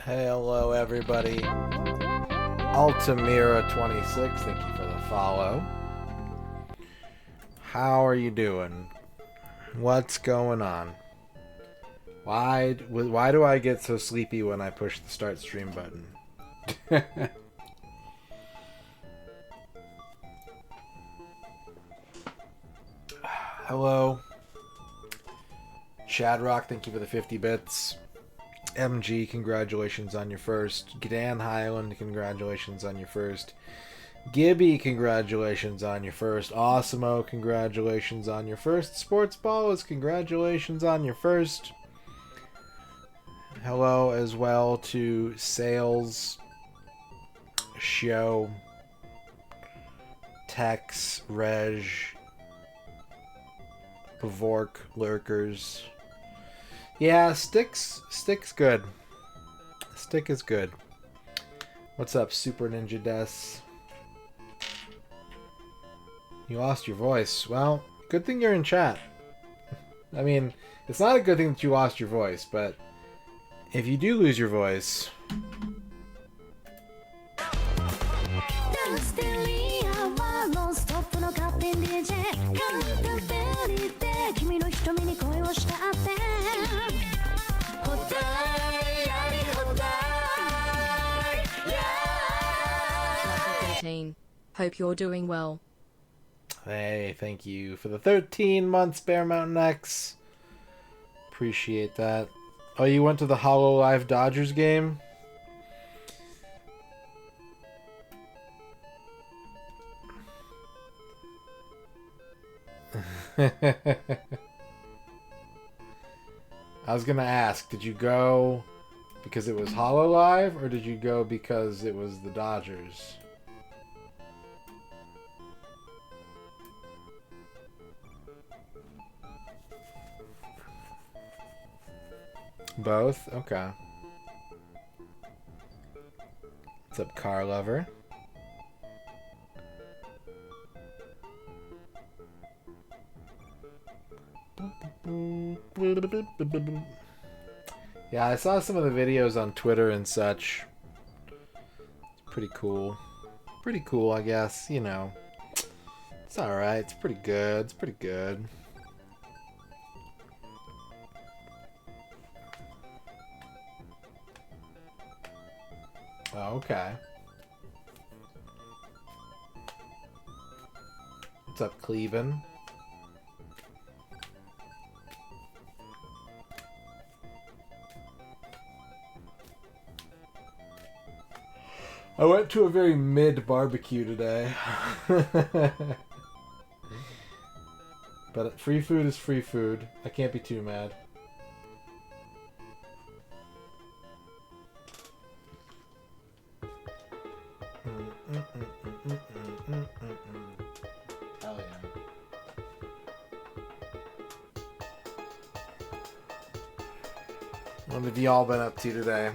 Hello everybody. Altamira26, thank you for the follow. How are you doing? What's going on? Why do I get so sleepy when I push the start stream button? Hello. Shadrock, thank you for the 50 bits. MG, congratulations on your first. Dan Highland, congratulations on your first. Gibby, congratulations on your first. Awesomeo, congratulations on your first. Sports Ballas, congratulations on your first. Hello as well to Sales, Show, Tex, Reg, Pavork, Lurkers. Yeah, Stick's good. Stick is good. What's up, Super Ninja Des? You lost your voice. Well, good thing you're in chat. I mean, it's not a good thing that you lost your voice, but if you do lose your voice... Hope you're doing well. Hey, thank you for the 13 months, Bear Mountain X. Appreciate that. Oh, you went to the HoloLive Dodgers game? I was gonna ask, did you go because it was HoloLive, or did you go because it was the Dodgers? Both? Okay. What's up, car lover? Yeah, I saw some of the videos on Twitter and such. It's pretty cool. Pretty cool, I guess. You know. It's alright. It's pretty good. It's pretty good. Oh, okay. What's up, Cleveland? I went to a very mid barbecue today. But free food is free food. I can't be too mad. Hell yeah. What have y'all been up to today?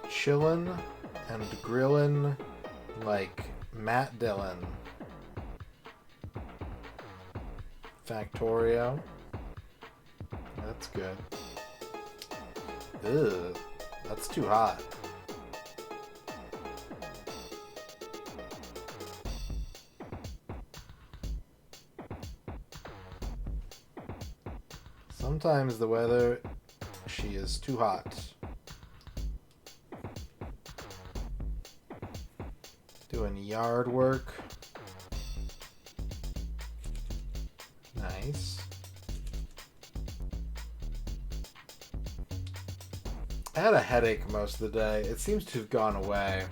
Chillin' and grillin' like Matt Dillon. Factorio. That's good. Ugh, that's too hot. Sometimes the weather, she is too hot. Doing yard work. Nice. I had a headache most of the day. It seems to have gone away.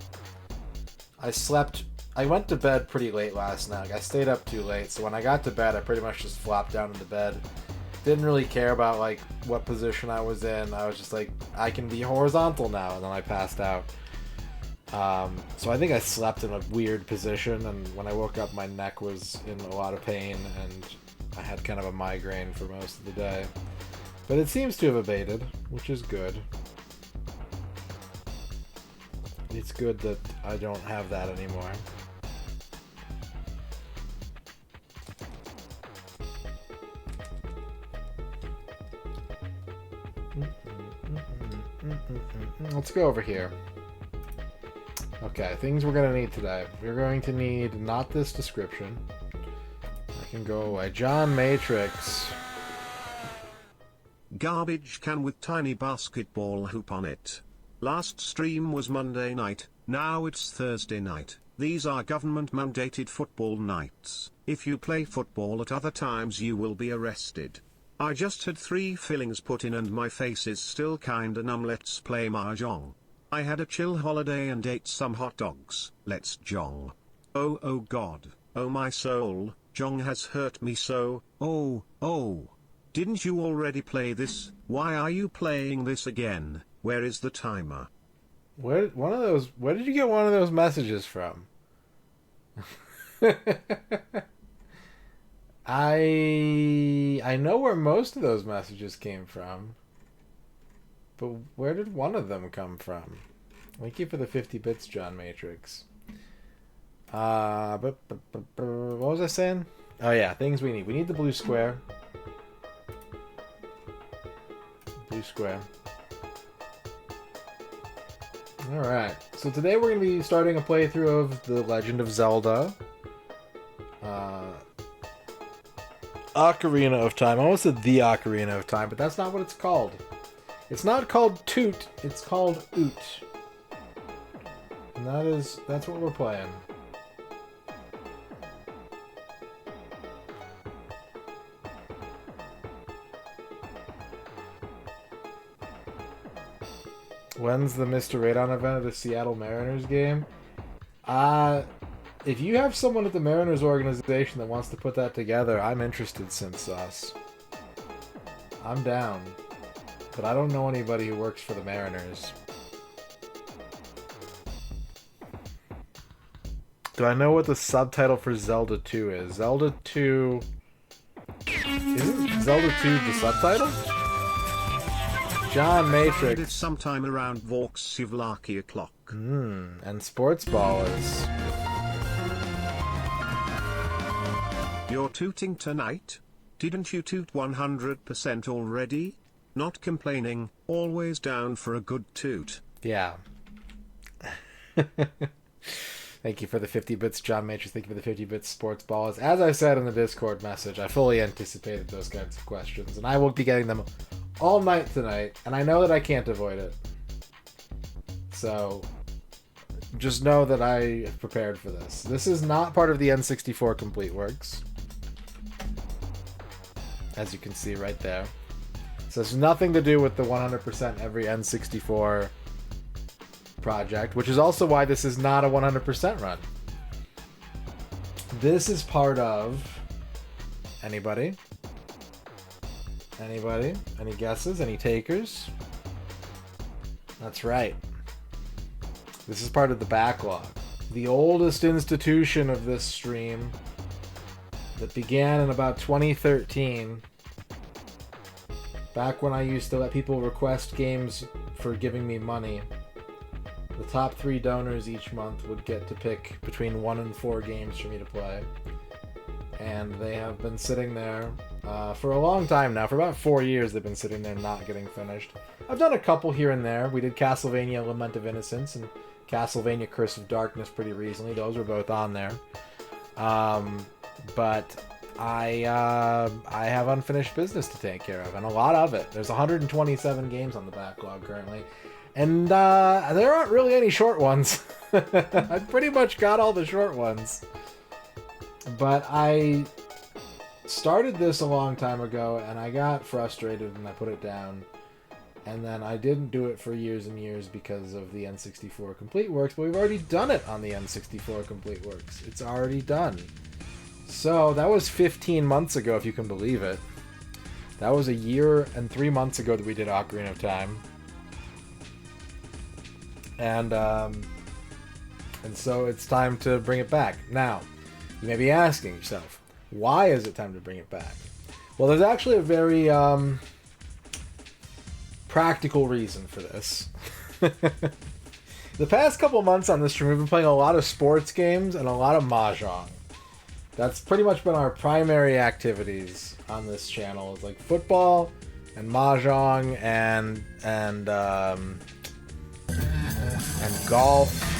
I went to bed pretty late last night. I stayed up too late, so when I got to bed, I pretty much just flopped down into bed. Didn't really care about, like, what position I was in. I was just like, I can be horizontal now, and then I passed out. So I think I slept in a weird position, and when I woke up, my neck was in a lot of pain, and I had kind of a migraine for most of the day. But it seems to have abated, which is good. It's good that I don't have that anymore. Let's go over here. Okay, things we're going to need today. We're going to need not this description. I can go away. John Matrix. Garbage can with tiny basketball hoop on it. Last stream was Monday night, now it's Thursday night. These are government-mandated football nights. If you play football at other times you will be arrested. I just had 3 fillings put in and my face is still kinda numb. Let's play mahjong. I had a chill holiday and ate some hot dogs. Let's jong. Oh god, oh my soul, jong has hurt me so, oh. Didn't you already play this? Why are you playing this again? Where is the timer? Where did you get one of those messages from? I know where most of those messages came from. But where did one of them come from? Thank you for the 50 bits, John Matrix. What was I saying? Oh yeah, things we need. We need the blue square. Blue square. Alright, so today we're going to be starting a playthrough of The Legend of Zelda. Ocarina of Time. I almost said The Ocarina of Time, but that's not what it's called. It's not called Toot, it's called Oot. And that's what we're playing. When's the MisterRadon event at the Seattle Mariners game? If you have someone at the Mariners organization that wants to put that together, I'm interested, since us. I'm down. But I don't know anybody who works for the Mariners. Do I know what the subtitle for Zelda 2 is? Zelda 2... Isn't Zelda 2 the subtitle? John Matrix. It's sometime around Vorksivlaki o'clock. And Sports Ballers. You're tooting tonight? Didn't you toot 100% already? Not complaining, always down for a good toot. Yeah. Thank you for the 50 bits, John Matrix. Thank you for the 50 bits, Sports Ballers. As I said in the Discord message, I fully anticipated those kinds of questions, and I will be getting them all night tonight, and I know that I can't avoid it. So, just know that I have prepared for this. This is not part of the N64 Complete Works, as you can see right there. So it's nothing to do with the 100% every N64 project, which is also why this is not a 100% run. This is part of... Anybody? Anybody? Any guesses? Any takers? That's right. This is part of the backlog. The oldest institution of this stream that began in about 2013. Back when I used to let people request games for giving me money. The top 3 donors each month would get to pick between 1 and 4 games for me to play. And they have been sitting there for a long time now. For about 4 years they've been sitting there not getting finished. I've done a couple here and there. We did Castlevania Lament of Innocence and Castlevania Curse of Darkness pretty recently. Those were both on there. But I have unfinished business to take care of, and a lot of it. There's 127 games on the backlog currently. And there aren't really any short ones. I've pretty much got all the short ones. But I started this a long time ago, and I got frustrated, and I put it down. And then I didn't do it for years and years because of the N64 Complete Works, but we've already done it on the N64 Complete Works. It's already done. So that was 15 months ago, if you can believe it. That was a year and 3 months ago that we did Ocarina of Time. And so it's time to bring it back. Now, you may be asking yourself, why is it time to bring it back? Well, there's actually a very practical reason for this. The past couple months on this stream, we've been playing a lot of sports games and a lot of mahjong. That's pretty much been our primary activities on this channel. It's like football and mahjong and golf.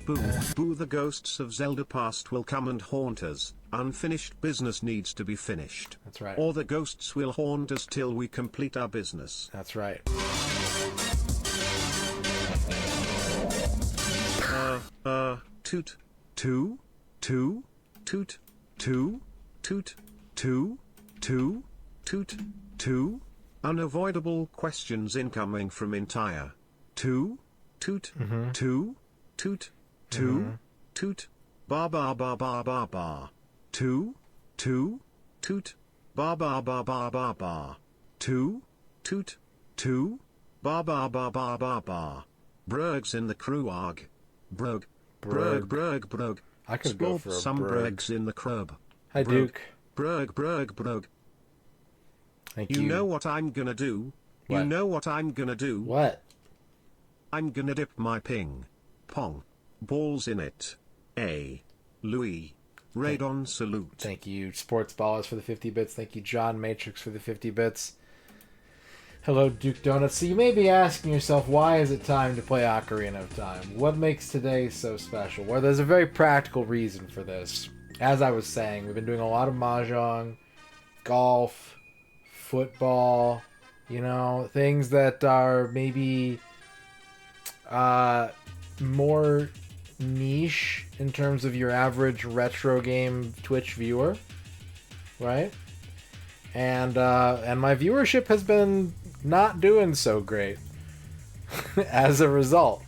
Boo, boo, the ghosts of Zelda past will come and haunt us. Unfinished business needs to be finished. That's right. Or the ghosts will haunt us till we complete our business. That's right. Toot, toot, toot, toot, toot, toot, toot, toot, toot, toot. Unavoidable questions incoming from entire. Toot, toot, toot, toot, toot, toot, ba ba ba ba ba ba. Toot, toot, toot, ba ba ba ba ba ba. Toot, toot, toot, ba ba ba ba ba ba. Brugs in the crew arg. Brug. Brug. I could go for a some Brug. Brugs in the crub. Hi, Duke. Brug. Thank You you. know what I'm gonna do? What? You know what I'm gonna do? What? I'm gonna dip my ping pong balls in it. A. Louis. Radon salute. Thank you, Sports Ballers, for the 50 bits. Thank you, John Matrix, for the 50 bits. Hello, Duke Donuts. So you may be asking yourself, why is it time to play Ocarina of Time? What makes today so special? Well, there's a very practical reason for this. As I was saying, we've been doing a lot of mahjong, golf, football, you know, things that are maybe more niche in terms of your average retro game Twitch viewer, right? And my viewership has been not doing so great as a result.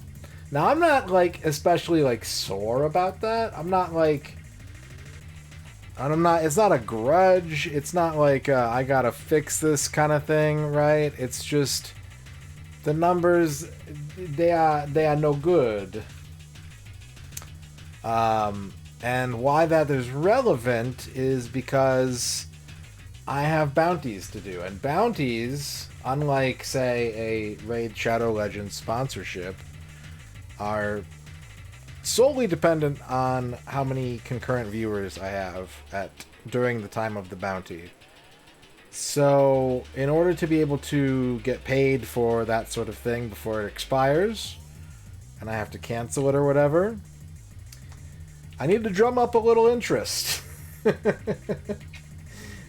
Now, I'm not like especially like sore about that. I'm not like, and I'm not, it's not a grudge. It's not like I gotta fix this kind of thing, right? It's just the numbers, they are no good. And why that is relevant is because I have bounties to do, and bounties, unlike say a Raid Shadow Legends sponsorship, are solely dependent on how many concurrent viewers I have during the time of the bounty. So, in order to be able to get paid for that sort of thing before it expires, and I have to cancel it or whatever, I need to drum up a little interest.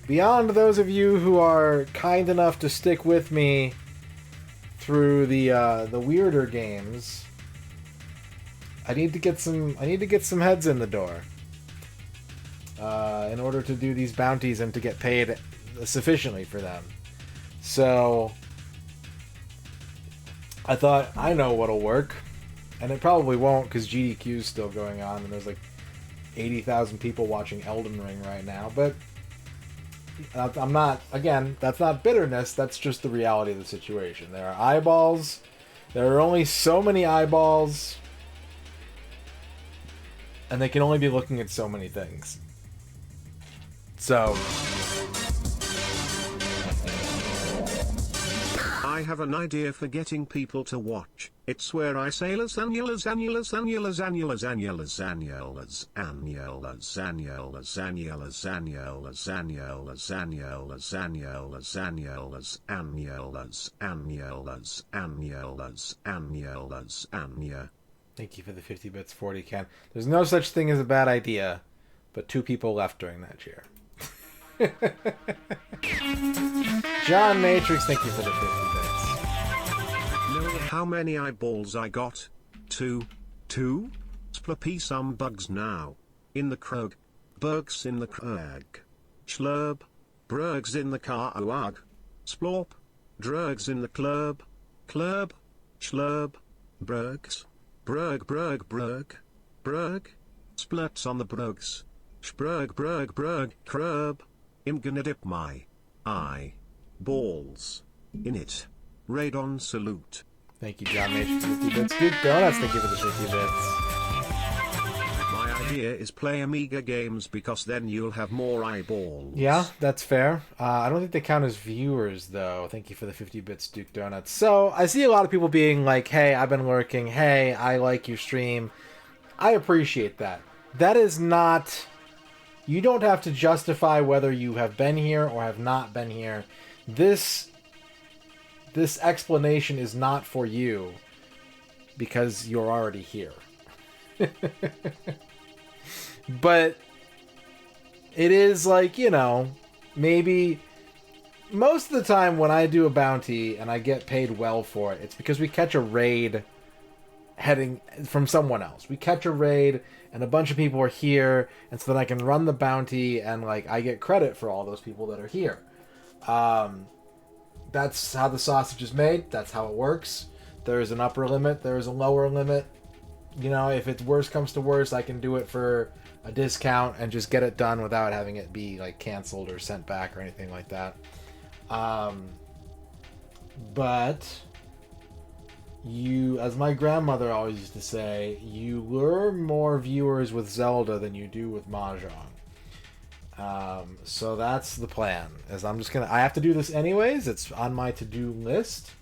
Beyond those of you who are kind enough to stick with me through the weirder games, I need to get some heads in the door in order to do these bounties and to get paid sufficiently for them. So I thought, I know what'll work, and it probably won't because GDQ is still going on and there's like 80,000 people watching Elden Ring right now, but I'm not, again, that's not bitterness, that's just the reality of the situation. There are eyeballs, there are only so many eyeballs, and they can only be looking at so many things. So I have an idea for getting people to watch. It's where I say lasagna. thank you for the 50 bits, 40 Ken. There's no such thing as a bad idea, but 2 people left during that cheer. John Matrix, thank you for the 50 bits. Know how many eyeballs I got? 2. Splappy some bugs now. In the krug. Bugs in the krug. Schlurb. Brugs in the car oag. Splorp. Drugs in the club. Club. Schlurb. Brugs. Brug brug brug. Brug. Splurts on the brugs. Sprug brug brug. Crub. I'm gonna dip my eye balls in it. Radon salute. Thank you, John Mage, for 50 bits. Duke Donuts, thank you for the 50 bits. My idea is play Amiga games because then you'll have more eyeballs. Yeah, that's fair. I don't think they count as viewers, though. Thank you for the 50 bits, Duke Donuts. So, I see a lot of people being like, hey, I've been lurking. Hey, I like your stream. I appreciate that. That is not... You don't have to justify whether you have been here or have not been here. This explanation is not for you because you're already here. But it is like, you know, maybe most of the time when I do a bounty and I get paid well for it, it's because we catch a raid heading from someone else. We catch a raid and a bunch of people are here, and so then I can run the bounty and like I get credit for all those people that are here. That's how the sausage is made. That's how it works. There is an upper limit. There is a lower limit. You know, if it's worst comes to worst, I can do it for a discount and just get it done without having it be like canceled or sent back or anything like that. But you, as my grandmother always used to say, you lure more viewers with Zelda than you do with Mahjong. So that's the plan. As I have to do this anyways. It's on my to-do list.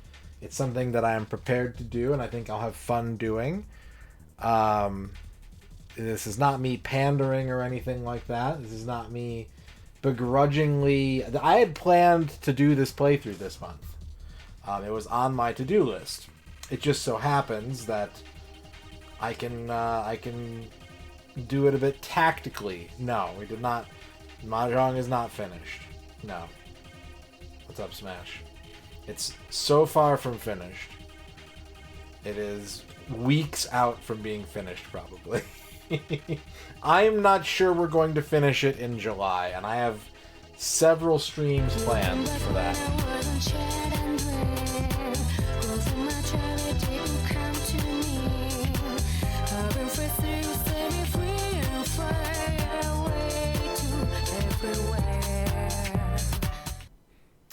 It's something that I am prepared to do, and I think I'll have fun doing. This is not me pandering or anything like that. This is not me begrudgingly... I had planned to do this playthrough this month. It was on my to-do list. It just so happens that I can do it a bit tactically. No, we did not... Mahjong is not finished. No. What's up, Smash? It's so far from finished. It is weeks out from being finished, probably. I'm not sure we're going to finish it in July, and I have several streams planned for that.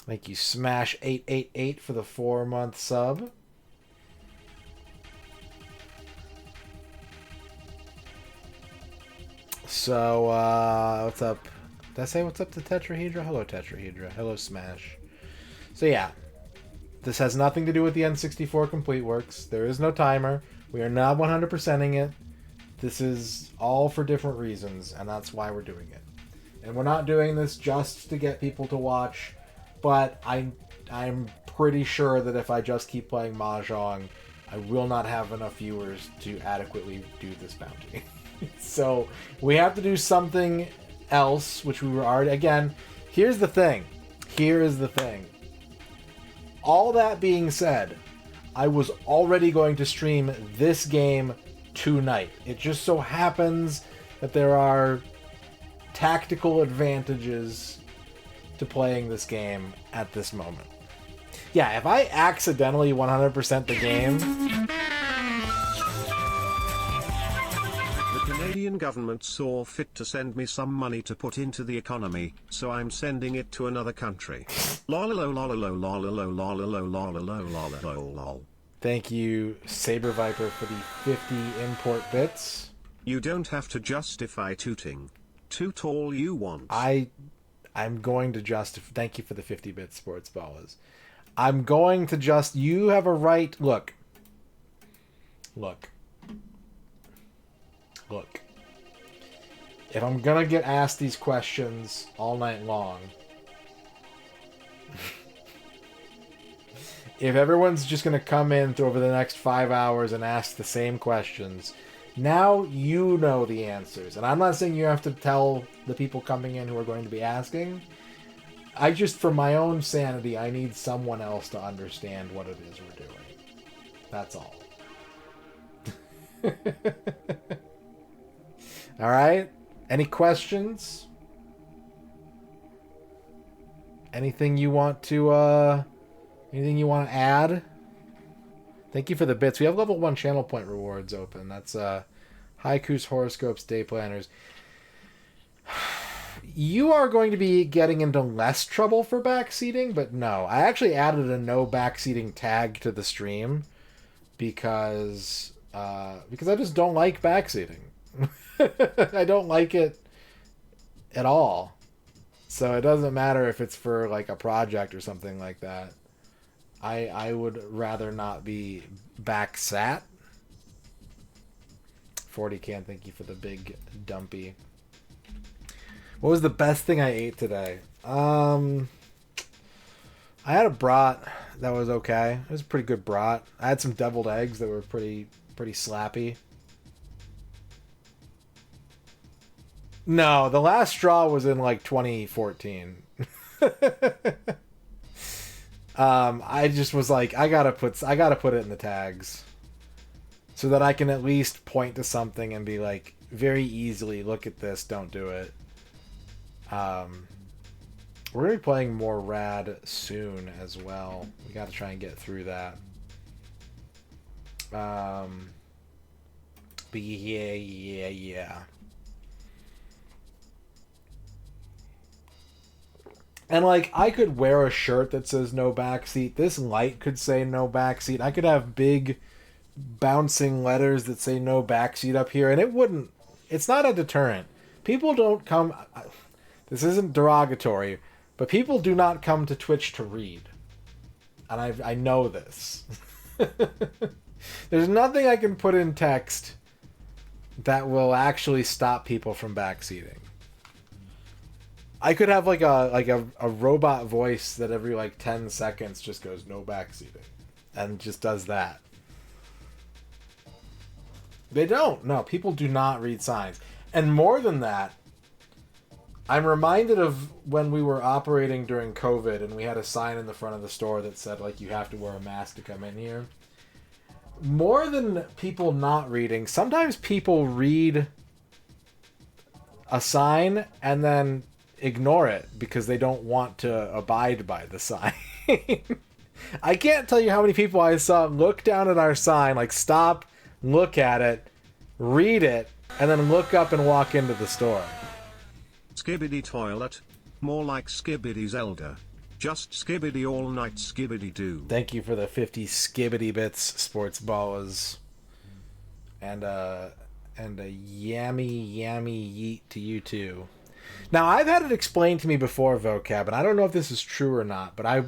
Thank you, Smash888, for the 4-month sub. So, what's up? Did I say what's up to Tetrahedra? Hello, Tetrahedra. Hello, Smash. So, yeah. This has nothing to do with the N64 Complete Works. There is no timer. We are not 100%ing it. This is all for different reasons, and that's why we're doing it. And we're not doing this just to get people to watch, but I'm pretty sure that if I just keep playing Mahjong, I will not have enough viewers to adequately do this bounty. So we have to do something else, which we were already... Again, here's the thing. Here is the thing. All that being said, I was already going to stream this game tonight. It just so happens that there are tactical advantages to playing this game at this moment. Yeah, if I accidentally 100% the game... The Canadian government saw fit to send me some money to put into the economy, so I'm sending it to another country. Thank you, Saber Viper, for the 50 import bits. You don't have to justify tooting. Toot all you want. I'm going to justify... Thank you for the 50-bit sports ballas. I'm going to just... You have a right... Look. If I'm gonna get asked these questions all night long... if everyone's just gonna come in over the next 5 hours and ask the same questions... Now you know the answers. And I'm not saying you have to tell the people coming in who are going to be asking. I just, for my own sanity, I need someone else to understand what it is we're doing. That's all. Alright? Any questions? Anything you want to add? Thank you for the bits. We have level 1 channel point rewards open. That's Haiku's Horoscopes Day Planners. You are going to be getting into less trouble for backseating, but no. I actually added a no backseating tag to the stream because I just don't like backseating. I don't like it at all. So it doesn't matter if it's for like a project or something like that. I would rather not be backsat. 40 can, thank you for the big dumpy. What was the best thing I ate today? I had a brat that was okay. It was a pretty good brat. I had some deviled eggs that were pretty slappy. No, the last straw was in like 2014. I just was like, I gotta put it in the tags, so that I can at least point to something and be like, very easily, look at this, don't do it. We're gonna be playing more Rad soon as well. We gotta try and get through that. But yeah. And like, I could wear a shirt that says no backseat. This light could say no backseat. I could have big bouncing letters that say no backseat up here, and it wouldn't. It's not a deterrent. People don't come. This isn't derogatory, but people do not come to Twitch to read, and I know this. There's nothing I can put in text that will actually stop people from backseating. I could have like a robot voice that every like 10 seconds just goes no backseating and just does that. They don't. No, people do not read signs. And more than that, I'm reminded of when we were operating during COVID and we had a sign in the front of the store that said like you have to wear a mask to come in here. More than people not reading, sometimes people read a sign and then ignore it because they don't want to abide by the sign. I can't tell you how many people I saw look down at our sign, like stop, look at it, read it, and then look up and walk into the store. Skibbity toilet. More like Skibbity Zelda. Just skibbity all night skibbity doo. Thank you for the 50 skibbity bits, sports balls. And a yammy yeet to you too. Now, I've had it explained to me before, vocab, and I don't know if this is true or not, but I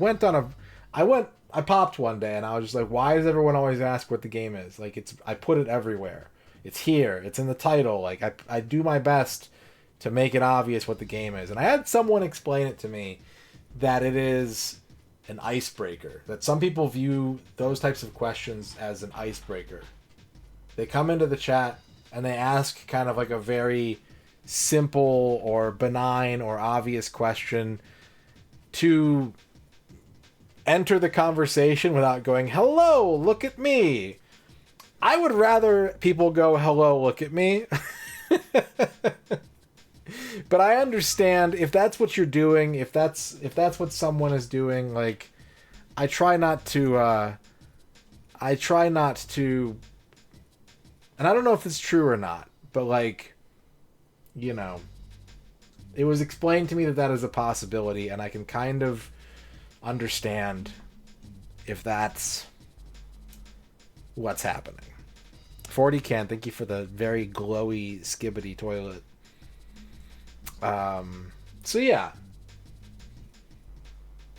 popped one day and I was just like, why does everyone always ask what the game is? Like, I put it everywhere. It's here. It's in the title. Like, I do my best to make it obvious what the game is. And I had someone explain it to me that it is an icebreaker. That some people view those types of questions as an icebreaker. They come into the chat and they ask kind of like a very simple or benign or obvious question to enter the conversation without going, hello, look at me. I would rather people go, hello, look at me. But I understand if that's what you're doing, if that's what someone is doing, like I try not to and I don't know if it's true or not, but like, you know, it was explained to me that is a possibility, and I can kind of understand if that's what's happening. 40 can, thank you for the very glowy skibbity toilet. So yeah,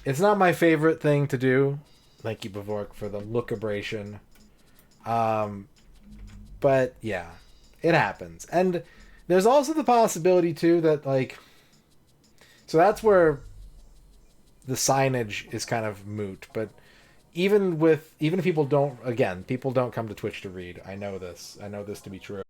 it's not my favorite thing to do. Thank you, Bavork, for the look-abration. But yeah, it happens. And there's also the possibility too that like, so that's where the signage is kind of moot. But even if people don't come to Twitch to read. I know this to be true.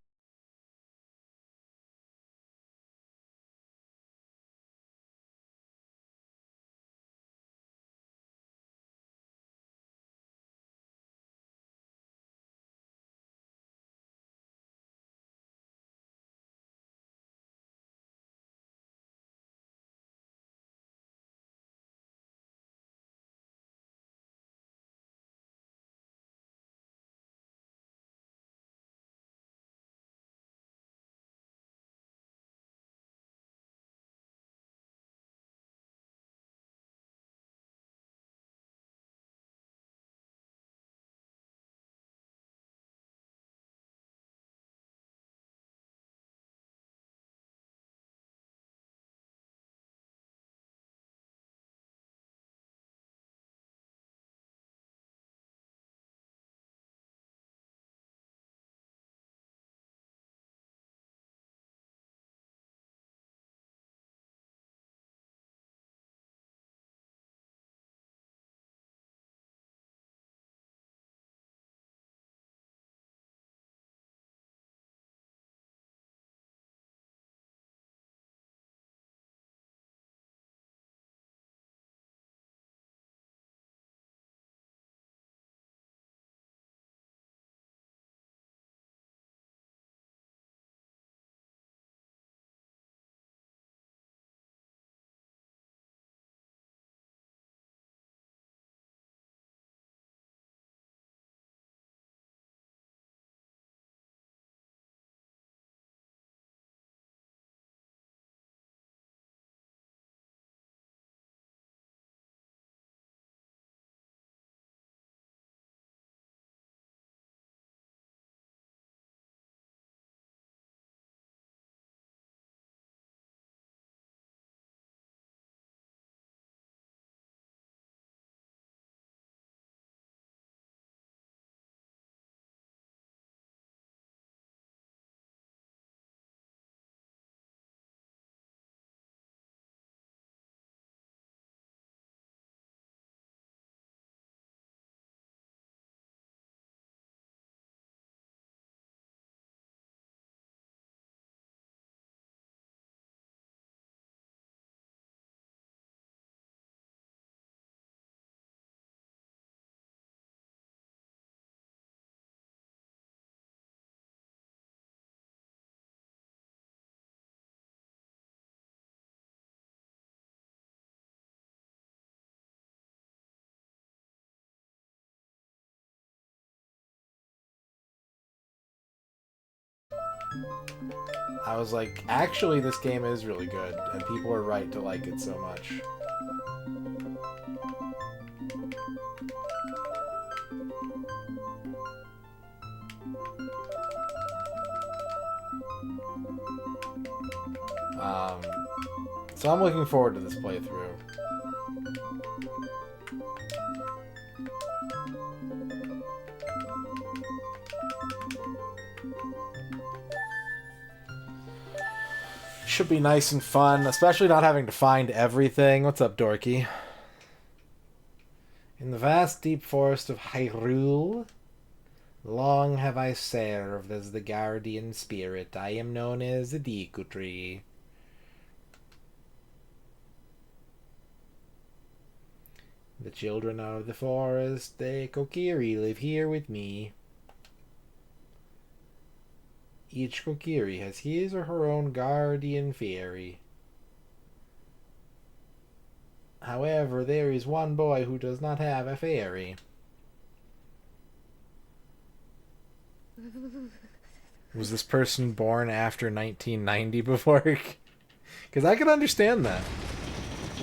I was like, actually, this game is really good, and people are right to like it so much. So I'm looking forward to this playthrough. Should be nice and fun, especially not having to find everything. What's up, Dorky? In the vast deep forest of Hyrule, long have I served as the guardian spirit. I am known as the Deku Tree. The children of the forest, the Kokiri, live here with me. Each Kokiri has his or her own guardian fairy. However, there is one boy who does not have a fairy. Was this person born after 1990 before? Because I can understand that.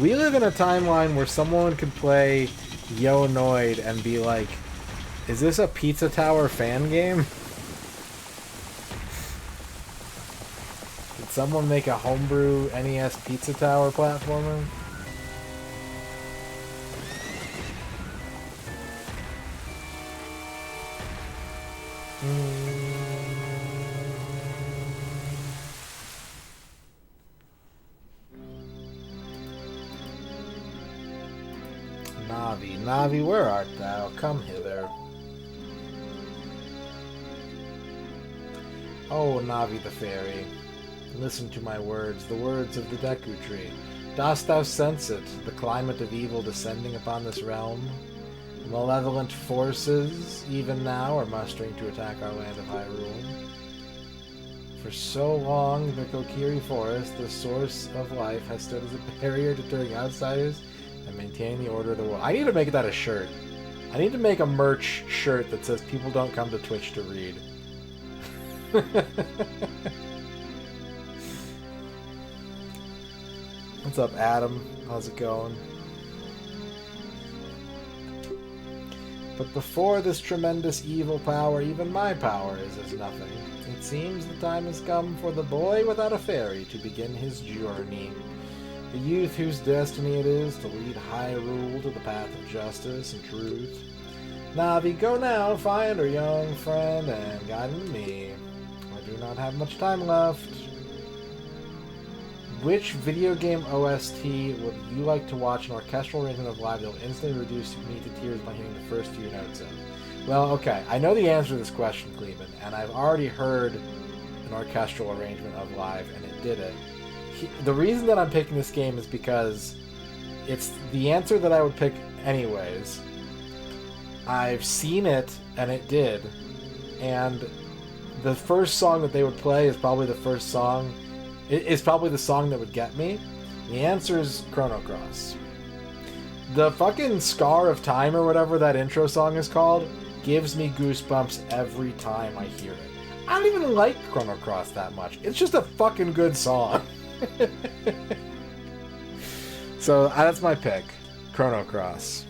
We live in a timeline where someone could play Yo Noid and be like, is this a Pizza Tower fan game? Did someone make a homebrew NES Pizza Tower platformer? Navi, Navi, where art thou? Come hither. Oh, Navi the fairy, listen to my words, the words of the Deku Tree. Dost thou sense it, the climate of evil descending upon this realm? Malevolent forces, even now, are mustering to attack our land of Hyrule. For so long, the Kokiri Forest, the source of life, has stood as a barrier deterring outsiders and maintaining the order of the world. I need to make that a shirt. I need to make a merch shirt that says people don't come to Twitch to read. What's up, Adam? How's it going? But before this tremendous evil power, even my power is as nothing. It seems the time has come for the boy without a fairy to begin his journey. The youth whose destiny it is to lead Hyrule to the path of justice and truth. Navi, go now, find our young friend, and guide him to me. I do not have much time left. Which video game OST would you like to watch an orchestral arrangement of live that will instantly reduce me to tears by hearing the first few notes of? Well, okay, I know the answer to this question, Cleveland, and I've already heard an orchestral arrangement of live, and it did it. The reason that I'm picking this game is because it's the answer that I would pick anyways. I've seen it, and it did, and the first song that they would play is probably the first song. It's probably the song that would get me. The answer is Chrono Cross. The fucking Scar of Time or whatever that intro song is called gives me goosebumps every time I hear it. I don't even like Chrono Cross that much. It's just a fucking good song. So that's my pick. Chrono Cross.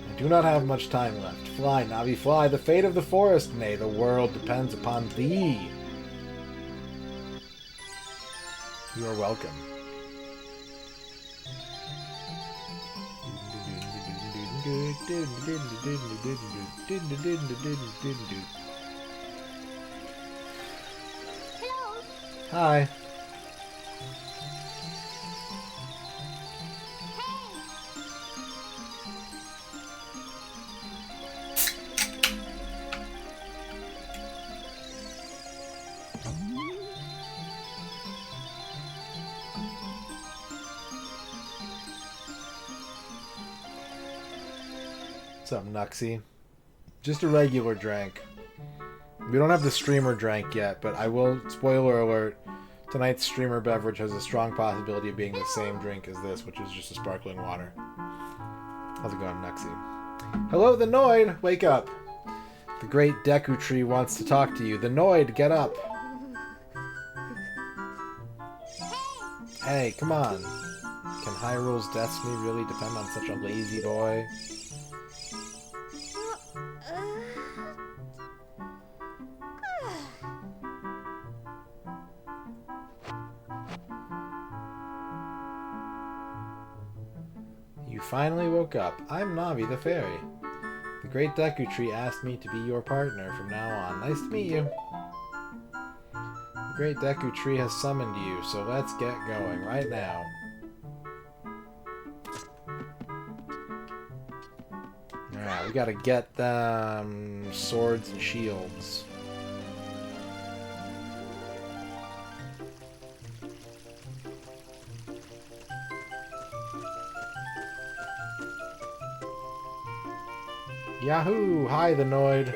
I do not have much time left. Fly, Navi, fly. The fate of the forest, nay, the world depends upon thee. You are welcome. Hello. Hi. What's up, Nuxie? Just a regular drink. We don't have the streamer drink yet, but I will, spoiler alert, tonight's streamer beverage has a strong possibility of being the same drink as this, which is just a sparkling water. How's it going, Nuxie? Hello, the Noid! Wake up! The great Deku Tree wants to talk to you. The Noid, get up. Hey, come on. Can Hyrule's destiny really depend on such a lazy boy? You finally woke up. I'm Navi the fairy. The great Deku Tree asked me to be your partner from now on. Nice to meet you. The great Deku Tree has summoned you, so let's get going right now. Alright, we gotta get them swords and shields. Yahoo! Hi, the Noid.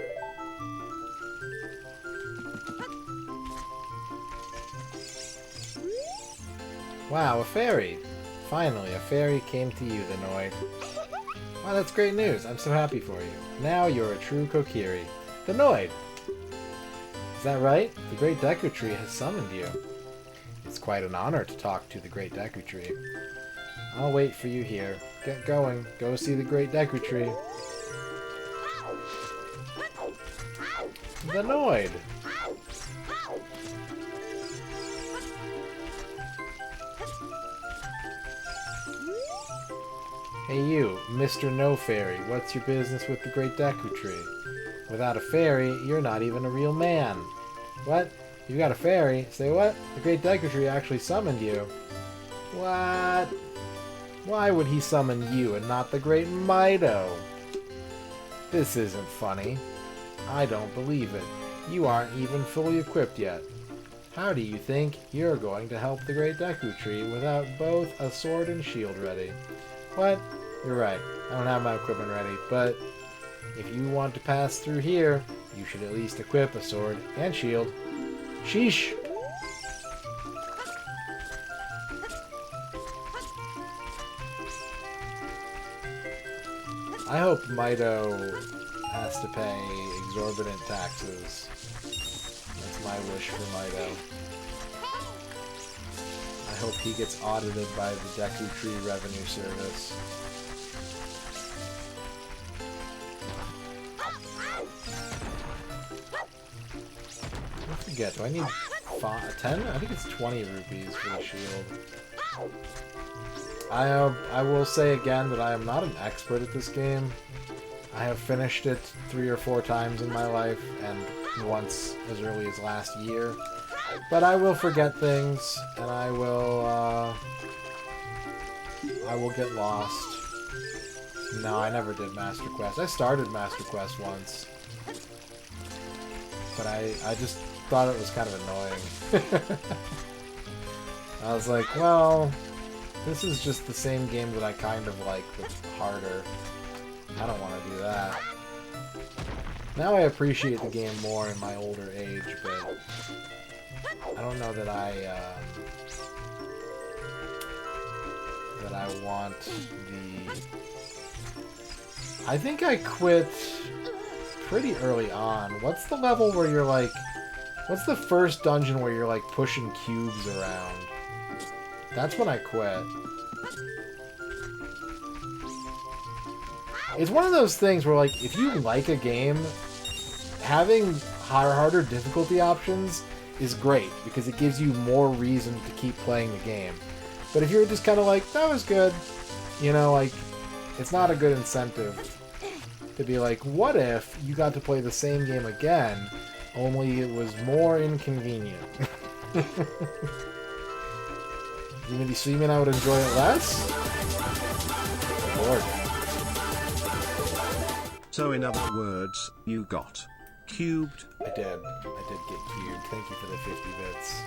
Wow, a fairy! Finally, a fairy came to you, the Noid. Wow, that's great news. I'm so happy for you. Now you're a true Kokiri. The Noid! Is that right? The great Deku Tree has summoned you. It's quite an honor to talk to the great Deku Tree. I'll wait for you here. Get going. Go see the great Deku Tree. The Noid! Hey you, Mr. No Fairy, what's your business with the great Deku Tree? Without a fairy, you're not even a real man. What? You got a fairy? Say what? The great Deku Tree actually summoned you. What? Why would he summon you and not the great Mido? This isn't funny. I don't believe it. You aren't even fully equipped yet. How do you think you're going to help the great Deku Tree without both a sword and shield ready? What? You're right. I don't have my equipment ready, but if you want to pass through here, you should at least equip a sword and shield. Sheesh! I hope Mido has to pay exorbitant taxes. That's my wish for Mido. I hope he gets audited by the Deku Tree Revenue Service. I forget, do I need 10? I think it's 20 rupees for the shield. I will say again that I am not an expert at this game. I have finished it 3 or 4 times in my life, and once as early as last year. But I will forget things, and I will get lost. No, I never did Master Quest. I started Master Quest once. But I just thought it was kind of annoying. I was like, well, this is just the same game that I kind of like, but harder. I don't want to do that. Now I appreciate the game more in my older age, but I don't know that I want the... I think I quit pretty early on. What's the level where you're like... What's the first dungeon where you're like pushing cubes around? That's when I quit. It's one of those things where, like, if you like a game, having harder difficulty options is great, because it gives you more reason to keep playing the game. But if you're just kind of like, that was good, you know, like, it's not a good incentive to be like, what if you got to play the same game again, only it was more inconvenient? So you mean I would enjoy it less? Lord. So in other words, you got cubed. I did get cubed. Thank you for the 50 bits.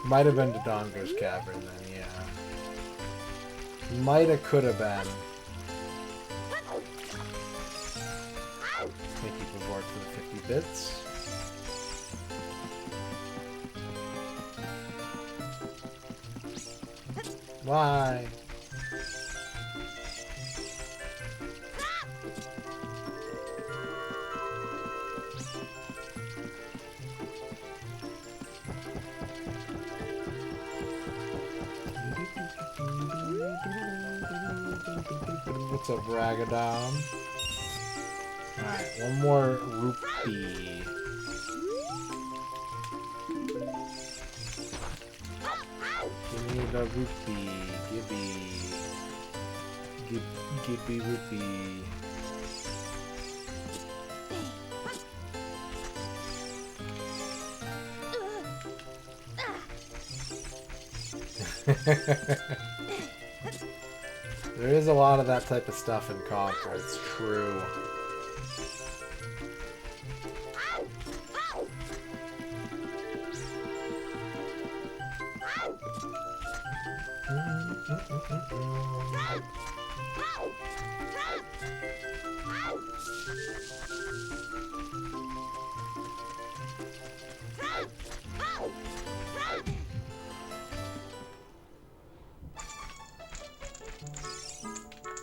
Might have been Dodongo's Cavern then, yeah. Might have, could have been. Thank you for Vork for the 50 bits. Why? What's up, Ragadon? Alright, one more rupee. Give me the rupee. Gibby rupee. There is a lot of that type of stuff in Conquer, it's true.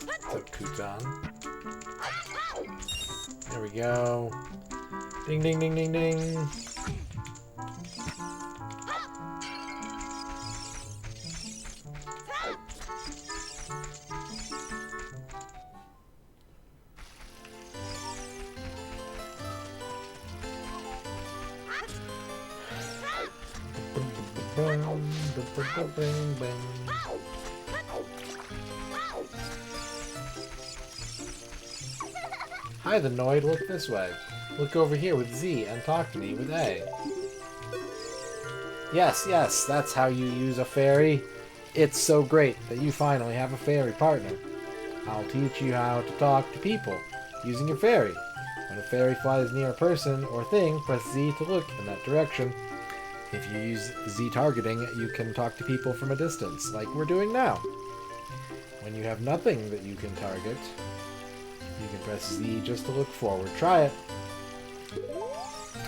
What's up, Kutan? There we go. Ding, ding, ding, ding, ding. Hi, the Noid. Look this way. Look over here with Z and talk to me with A. Yes, yes, that's how you use a fairy. It's so great that you finally have a fairy partner. I'll teach you how to talk to people using your fairy. When a fairy flies near a person or thing, press Z to look in that direction. If you use Z targeting, you can talk to people from a distance, like we're doing now. When you have nothing that you can target, you can press Z just to look forward. Try it.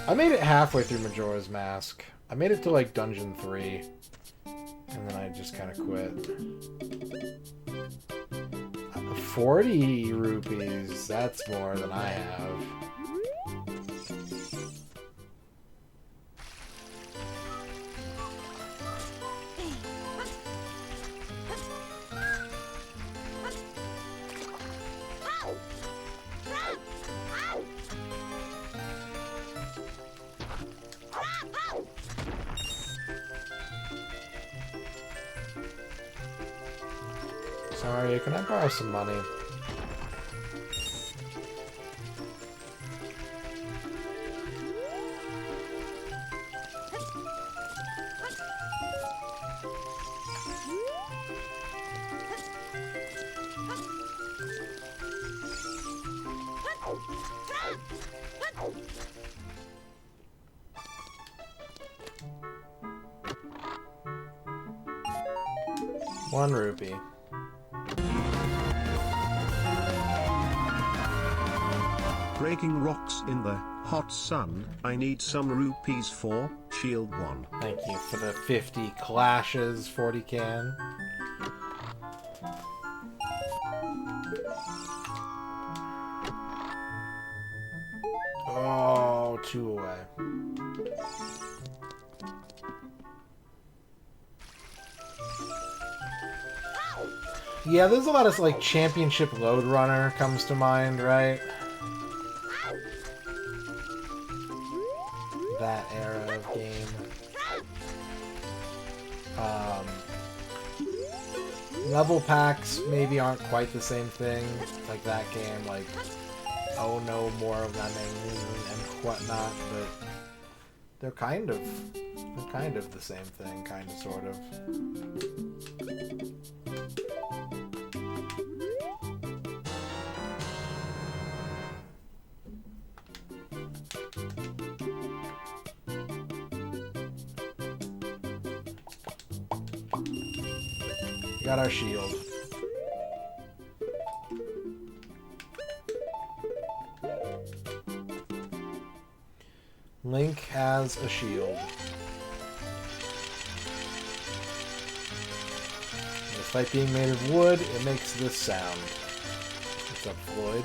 I made it halfway through Majora's Mask. I made it to like Dungeon 3. And then I just kind of quit. 40 rupees. That's more than I have. Sorry, can I borrow some money? One rupee. Breaking rocks in the hot sun. I need some rupees for Shield 1. Thank you for the 50 clashes, 40 can. Oh, 2 away. Yeah, there's a lot of like Championship Load Runner comes to mind, right? That era of game. Level packs maybe aren't quite the same thing. Like that game, like oh no, more of lemmings and whatnot, but they're kind of the same thing, kind of, sort of. Got our shield. Link has a shield. Despite being made of wood, it makes this sound. What's up, Floyd?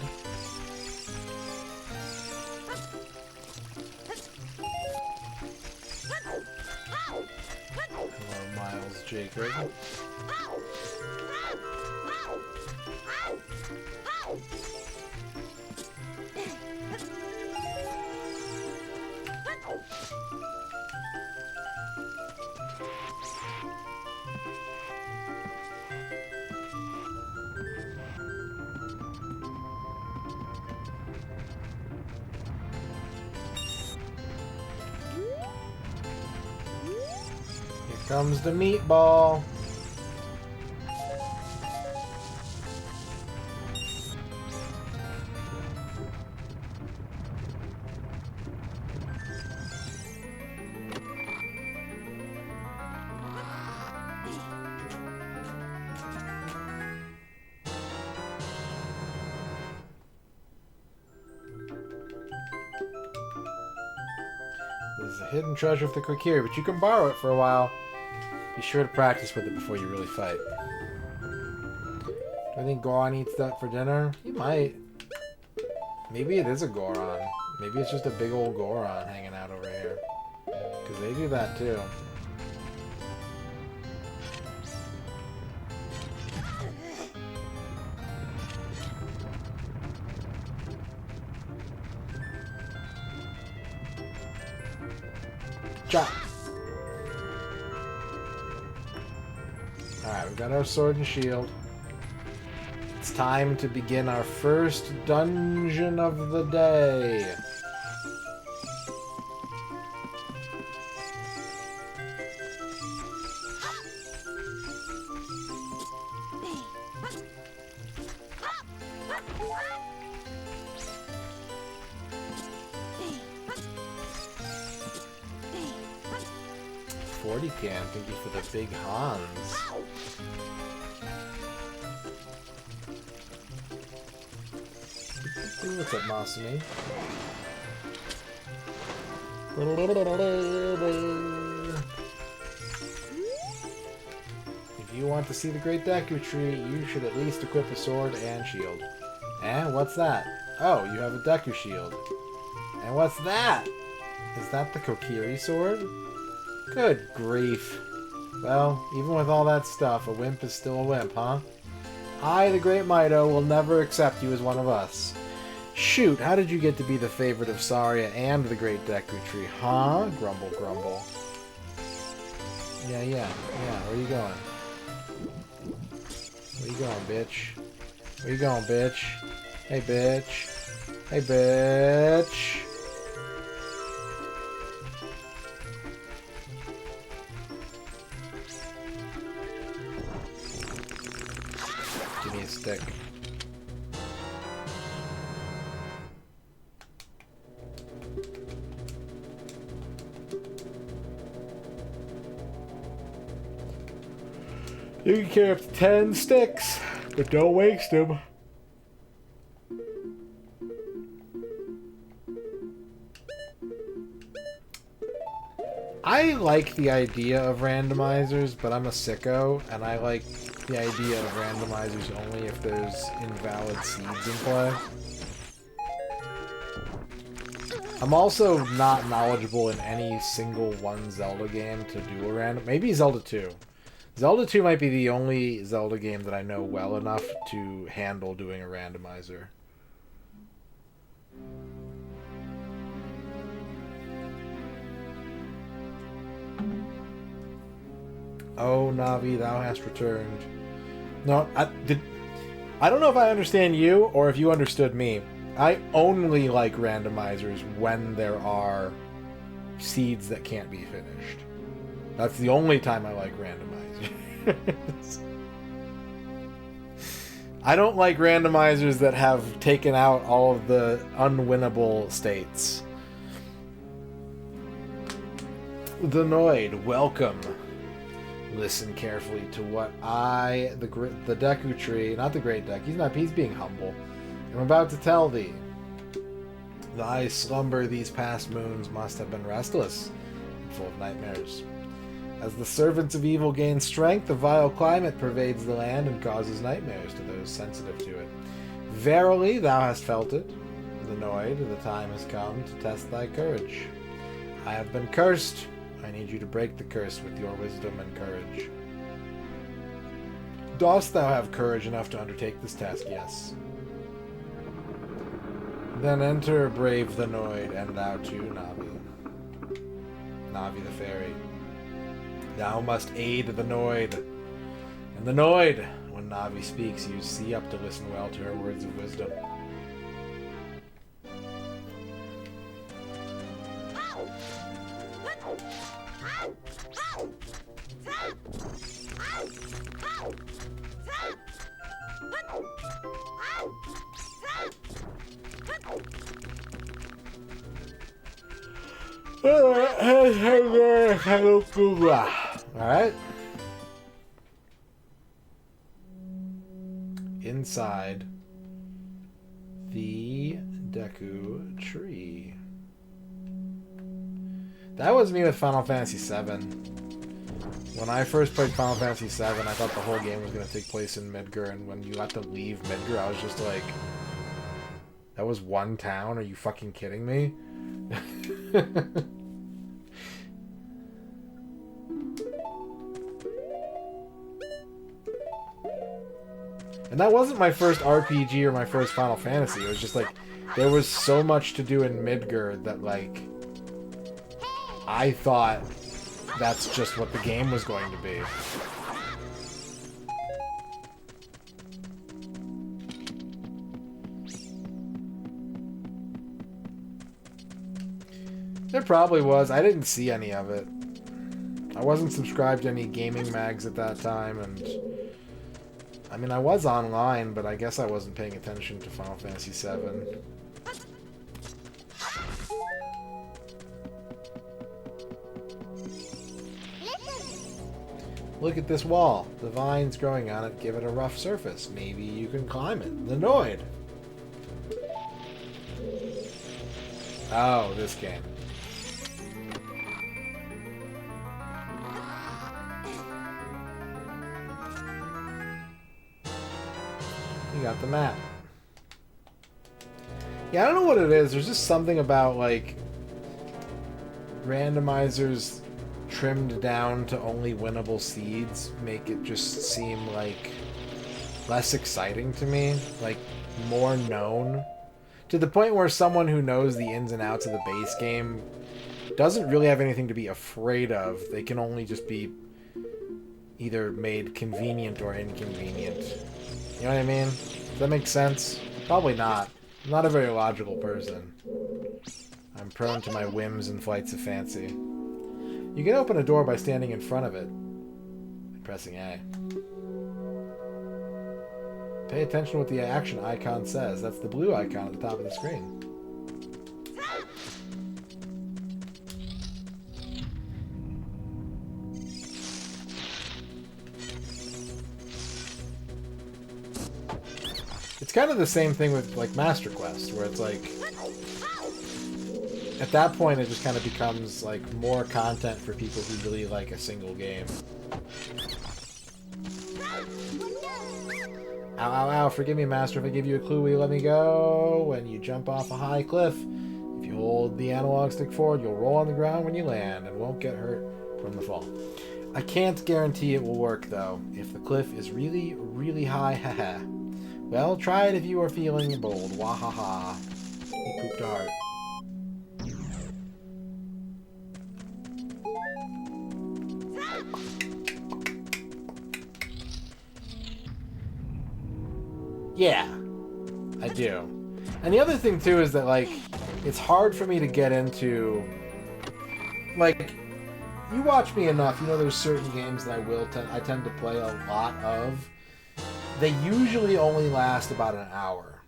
Hello, Miles Jacob. Here comes the meatball. This is a hidden treasure of the Kokiri, but you can borrow it for a while. Be sure to practice with it before you really fight. Do I think Goron eats that for dinner? He might. Maybe it is a Goron. Maybe it's just a big old Goron hanging out over here. Because they do that too. Chop! Alright, we've got our sword and shield. It's time to begin our first dungeon of the day. Can. Thank you for the big Hans. Ooh, what's up, Masumi? If you want to see the Great Deku Tree, you should at least equip a sword and shield. And what's that? Oh, you have a Deku shield. And what's that? Is that the Kokiri sword? Good grief. Well, even with all that stuff, a wimp is still a wimp, huh? I, the Great Mido, will never accept you as one of us. Shoot, how did you get to be the favorite of Saria and the Great Deku Tree, huh? Grumble, grumble. Yeah, where you going? Where you going, bitch? Where you going, bitch? Hey, bitch. Hey, bitch. Give me a stick. You can carry up to 10 sticks, but don't waste them. I like the idea of randomizers, but I'm a sicko, and I like the idea of randomizers only if there's invalid seeds in play. I'm also not knowledgeable in any single one Zelda game to do a random... Maybe Zelda 2. Zelda 2 might be the only Zelda game that I know well enough to handle doing a randomizer. Oh, Navi, thou hast returned. No, I don't know if I understand you or if you understood me. I only like randomizers when there are seeds that can't be finished. That's the only time I like randomizers. I don't like randomizers that have taken out all of the unwinnable states. The Noid, welcome. Listen carefully to what I, the Deku Tree, not the Great Deku, he's being humble. I'm about to tell thee. Thy slumber these past moons must have been restless and full of nightmares. As the servants of evil gain strength, a vile climate pervades the land and causes nightmares to those sensitive to it. Verily, thou hast felt it. The Noid, the time has come to test thy courage. I have been cursed. I need you to break the curse with your wisdom and courage. Dost thou have courage enough to undertake this task? Yes. Then enter brave the Noid, and thou too, Navi. Navi the fairy. Thou must aid the Noid. And the Noid, when Navi speaks, you see up to listen well to her words of wisdom. Alright. Inside the Deku tree. That was me with Final Fantasy VII. When I first played Final Fantasy VII, I thought the whole game was going to take place in Midgar, and when you got to leave Midgar, I was just like, that was one town? Are you fucking kidding me? And that wasn't my first RPG or my first Final Fantasy. It was just like, there was so much to do in Midgar that, like, I thought that's just what the game was going to be. There probably was. I didn't see any of it. I wasn't subscribed to any gaming mags at that time, and I mean, I was online, but I guess I wasn't paying attention to Final Fantasy VII. Look at this wall. The vines growing on it give it a rough surface. Maybe you can climb it. The Noid. Oh, this game. You got the map. Yeah, I don't know what it is. There's just something about, like, randomizers trimmed down to only winnable seeds make it just seem, like, less exciting to me. Like, more known. To the point where someone who knows the ins and outs of the base game doesn't really have anything to be afraid of. They can only just be either made convenient or inconvenient. You know what I mean? Does that make sense? Probably not. I'm not a very logical person. I'm prone to my whims and flights of fancy. You can open a door by standing in front of it and pressing A. Pay attention to what the action icon says. That's the blue icon at the top of the screen. It's kind of the same thing with, like, Master Quest, where it's like, at that point it just kind of becomes, like, more content for people who really like a single game. Ow, ow, ow, forgive me, Master, if I give you a clue, will you let me go? When you jump off a high cliff, if you hold the analog stick forward, you'll roll on the ground when you land and won't get hurt from the fall. I can't guarantee it will work, though. If the cliff is really, really high, haha. Well, try it if you are feeling bold. Wahaha. He pooped a heart. Yeah, I do. And the other thing, too, is that, like, it's hard for me to get into... Like, you watch me enough, you know there's certain games that I tend to play a lot of. They usually only last about an hour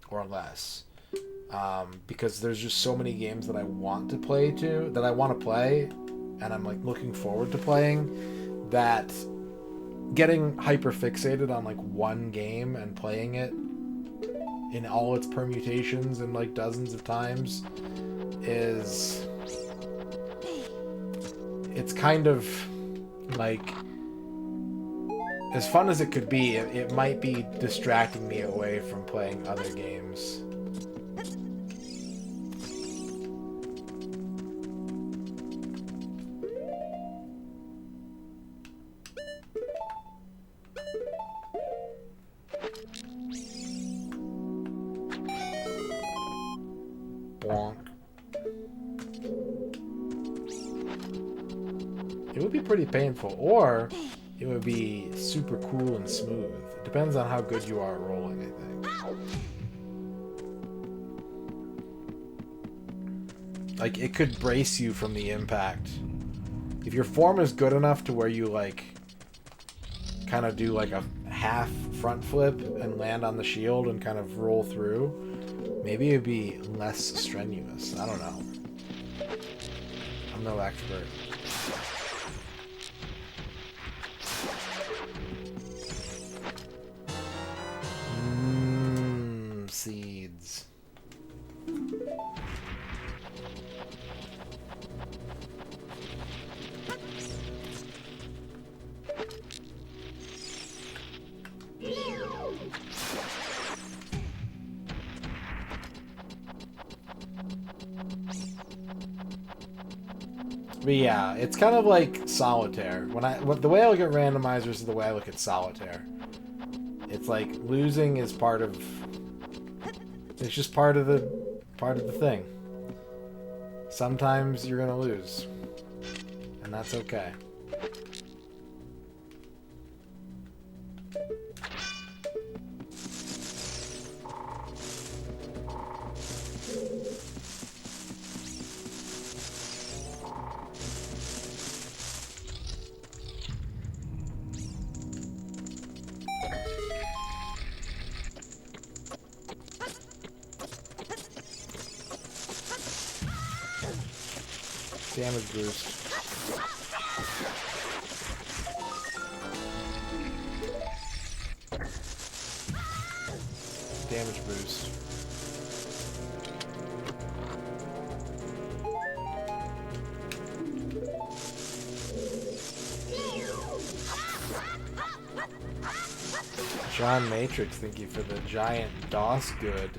or less. Because there's just so many games that I want to play, and I'm, like, looking forward to playing, that getting hyper fixated on, like, one game and playing it in all its permutations and, like, dozens of times is... It's kind of, like, as fun as it could be, it might be distracting me away from playing other games. It would be pretty painful, or it would be super cool and smooth. It depends on how good you are at rolling, I think. Like, it could brace you from the impact. If your form is good enough to where you, like, kind of do, like, a half front flip and land on the shield and kind of roll through, maybe it would be less strenuous. I don't know. I'm no expert. Seeds. But yeah, it's kind of like solitaire. The way I look at randomizers is the way I look at solitaire. It's like losing is part of. It's just part of the thing. Sometimes you're gonna lose, and that's okay. Damage boost. Damage boost. John Matrix, thank you for the giant DOS good.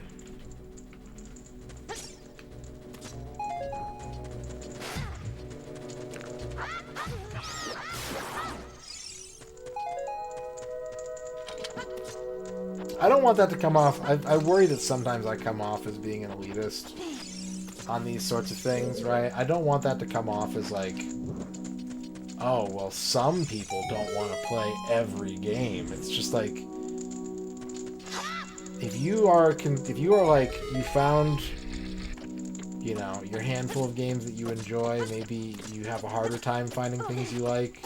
I don't want that to come off. I worry that sometimes I come off as being an elitist on these sorts of things, right? I don't want that to come off as like, oh, well, some people don't want to play every game. It's just like, if you are like, you found, you know, your handful of games that you enjoy, maybe you have a harder time finding things you like,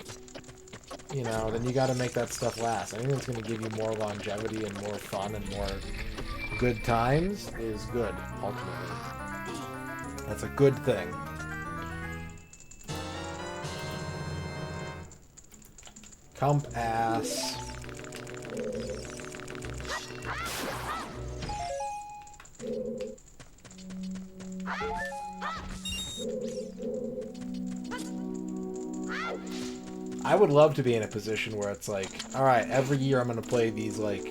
you know, then you got to make that stuff last. Anything that's going to give you more longevity and more fun and more good times is good, ultimately. That's a good thing. Comp ass. I would love to be in a position where it's like, alright, every year I'm going to play these, like,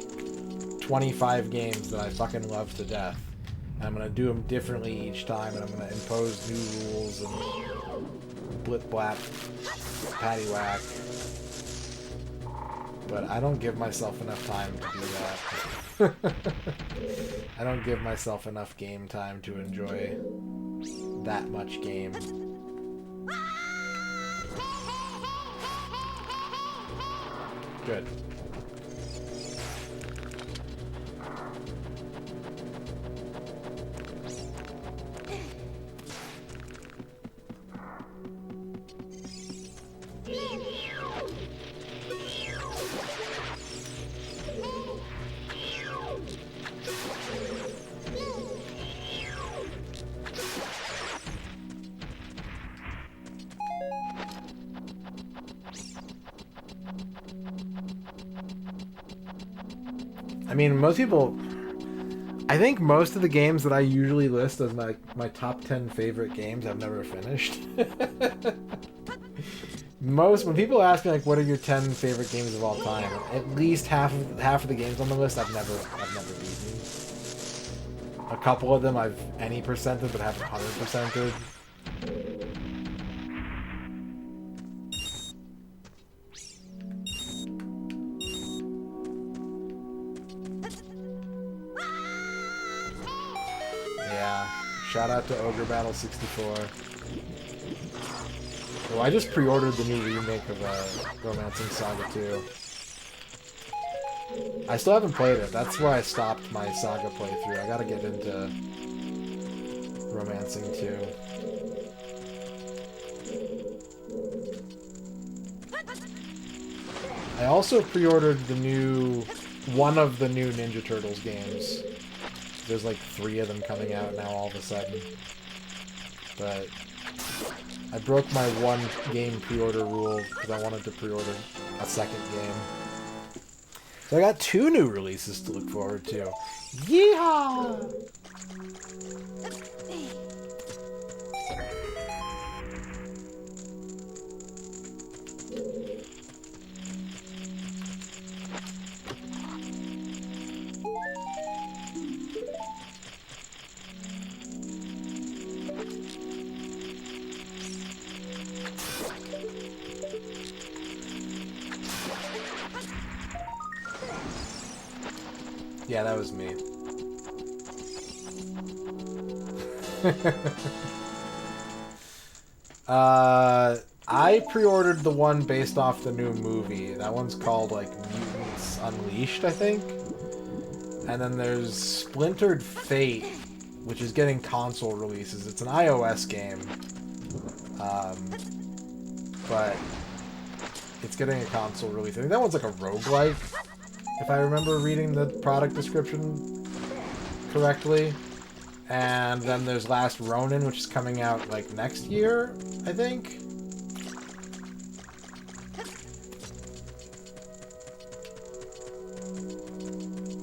25 games that I fucking love to death. And I'm going to do them differently each time, and I'm going to impose new rules and blip blap, patty whack. But I don't give myself enough time to do that. I don't give myself enough game time to enjoy that much game. Good. I mean, most people... I think most of the games that I usually list as my top 10 favorite games I've never finished. When people ask me, like, what are your 10 favorite games of all time, at least half of the games on the list I've never beaten. A couple of them I've any percented, but haven't 100%ed. Shout out to Ogre Battle 64. Oh, I just pre-ordered the new remake of Romancing Saga 2. I still haven't played it. That's where I stopped my Saga playthrough. I gotta get into Romancing 2. I also pre-ordered one of the new Ninja Turtles games. There's like 3 of them coming out now all of a sudden. But I broke my 1 game pre-order rule because I wanted to pre-order a second game. So I got 2 new releases to look forward to. Yeehaw! Yeah, that was me. I pre-ordered the one based off the new movie. That one's called, like, Mutants Unleashed, I think. And then there's Splintered Fate, which is getting console releases. It's an iOS game. But it's getting a console release. I think that one's like a roguelike, if I remember reading the product description correctly. And then there's Last Ronin, which is coming out, like, next year, I think.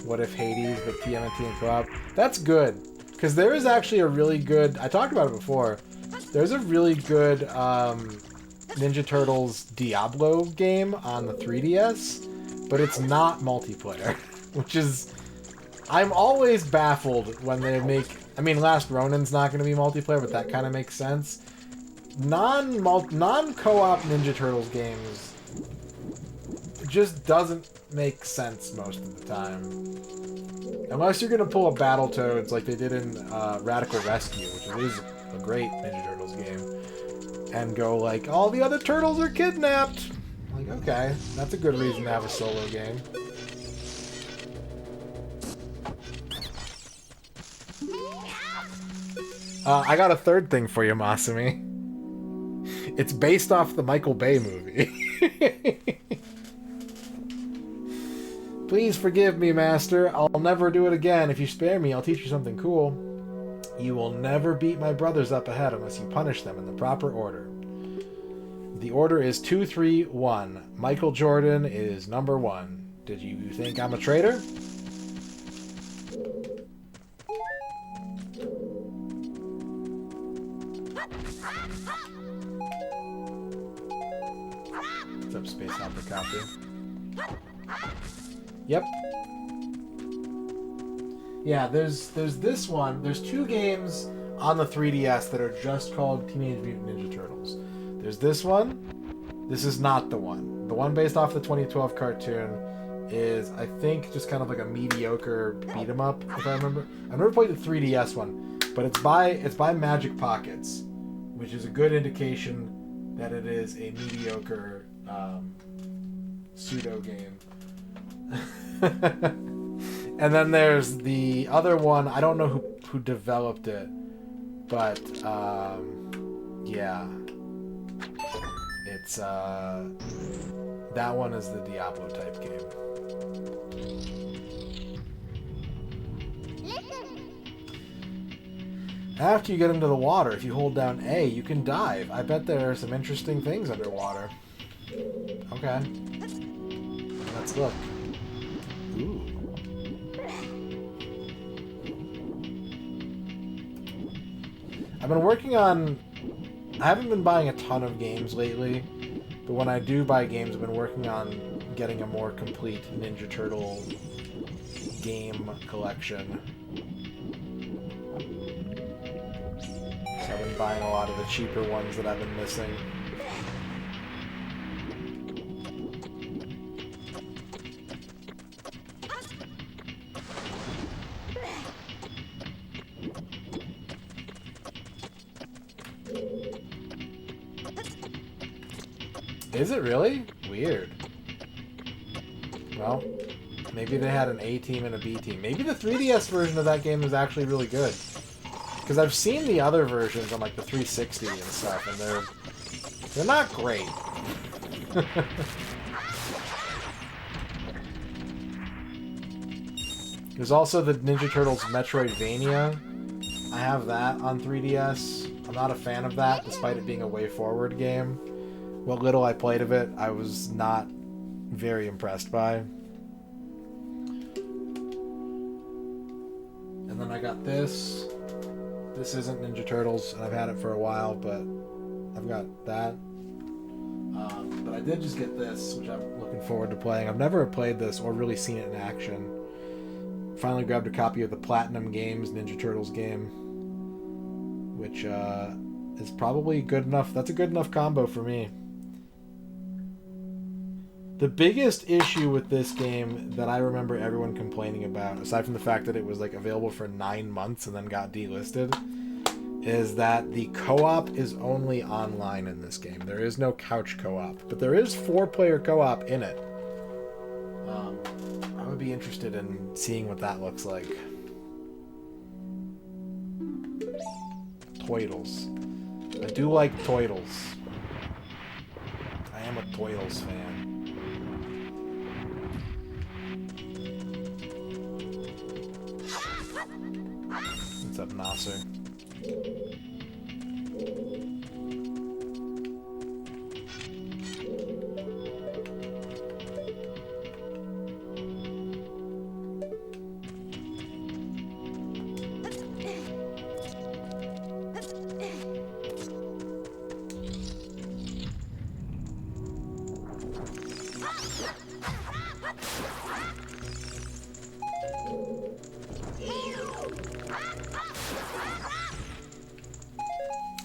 What If Hades, but TMNT and co-op. That's good, because there is actually a really good... I talked about it before. There's a really good Ninja Turtles Diablo game on the 3DS, but it's not multiplayer, which is... I'm always baffled when they make... I mean, Last Ronin's not going to be multiplayer, but that kind of makes sense. Non-co-op Ninja Turtles games just doesn't make sense most of the time. Unless you're going to pull a Battletoads like they did in Radical Rescue, which is a great Ninja Turtles game, and go like, all the other turtles are kidnapped! Like, okay, that's a good reason to have a solo game. I got a third thing for you, Masumi. It's based off the Michael Bay movie. Please forgive me, Master. I'll never do it again. If you spare me, I'll teach you something cool. You will never beat my brothers up ahead unless you punish them in the proper order. The order is 2, 3, 1. Michael Jordan is number 1. Did you think I'm a traitor? What's up, Space Opera Copy? Yep. Yeah, there's this one. There's 2 games on the 3DS that are just called Teenage Mutant Ninja Turtles. There's this one. This is not the one. The one based off the 2012 cartoon is, I think, just kind of like a mediocre beat 'em up, if I remember. I've never played the 3DS one, but it's by Magic Pockets, which is a good indication that it is a mediocre pseudo game. And then there's the other one. I don't know who developed it, but yeah, it's that one is the Diablo type game. After you get into the water, if you hold down A, you can dive. I bet there are some interesting things underwater. Okay. Let's look. Ooh. I've been working on... I haven't been buying a ton of games lately, but when I do buy games, I've been working on getting a more complete Ninja Turtle game collection. So I've been buying a lot of the cheaper ones that I've been missing. Is it really? Weird. Well, maybe they had an A team and a B team. Maybe the 3DS version of that game is actually really good. Because I've seen the other versions on like the 360 and stuff, and they're not great. There's also the Ninja Turtles Metroidvania. I have that on 3DS. I'm not a fan of that, despite it being a way-forward game. What little I played of it, I was not very impressed by. And then I got this. This isn't Ninja Turtles, and I've had it for a while, but I've got that. But I did just get this, which I'm looking forward to playing. I've never played this or really seen it in action. Finally grabbed a copy of the Platinum Games Ninja Turtles game, which is probably good enough. That's a good enough combo for me. The biggest issue with this game that I remember everyone complaining about, aside from the fact that it was like available for 9 months and then got delisted, is that the co-op is only online in this game. There is no couch co-op, but there is 4-player co-op in it. I would be interested in seeing what that looks like. Toidles. I do like Toidles. I am a Toidles fan. What's up, Nasser?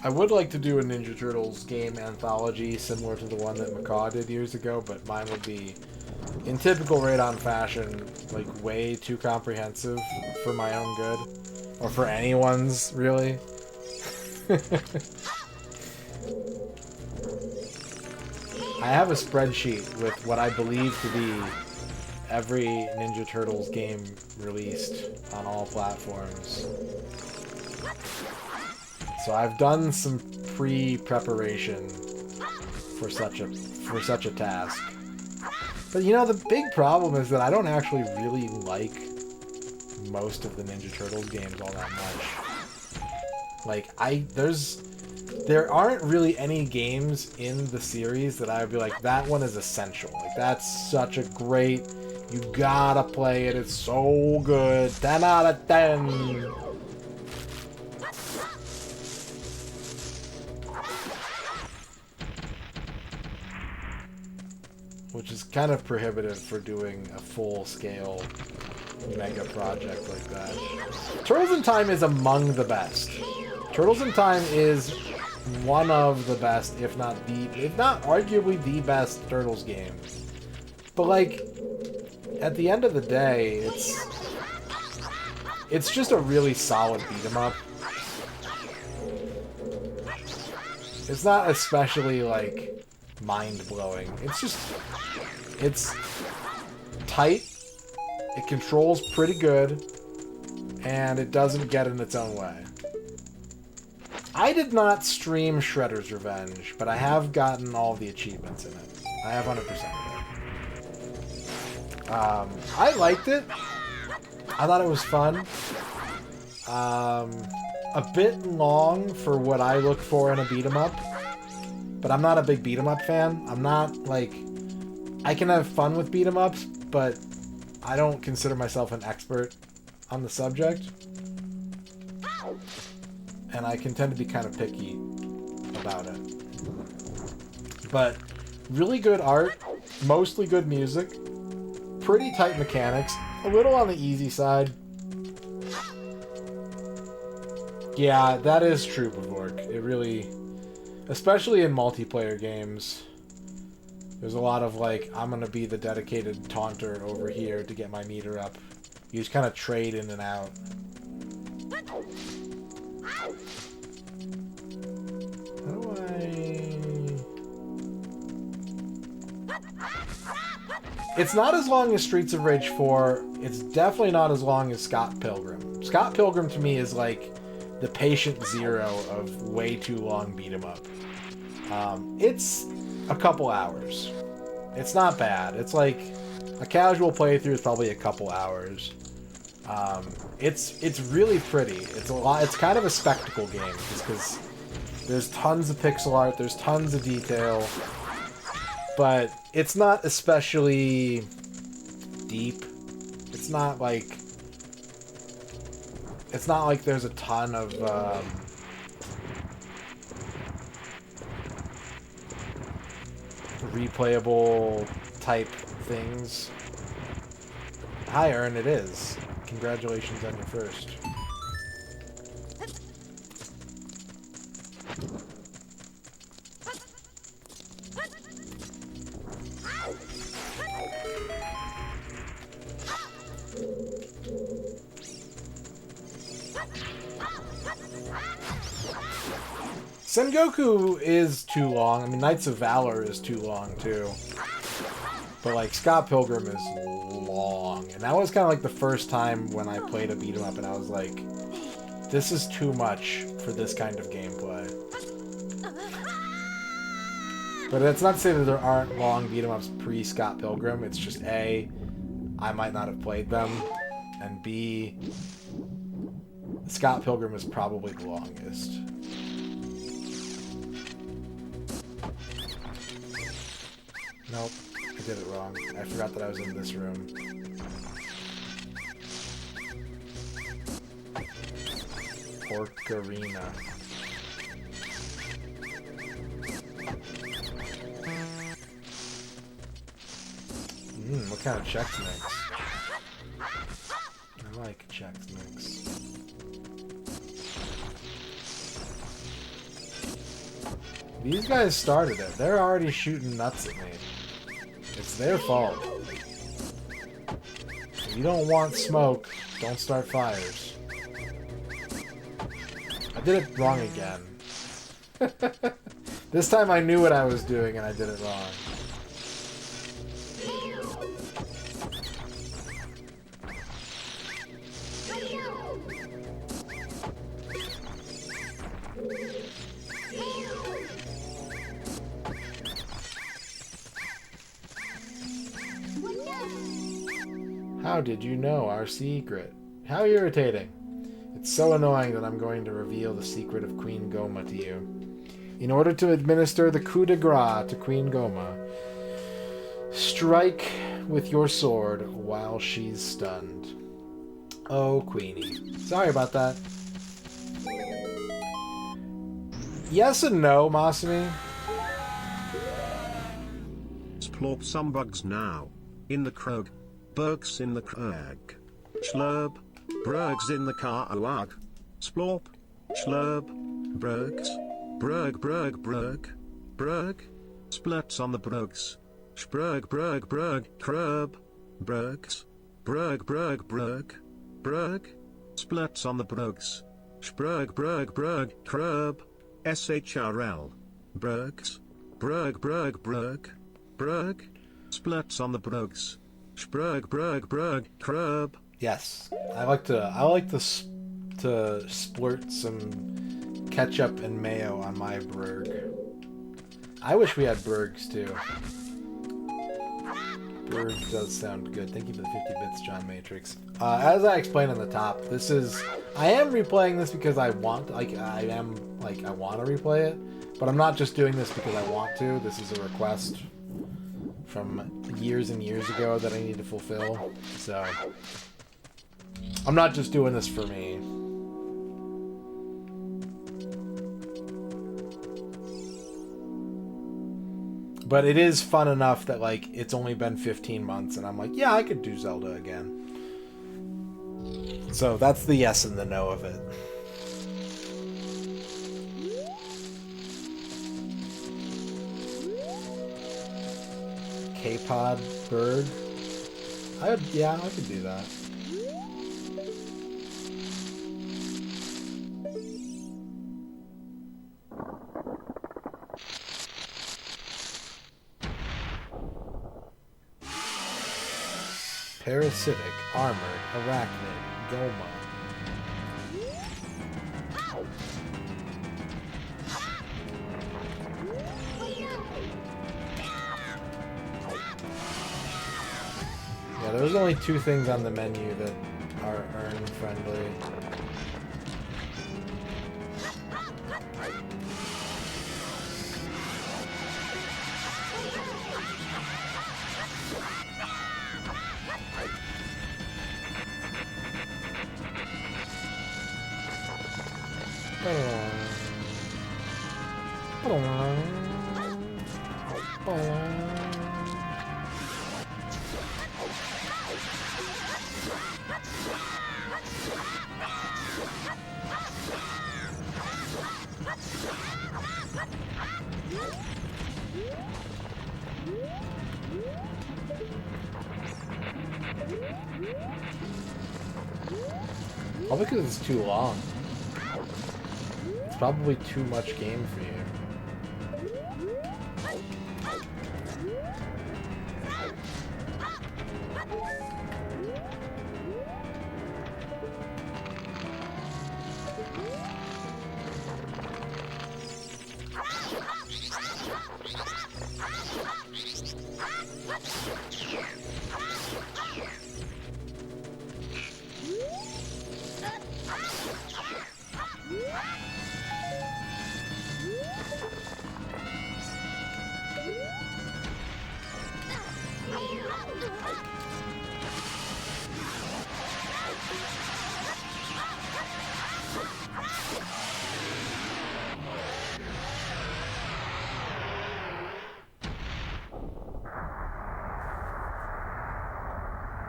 I would like to do a Ninja Turtles game anthology similar to the one that Macaw did years ago, but mine would be, in typical Radon fashion, like way too comprehensive for my own good. Or for anyone's, really. I have a spreadsheet with what I believe to be every Ninja Turtles game released on all platforms. So I've done some pre-preparation for such a task. But you know, the big problem is that I don't actually really like most of the Ninja Turtles games all that much. Like there aren't really any games in the series that I would be like, that one is essential. Like, that's such a great, you gotta play it, it's so good, 10 out of 10. Which is kind of prohibitive for doing a full-scale mega project like that. Turtles in Time is among the best. Turtles in Time is one of the best, if not arguably the best Turtles game. But like, at the end of the day, it's just a really solid beat 'em up. It's not especially like mind-blowing. It's tight, it controls pretty good, and it doesn't get in its own way. I did not stream Shredder's Revenge, but I have gotten all the achievements in it. I have 100% of it. I liked it. I thought it was fun. A bit long for what I look for in a beat-em-up. But I'm not a big beat-em-up fan. I'm not, like... I can have fun with beat-em-ups, but I don't consider myself an expert on the subject. And I can tend to be kind of picky about it. But really good art, mostly good music, pretty tight mechanics, a little on the easy side. Yeah, that is true, Bavork. It really... Especially in multiplayer games, there's a lot of like, I'm gonna be the dedicated taunter over here to get my meter up. You just kind of trade in and out. How do I... It's not as long as Streets of Rage 4. It's definitely not as long as Scott Pilgrim. Scott Pilgrim to me is like the patient zero of way too long beat 'em up. It's a couple hours. It's not bad. It's like a casual playthrough is probably a couple hours. It's really pretty. It's a lot. It's kind of a spectacle game just because there's tons of pixel art. There's tons of detail. But it's not especially deep. It's not like there's a ton of replayable type things. Hi, Ern, it is. Congratulations on your first. Sengoku is too long. I mean, Knights of Valor is too long, too. But, like, Scott Pilgrim is long. And that was kind of like the first time when I played a beat-em-up, and I was like, this is too much for this kind of gameplay. But that's not to say that there aren't long beat-em-ups pre-Scott Pilgrim. It's just, A, I might not have played them, and B, Scott Pilgrim is probably the longest. Nope, I did it wrong. I forgot that I was in this room. Ocarina. What kind of Chex Mix? I like Chex Mix. These guys started it. They're already shooting nuts at me. It's their fault. If you don't want smoke, don't start fires. I did it wrong again. This time I knew what I was doing and I did it wrong. How did you know our secret? How irritating. It's so annoying that I'm going to reveal the secret of Queen Goma to you. In order to administer the coup de grace to Queen Goma, strike with your sword while she's stunned. Oh, Queenie. Sorry about that. Yes and no, Masumi. Splorp some bugs now. In the Krog. Bergs in the Krag. Schlurb. Bergs in the Karawag. Splorp. Schlurb. Bergs. Berg. Berg. Splurts on the Bergs. Sprug. Krub. Bergs. Berg. Berg. Splurts on the Bergs. Sprug. Krub. SHRL. Bergs. Berg. Splurts on the Bergs. Sprug. Krub. Yes, I like to splurt some ketchup and mayo on my burg. I wish we had burgs too. Burg does sound good. Thank you for the 50 bits, John Matrix. As I explained on the top, I am replaying this because I want to replay it, but I'm not just doing this because I want to. This is a request from years and years ago that I need to fulfill. So I'm not just doing this for me. But it is fun enough that, like, it's only been 15 months, and I'm like, yeah, I could do Zelda again. So that's the yes and the no of it. K-Pod Bird? Yeah, I could do that. Parasitic, armored, arachnid, Goma. Yeah, there's only 2 things on the menu that are earn friendly. Probably because it's too long. It's probably too much game for you.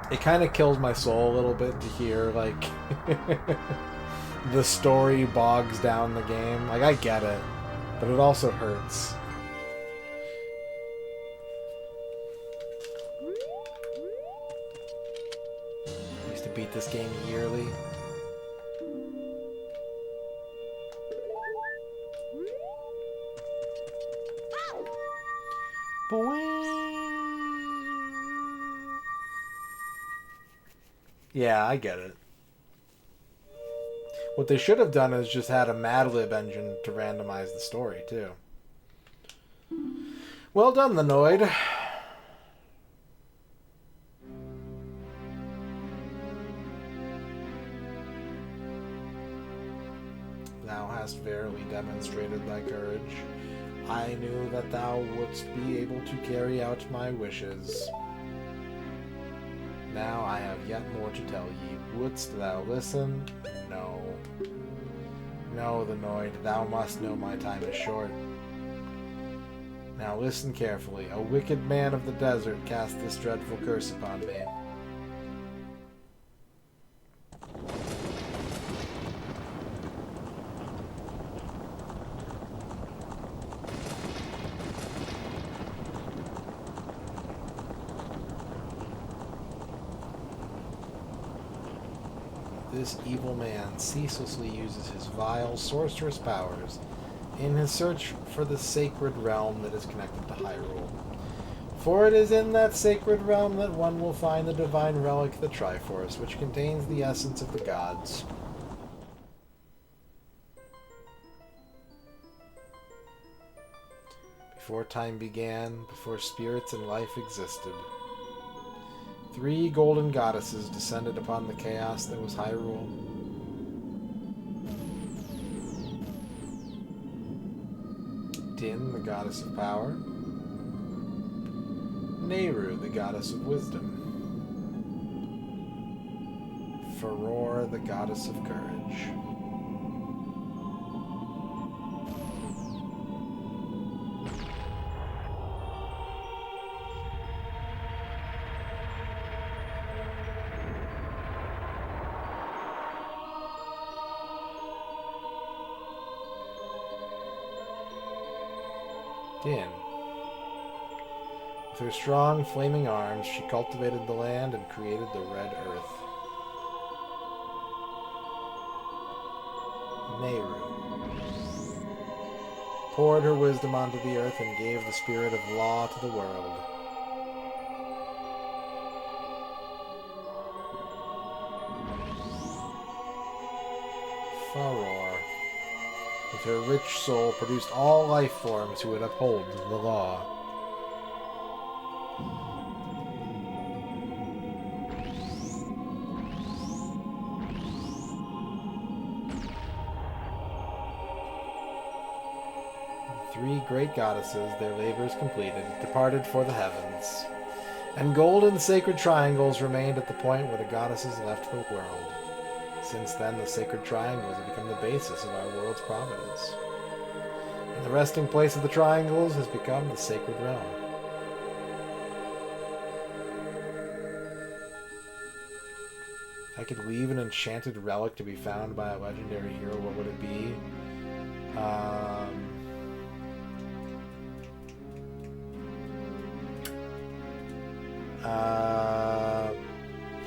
It kind of kills my soul a little bit to hear, like, the story bogs down the game. Like, I get it, but it also hurts. I used to beat this game yearly. Yeah, I get it. What they should have done is just had a Mad Lib engine to randomize the story, too. Well done, the Noid. Thou hast verily demonstrated thy courage. I knew that thou wouldst be able to carry out my wishes. Now I have yet more to tell ye. Wouldst thou listen? No. No, the Noid, thou must know my time is short. Now listen carefully. A wicked man of the desert cast this dreadful curse upon me. This evil man ceaselessly uses his vile, sorcerous powers in his search for the sacred realm that is connected to Hyrule. For it is in that sacred realm that one will find the divine relic, the Triforce, which contains the essence of the gods. Before time began, before spirits and life existed, 3 golden goddesses descended upon the chaos that was Hyrule. Din, the goddess of power. Nehru, the goddess of wisdom. Farore, the goddess of courage. Din. With her strong, flaming arms, she cultivated the land and created the Red Earth. Nehru poured her wisdom onto the earth and gave the spirit of law to the world. Faror. With her rich soul produced all life forms who would uphold the law. Three great goddesses, their labors completed, departed for the heavens. And golden sacred triangles remained at the point where the goddesses left the world. Since then, the sacred triangles have become the basis of our world's providence. And the resting place of the triangles has become the sacred realm. If I could leave an enchanted relic to be found by a legendary hero, what would it be?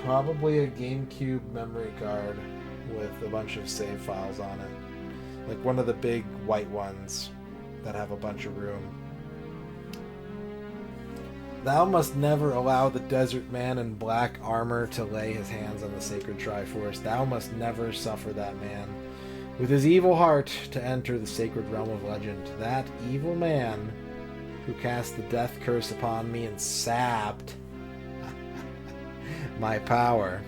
Probably a GameCube memory card with a bunch of save files on it. Like one of the big white ones that have a bunch of room. Thou must never allow the desert man in black armor to lay his hands on the sacred Triforce. Thou must never suffer that man with his evil heart to enter the sacred realm of legend. That evil man who cast the death curse upon me and sapped my power.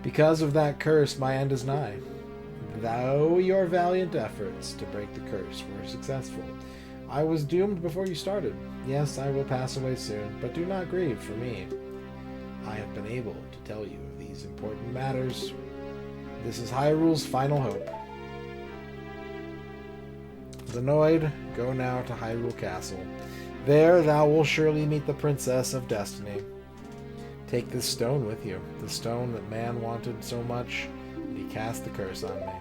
Because of that curse, my end is nigh. Though your valiant efforts to break the curse were successful, I was doomed before you started. Yes, I will pass away soon, but do not grieve for me. I have been able to tell you of these important matters. This is Hyrule's final hope. Zenoid, go now to Hyrule Castle. There thou wilt surely meet the Princess of Destiny. Take this stone with you, the stone that man wanted so much, and he cast the curse on me.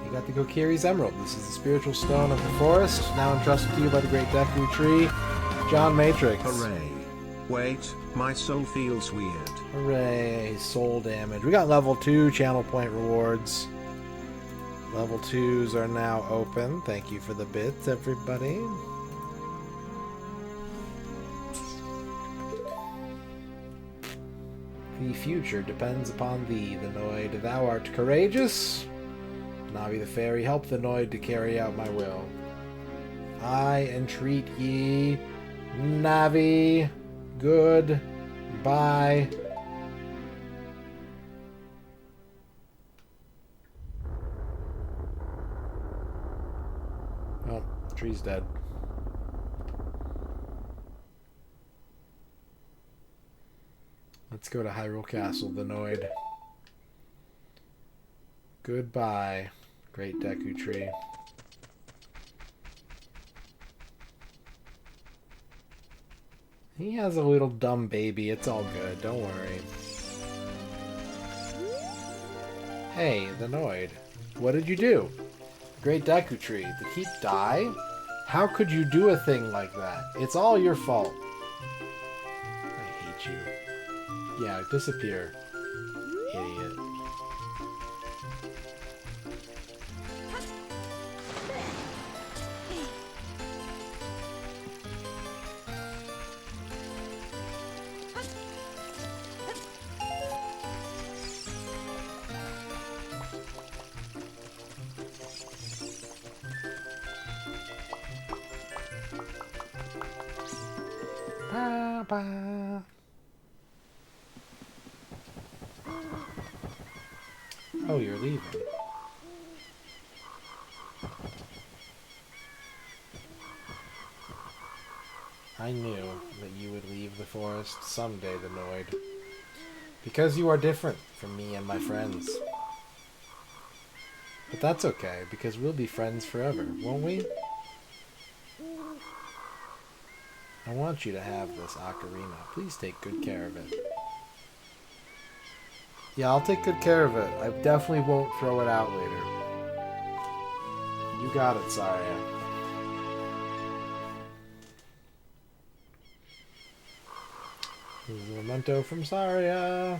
You got the Kokiri's Emerald. This is the spiritual stone of the forest, now entrusted to you by the great Deku Tree. John Matrix. Hooray. Wait, my soul feels weird. Hooray, soul damage. We got level 2 channel point rewards. Level 2s are now open. Thank you for the bits, everybody. The future depends upon thee, the Noid. Thou art courageous. Navi the Fairy, help the Noid to carry out my will. I entreat ye, Navi. Good. Bye. Oh, tree's dead. Let's go to Hyrule Castle, the Noid. Goodbye, great Deku Tree. He has a little dumb baby. It's all good. Don't worry. Hey, the Noid. What did you do? Great Deku Tree. The keep die? How could you do a thing like that? It's all your fault. I hate you. Yeah, disappear. Idiot. Oh, you're leaving. I knew that you would leave the forest someday, the Noid. Because you are different from me and my friends. But that's okay, because we'll be friends forever, won't we? I want you to have this ocarina. Please take good care of it. Yeah, I'll take good care of it. I definitely won't throw it out later. You got it, Saria. This is a memento from Saria.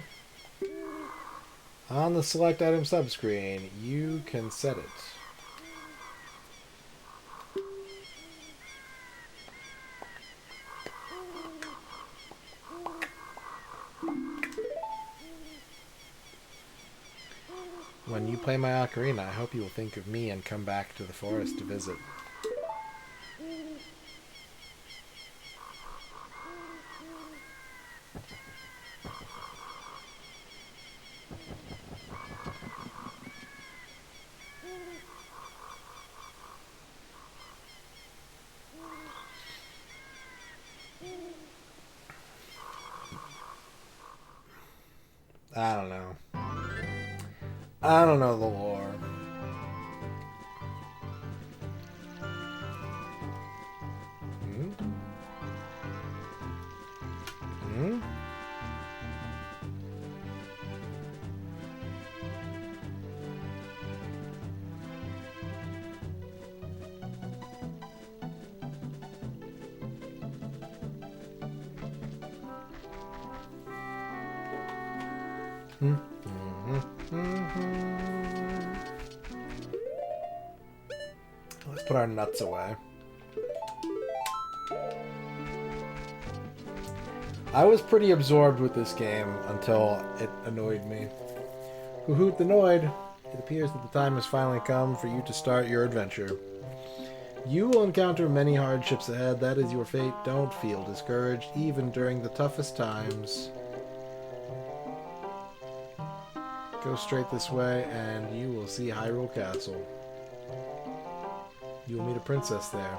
On the select item subscreen, you can set it. When you play my ocarina, I hope you will think of me and come back to the forest to visit. I don't know. I don't know the lore. Hmm? Hmm? Hmm? Let's put our nuts away. I was pretty absorbed with this game until it annoyed me. Hoot annoyed. It appears that the time has finally come for you to start your adventure. You will encounter many hardships ahead. That is your fate. Don't feel discouraged, even during the toughest times. Go straight this way, and you will see Hyrule Castle. You will meet a princess there.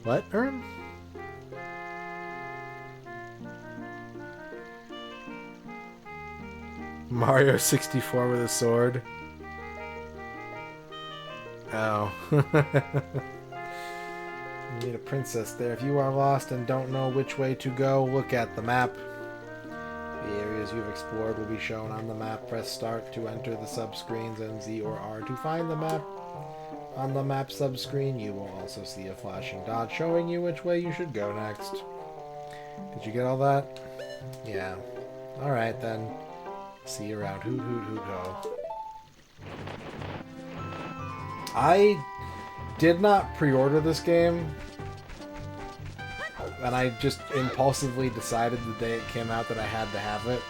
What, Ern? Mario 64 with a sword? Oh. You need a princess there. If you are lost and don't know which way to go, look at the map. The areas you've explored will be shown on the map. Press start to enter the subscreens and Z or R to find the map. On the map subscreen, you will also see a flashing dot showing you which way you should go next. Did you get all that? Yeah. Alright then. See you around. Hoot hoot hoot ho. I did not pre-order this game, and I just impulsively decided the day it came out that I had to have it,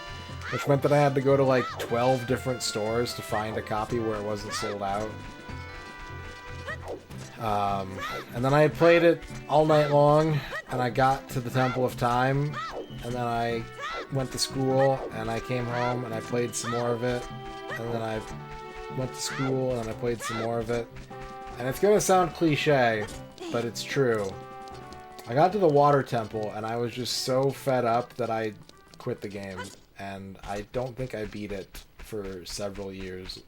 which meant that I had to go to like 12 different stores to find a copy where it wasn't sold out. And then I played it all night long, and I got to the Temple of Time, and then I went to school, and I came home, and I played some more of it, and then I went to school, and I played some more of it. And it's gonna sound cliche, but it's true. I got to the water temple, and I was just so fed up that I quit the game, and I don't think I beat it for several years.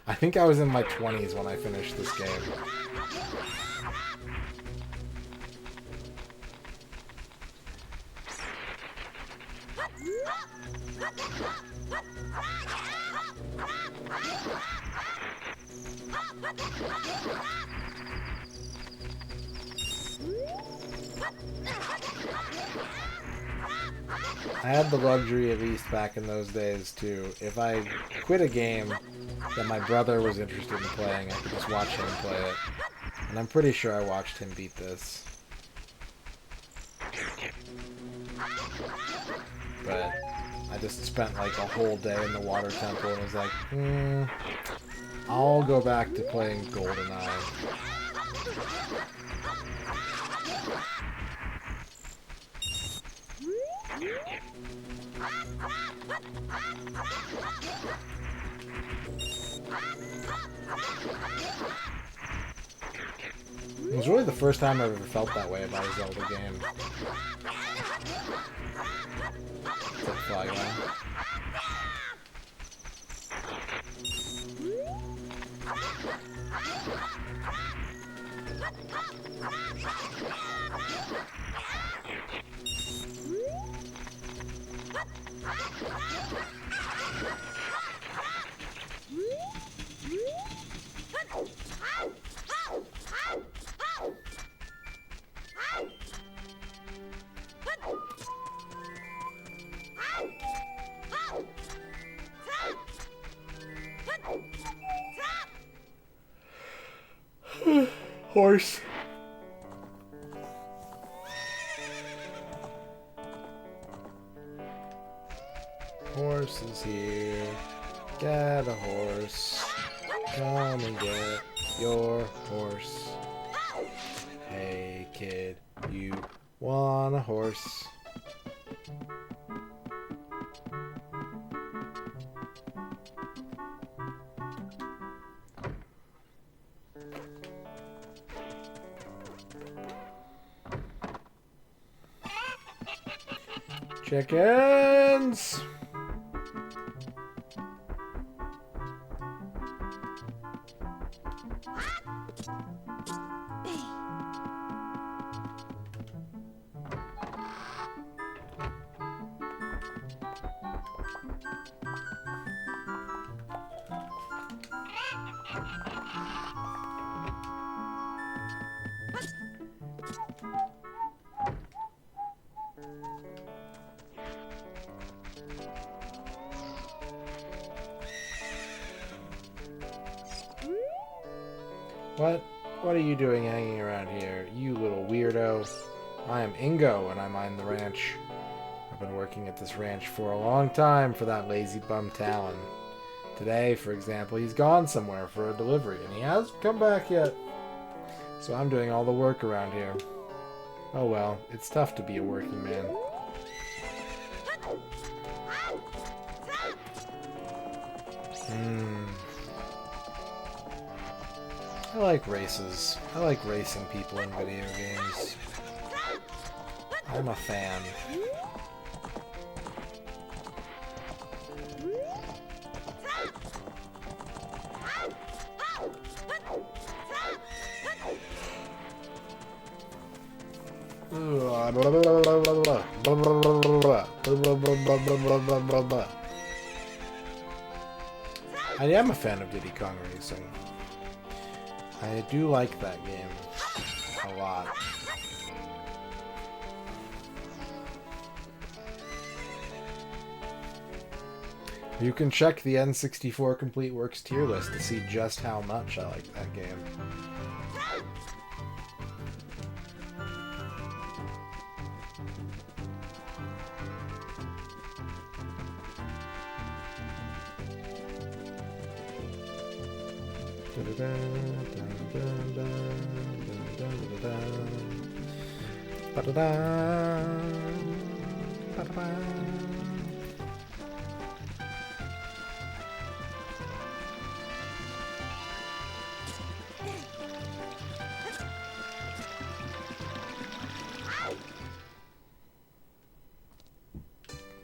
I think I was in my 20s when I finished this game. I had the luxury, at least back in those days, to, if I quit a game that my brother was interested in playing, I could just watch him play it. And I'm pretty sure I watched him beat this. But I just spent like a whole day in the water temple and was like, I'll go back to playing GoldenEye. It was really the first time I've ever felt that way about a Zelda game. It's like fly guy. Horse. Horse is here. Get a horse. Come and get your horse. Hey kid, you want a horse? Chickens! What are you doing hanging around here, you little weirdo? I am Ingo, and I mind the ranch. I've been working at this ranch for a long time for that lazy bum Talon. Today, for example, he's gone somewhere for a delivery, and he hasn't come back yet. So I'm doing all the work around here. Oh well, it's tough to be a working man. I like races. I like racing people in video games. I'm a fan. I am a fan of Diddy Kong Racing. I do like that game a lot. You can check the N64 Complete Works tier list to see just how much I like that game.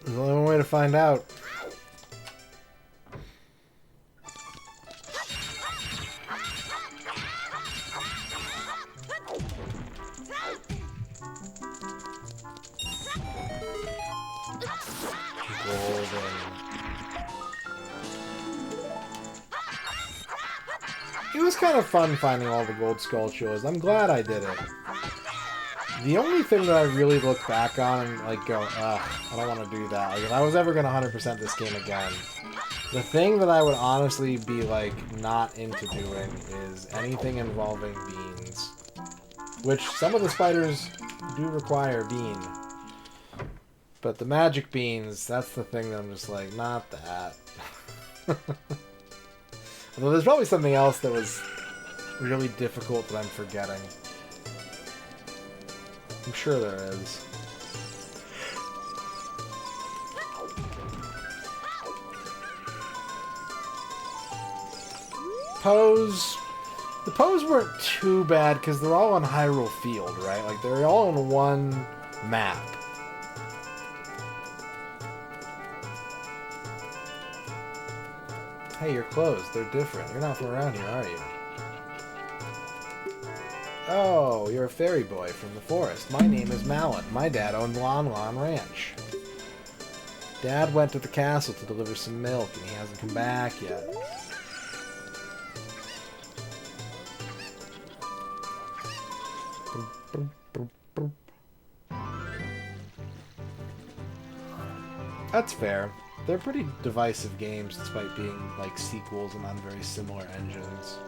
There's only one way to find out. It was kind of fun finding all the gold sculptures. I'm glad I did it. The only thing that I really look back on and like go, ugh, I don't want to do that. Like if I was ever going to 100% this game again, the thing that I would honestly be like not into doing is anything involving beans. Which some of the spiders do require bean. But the magic beans, that's the thing that I'm just like, not that. Although there's probably something else that was really difficult that I'm forgetting. I'm sure there is. Pose. The pose weren't too bad because they're all on Hyrule Field, right? Like they're all in one map. Hey, you're closed. They're different. You're not from around here, are you? Oh, you're a fairy boy from the forest. My name is Malin. My dad owns Lon Lon Ranch. Dad went to the castle to deliver some milk, and he hasn't come back yet. That's fair. They're pretty divisive games despite being like sequels and on very similar engines.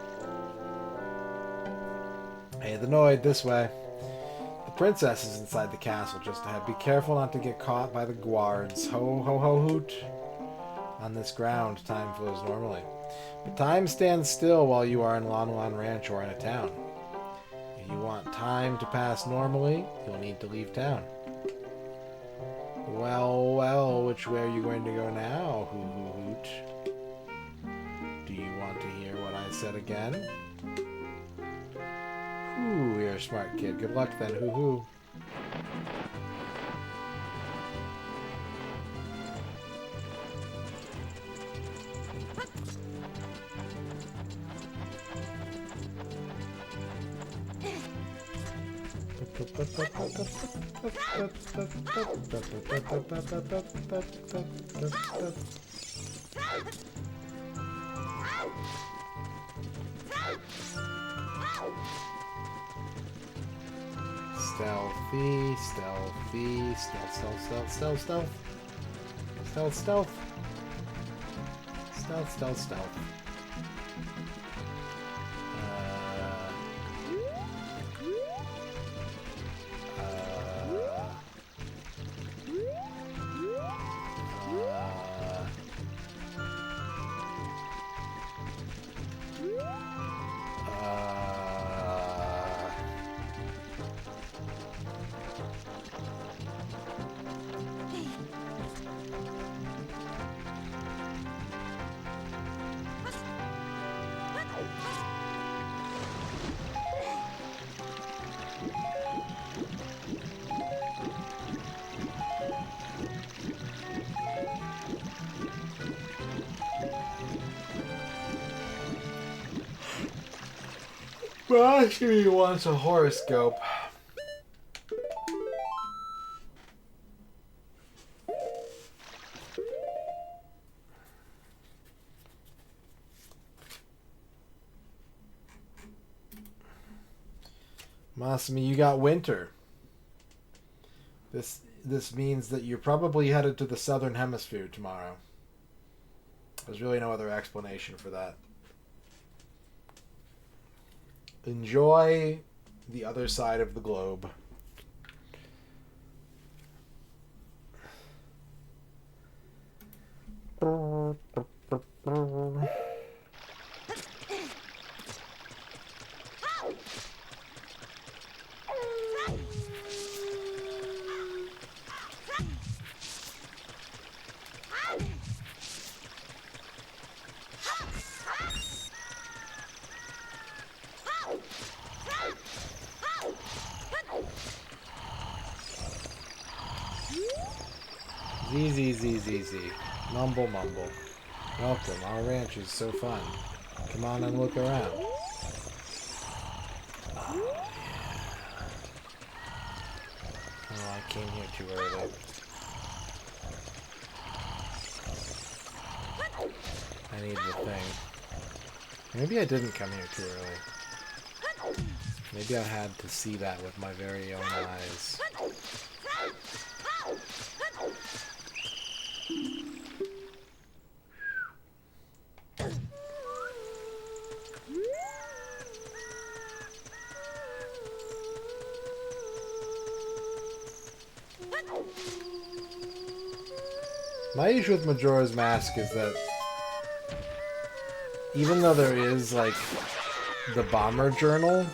Hey, the Noid, this way. The princess is inside the castle just ahead. Be careful not to get caught by the guards. Ho, ho, ho, hoot. On this ground, time flows normally. But time stands still while you are in Lon Lon Ranch or in a town. If you want time to pass normally, you'll need to leave town. Well, well, which way are you going to go now, hoo hoo hoot? Do you want to hear what I said again? Ooh, you're a smart kid. Good luck then, hoo hoo. Stealthy, stealthy, stealth, stealth, stealth, stealth, stealth. Stealth, stealth. Stealth, stealth, stealth. Well, actually, he wants a horoscope. Masumi, you got winter. This means that you're probably headed to the southern hemisphere tomorrow. There's really no other explanation for that. Enjoy the other side of the globe. Z. Mumble, mumble. Welcome, our ranch is so fun. Come on and look around. Oh, I came here too early. I need the thing. Maybe I didn't come here too early. Maybe I had to see that with my very own eyes. My issue with Majora's Mask is that even though there is, like, the Bomber Journal,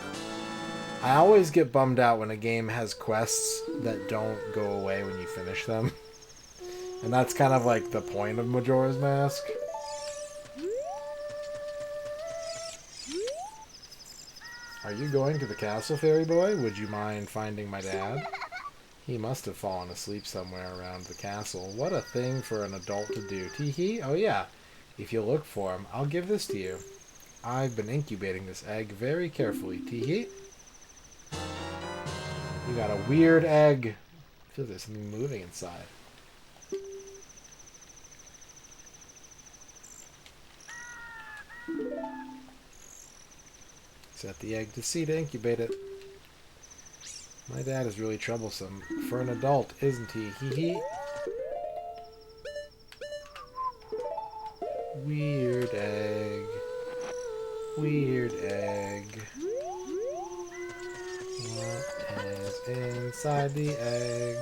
I always get bummed out when a game has quests that don't go away when you finish them. And that's kind of like the point of Majora's Mask. Are you going to the castle, Fairy Boy? Would you mind finding my dad? He must have fallen asleep somewhere around the castle. What a thing for an adult to do. Tee-hee? Oh yeah. If you look for him, I'll give this to you. I've been incubating this egg very carefully. Tee-hee? You got a weird egg. I feel there's something moving inside. Set the egg to sea to incubate it. My dad is really troublesome for an adult, isn't he? Hee-hee. Weird egg. Weird egg. What is inside the egg?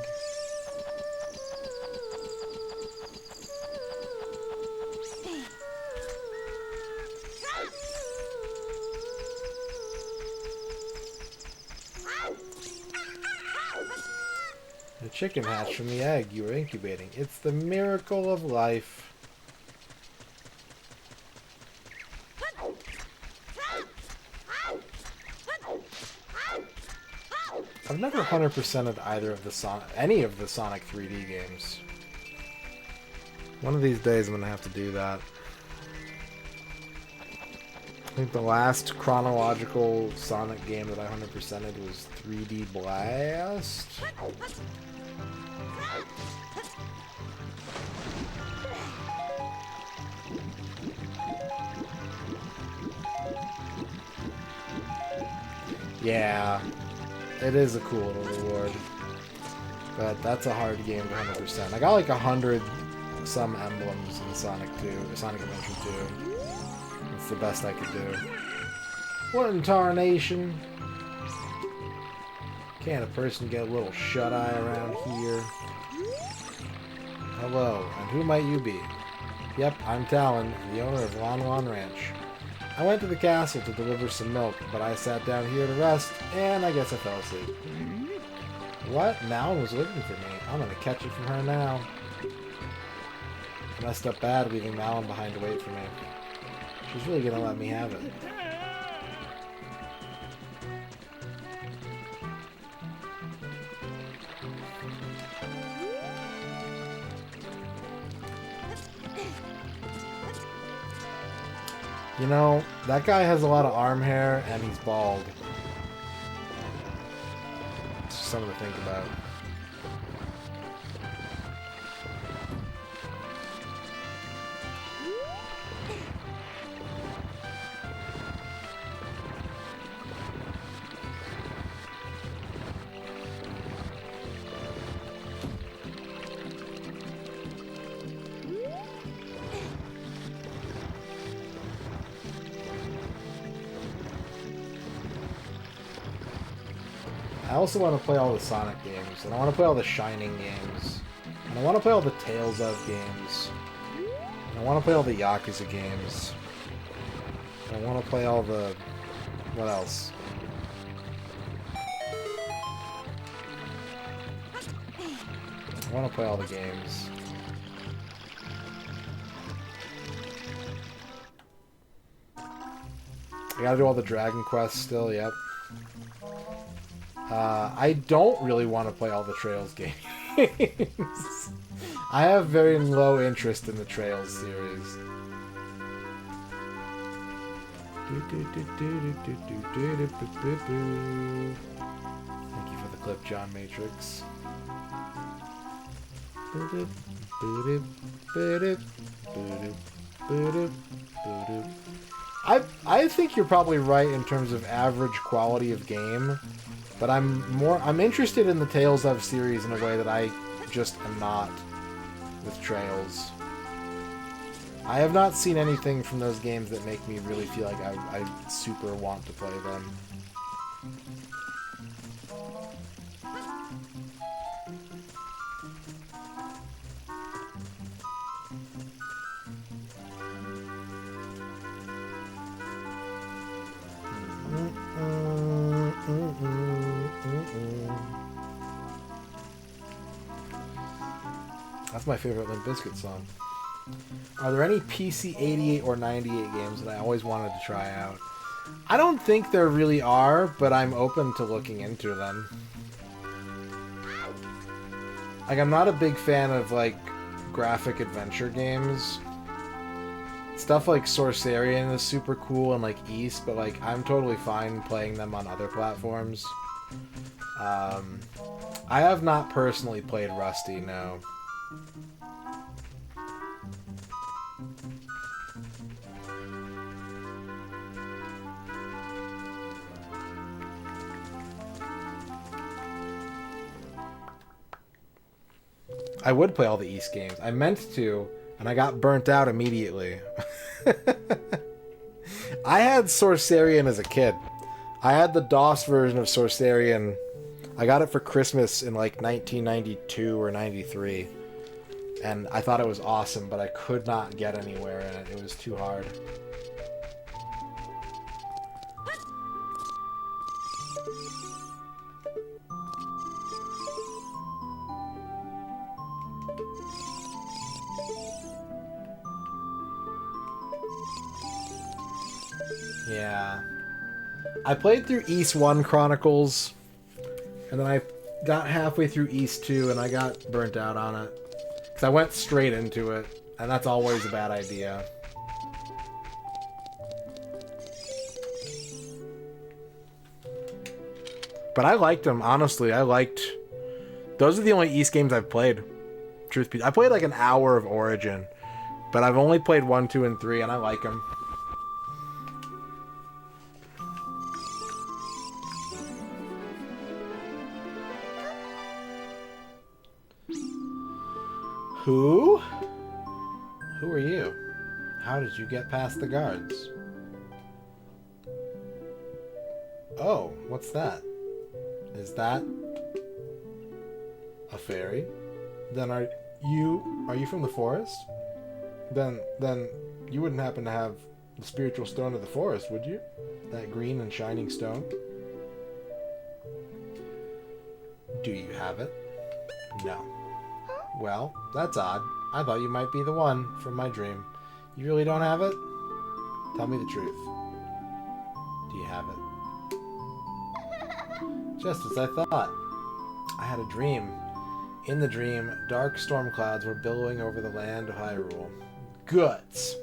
The chicken hatched from the egg you were incubating. It's the miracle of life. I've never 100%ed either of the any of the Sonic 3D games. One of these days I'm gonna have to do that. I think the last chronological Sonic game that I 100%ed was 3D Blast. Yeah, it is a cool little reward. But that's a hard game to 100%. I got like 100 some emblems in Sonic Adventure 2. It's the best I could do. What in tarnation? Can't a person get a little shut-eye around here? Hello, and who might you be? Yep, I'm Talon, the owner of Lon Lon Ranch. I went to the castle to deliver some milk, but I sat down here to rest, and I guess I fell asleep. What? Malin was looking for me. I'm gonna catch it from her now. I messed up bad leaving Malin behind to wait for me. She's really gonna let me have it. You know, that guy has a lot of arm hair and he's bald. It's just something to think about. I also want to play all the Sonic games, and I want to play all the Shining games, and I want to play all the Tales of games, and I want to play all the Yakuza games, and I want to play all the... what else? I want to play all the games. I gotta do all the Dragon Quests still, yep. I don't really want to play all the Trails games. I have very low interest in the Trails series. Thank you for the clip, John Matrix. I think you're probably right in terms of average quality of game. But I'm interested in the Tales of series in a way that I just am not with Trails. I have not seen anything from those games that make me really feel like I super want to play them. That's my favorite Limp Bizkit song. Are there any PC 88 or 98 games that I always wanted to try out? I don't think there really are, but I'm open to looking into them. Like, I'm not a big fan of, like, graphic adventure games. Stuff like Sorcerian is super cool and, like, East, but, like, I'm totally fine playing them on other platforms. I have not personally played Rusty, no. I would play all the East games. I meant to, and I got burnt out immediately. I had Sorcerian as a kid. I had the DOS version of Sorcerian. I got it for Christmas in like 1992 or 93. And I thought it was awesome, but I could not get anywhere in it. It was too hard. Yeah. I played through East 1 Chronicles, and then I got halfway through East 2, and I got burnt out on it. Because I went straight into it, and that's always a bad idea. But I liked them, honestly. Those are the only East games I've played. Truth be... I played like an hour of Origin, but I've only played 1, 2, and 3, and I like them. Who? Who are you? How did you get past the guards? Oh, what's that? Is that a fairy? Then are you from the forest? Then you wouldn't happen to have the spiritual stone of the forest, would you? That green and shining stone? Do you have it? No. Well, that's odd. I thought you might be the one from my dream. You really don't have it? Tell me the truth. Do you have it? Just as I thought. I had a dream. In the dream, dark storm clouds were billowing over the land of Hyrule. Guts!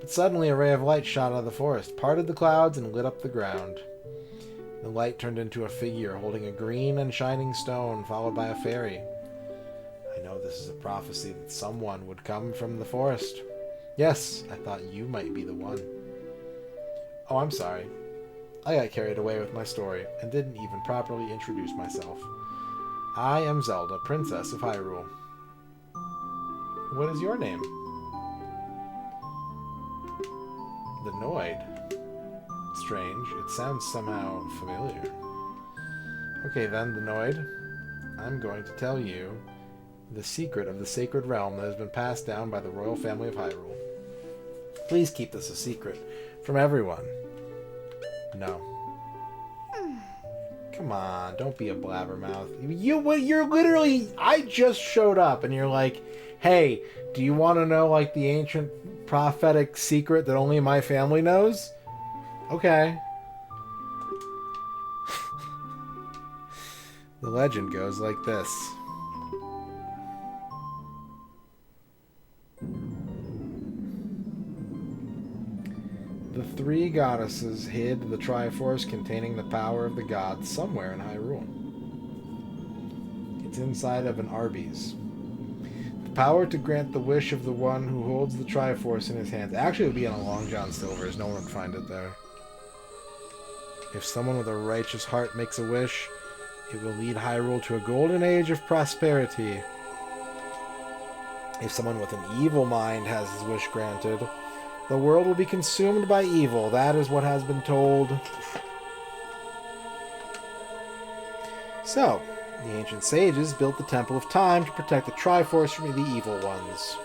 But suddenly a ray of light shot out of the forest, parted the clouds, and lit up the ground. The light turned into a figure holding a green and shining stone, followed by a fairy. I know this is a prophecy that someone would come from the forest. Yes, I thought you might be the one. Oh, I'm sorry. I got carried away with my story and didn't even properly introduce myself. I am Zelda, Princess of Hyrule. What is your name? The Noid. Strange. It sounds somehow familiar. Okay then, the Noid. I'm going to tell you the secret of the sacred realm that has been passed down by the royal family of Hyrule. Please keep this a secret from everyone. No. Come on, don't be a blabbermouth. You're literally... I just showed up and you're like, hey, do you want to know like the ancient prophetic secret that only my family knows? Okay. The legend goes like this. The three goddesses hid the Triforce containing the power of the gods somewhere in Hyrule. It's inside of an Arby's. The power to grant the wish of the one who holds the Triforce in his hands. Actually, it would be in a Long John Silver's. No one would find it there. If someone with a righteous heart makes a wish, it will lead Hyrule to a golden age of prosperity. If someone with an evil mind has his wish granted, the world will be consumed by evil. That is what has been told. So, the ancient sages built the Temple of Time to protect the Triforce from the evil ones.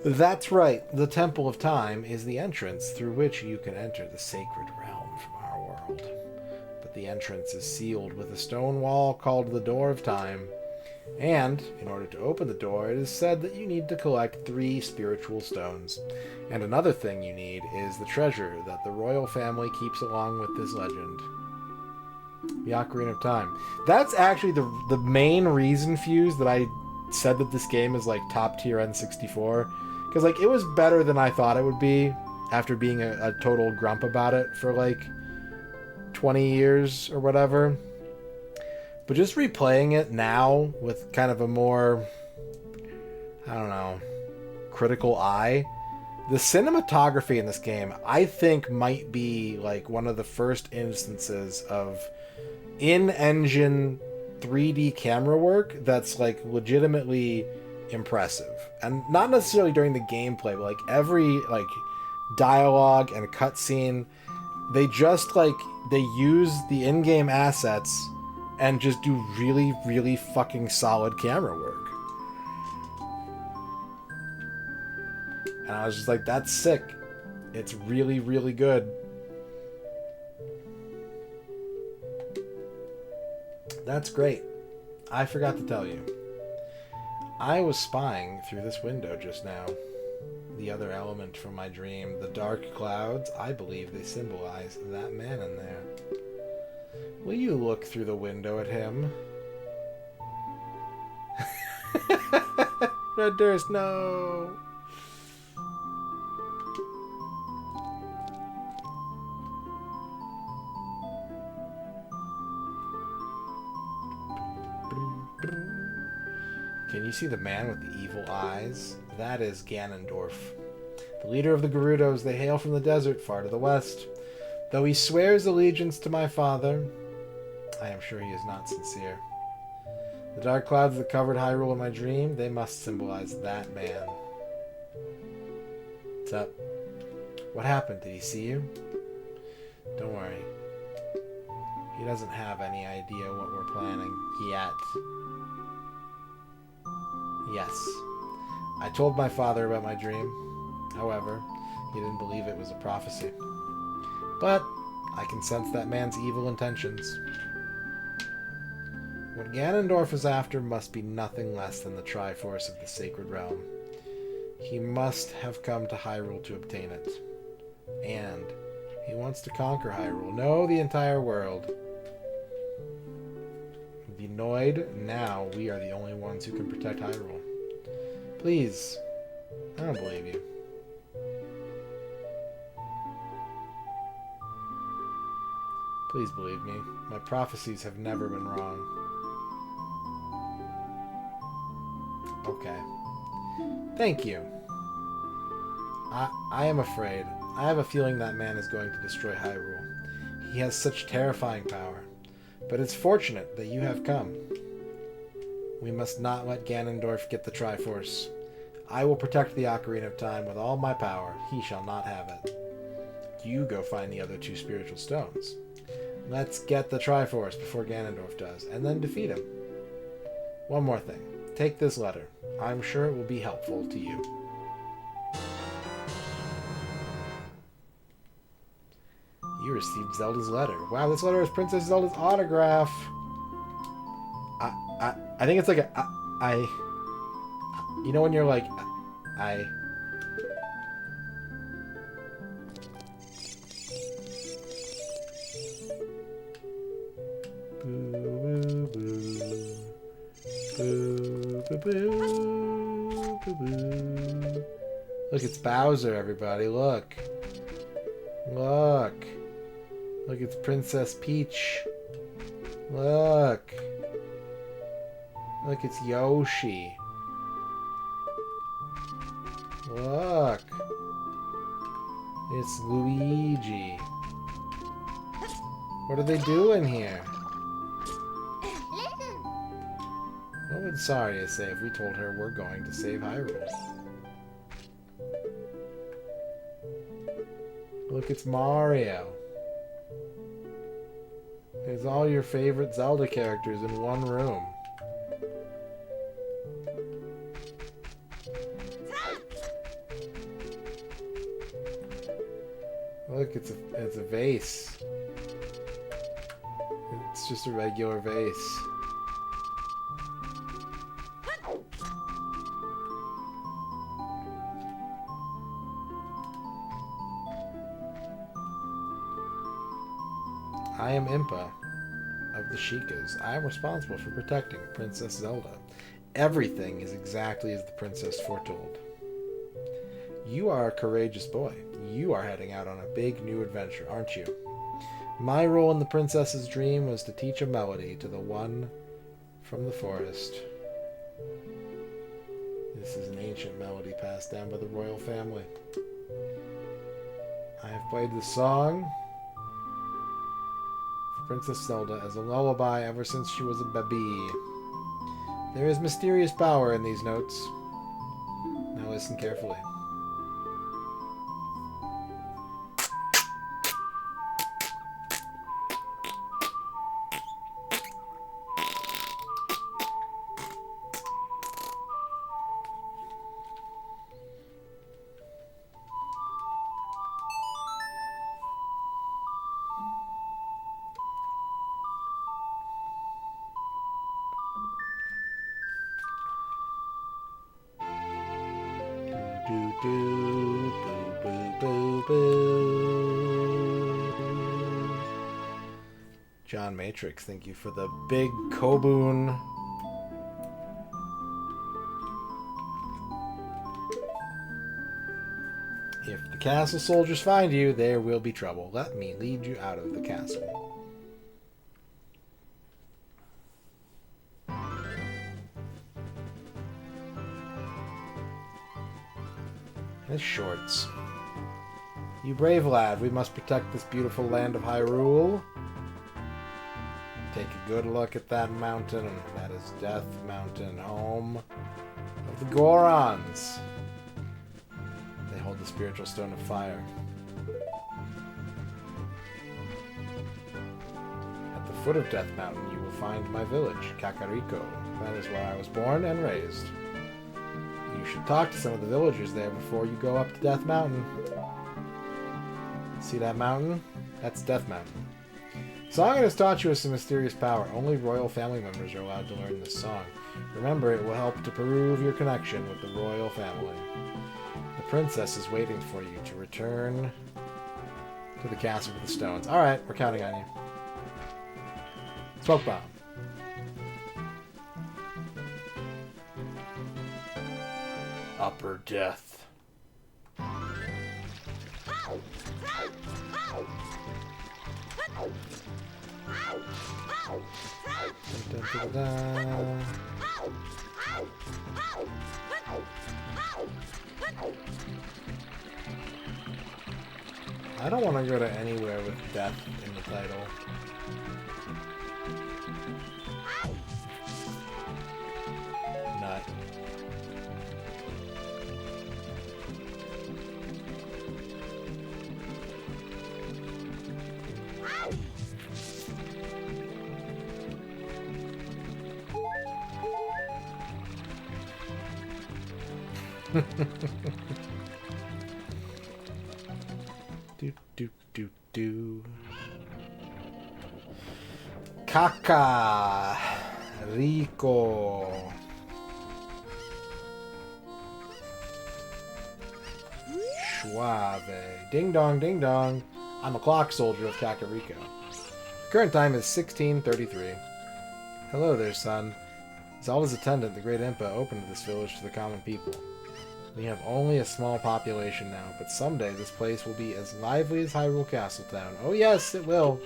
That's right. The Temple of Time is the entrance through which you can enter the sacred realm from our world. But the entrance is sealed with a stone wall called the Door of Time. And, in order to open the door, it is said that you need to collect 3 spiritual stones. And another thing you need is the treasure that the royal family keeps along with this legend. The Ocarina of Time. That's actually the main reason, Fuse, that I said that this game is like top tier N64. Because like it was better than I thought it would be after being a total grump about it for like 20 years or whatever. But just replaying it now with kind of a more, I don't know, critical eye. The cinematography in this game, I think, might be like one of the first instances of in-engine 3D camera work that's like legitimately impressive. And not necessarily during the gameplay, but like every like dialogue and cutscene, they just like they use the in-game assets and just do really, really fucking solid camera work. And I was just like, that's sick. It's really, really good. That's great. I forgot to tell you. I was spying through this window just now. The other element from my dream, the dark clouds, I believe they symbolize that man in there. Will you look through the window at him? Red Durst, no! Can you see the man with the evil eyes? That is Ganondorf. The leader of the Gerudos, they hail from the desert far to the west. Though he swears allegiance to my father, I am sure he is not sincere. The dark clouds that covered Hyrule in my dream, they must symbolize that man. What's up? What happened? Did he see you? Don't worry. He doesn't have any idea what we're planning yet. Yes. I told my father about my dream. However, he didn't believe it was a prophecy. But I can sense that man's evil intentions. What Ganondorf is after must be nothing less than the Triforce of the Sacred Realm. He must have come to Hyrule to obtain it. And he wants to conquer Hyrule. No, the entire world. Vinoid, now we are the only ones who can protect Hyrule. Please. I don't believe you. Please believe me. My prophecies have never been wrong. Okay. Thank you. I am afraid. I have a feeling that man is going to destroy Hyrule. He has such terrifying power. But it's fortunate that you have come. We must not let Ganondorf get the Triforce. I will protect the Ocarina of Time with all my power. He shall not have it. You go find the other two spiritual stones. Let's get the Triforce before Ganondorf does, and then defeat him. One more thing. Take this letter. I'm sure it will be helpful to you. You received Zelda's letter. Wow, this letter is Princess Zelda's autograph. I think it's like a you know when you're like boo, boo, boo. Boo, boo, boo, boo, boo. Look, it's Bowser, everybody. Look. Look. Look, it's Princess Peach. Look. Look, it's Yoshi. Look. It's Luigi. What are they doing here? What would Saria say if we told her we're going to save Hyrule? Look, it's Mario. There's all your favorite Zelda characters in one room. Look, it's a vase. It's just a regular vase. I am Impa of the Sheikahs. I am responsible for protecting Princess Zelda. Everything is exactly as the princess foretold. You are a courageous boy. You are heading out on a big new adventure, aren't you? My role in the princess's dream was to teach a melody to the one from the forest. This is an ancient melody passed down by the royal family. I have played the song for Princess Zelda as a lullaby ever since she was a baby. There is mysterious power in these notes. Now listen carefully. Do do boo boo boo boo. John Matrix, thank you for the big Koboon. If the castle soldiers find you, there will be trouble. Let me lead you out of the castle. His shorts. You brave lad, we must protect this beautiful land of Hyrule. Take a good look at that mountain. That is Death Mountain, home of the Gorons. They hold the spiritual stone of fire. At the foot of Death Mountain, you will find my village, Kakariko. That is where I was born and raised. You should talk to some of the villagers there before you go up to Death Mountain. See that mountain? That's Death Mountain. The song has taught you some mysterious power. Only royal family members are allowed to learn this song. Remember, it will help to prove your connection with the royal family. The princess is waiting for you to return to the castle with the stones. Alright, we're counting on you. Smoke bomb. Upper death. Dun, dun, dun, dun. I don't want to go to anywhere with death in the title. Nut. Do do do do. Caca Rico. Suave. Ding dong, ding dong. I'm a clock soldier of Kakariko. Current time is 16:33. Hello there, son. Zelda's attendant, the Great Impa, opened this village to the common people. We have only a small population now, but someday this place will be as lively as Hyrule Castletown. Oh yes, it will!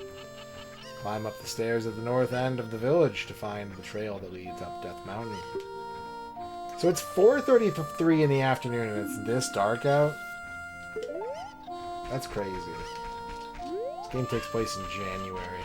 Climb up the stairs at the north end of the village to find the trail that leads up Death Mountain. So it's 4:33 in the afternoon and it's this dark out? That's crazy. This game takes place in January.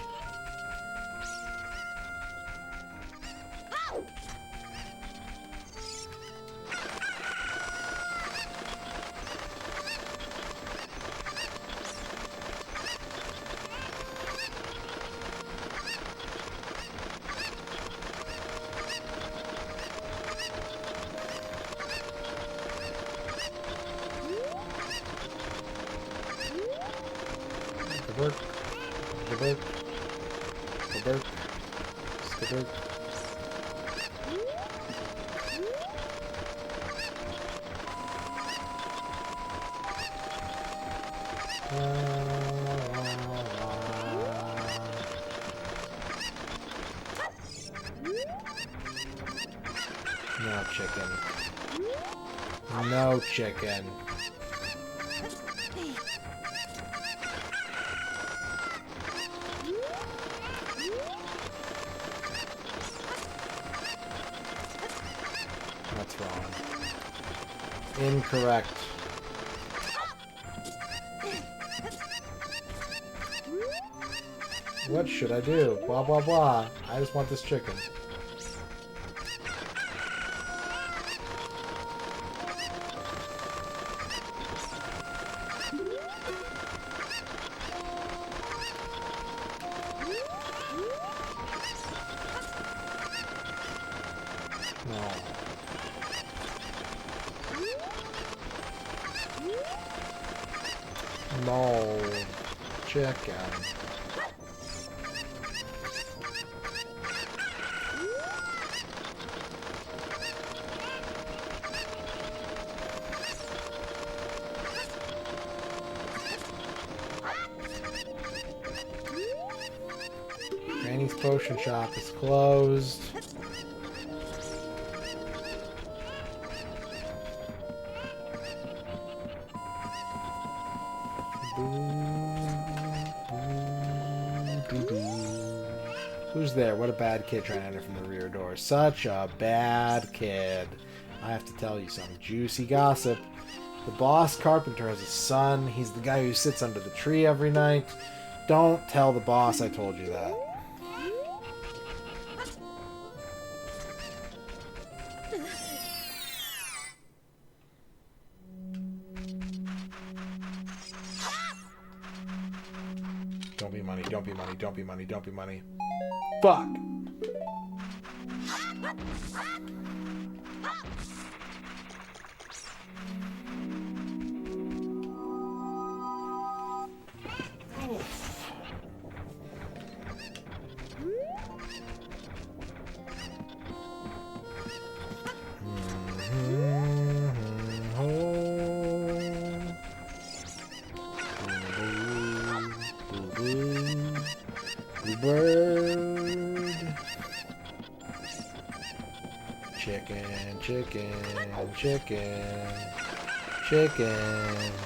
No chicken. No chicken. That's wrong. Incorrect. What should I do? Blah, blah, blah. I just want this chicken. No. Chicken. Granny's potion shop is closed. Who's there? What a bad kid trying to enter from the rear door. Such a bad kid. I have to tell you some juicy gossip. The boss carpenter has a son. He's the guy who sits under the tree every night. Don't tell the boss I told you that. Don't be money, don't be money, don't be money, don't be money. Fuck! Bird. Chicken, chicken, chicken, chicken,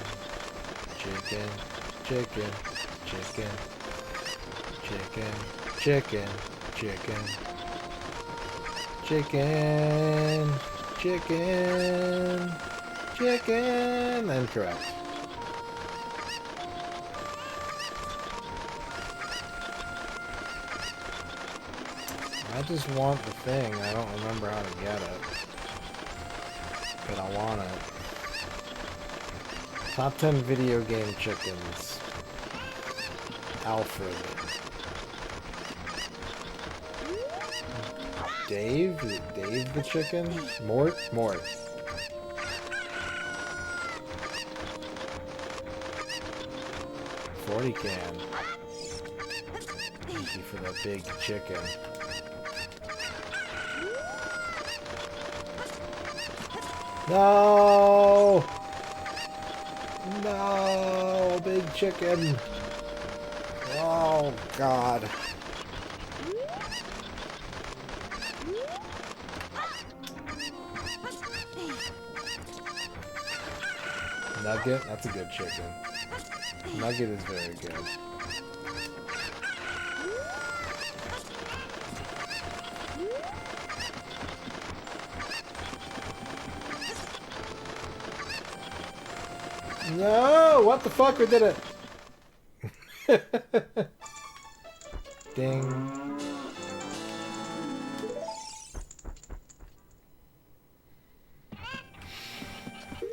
chicken, chicken, chicken, chicken, chicken, chicken, chicken, chicken, chicken. Incorrect. I just want the thing. I don't remember how to get it. But I want it. Top 10 video game chickens. Alfred. Dave? Is it Dave the chicken? Mort? Mort. $40 can. Easy for the big chicken. No! No! Big chicken! Oh, God. Nugget? That's a good chicken. Nugget is very good. No! What the fuck? We did it! Ding.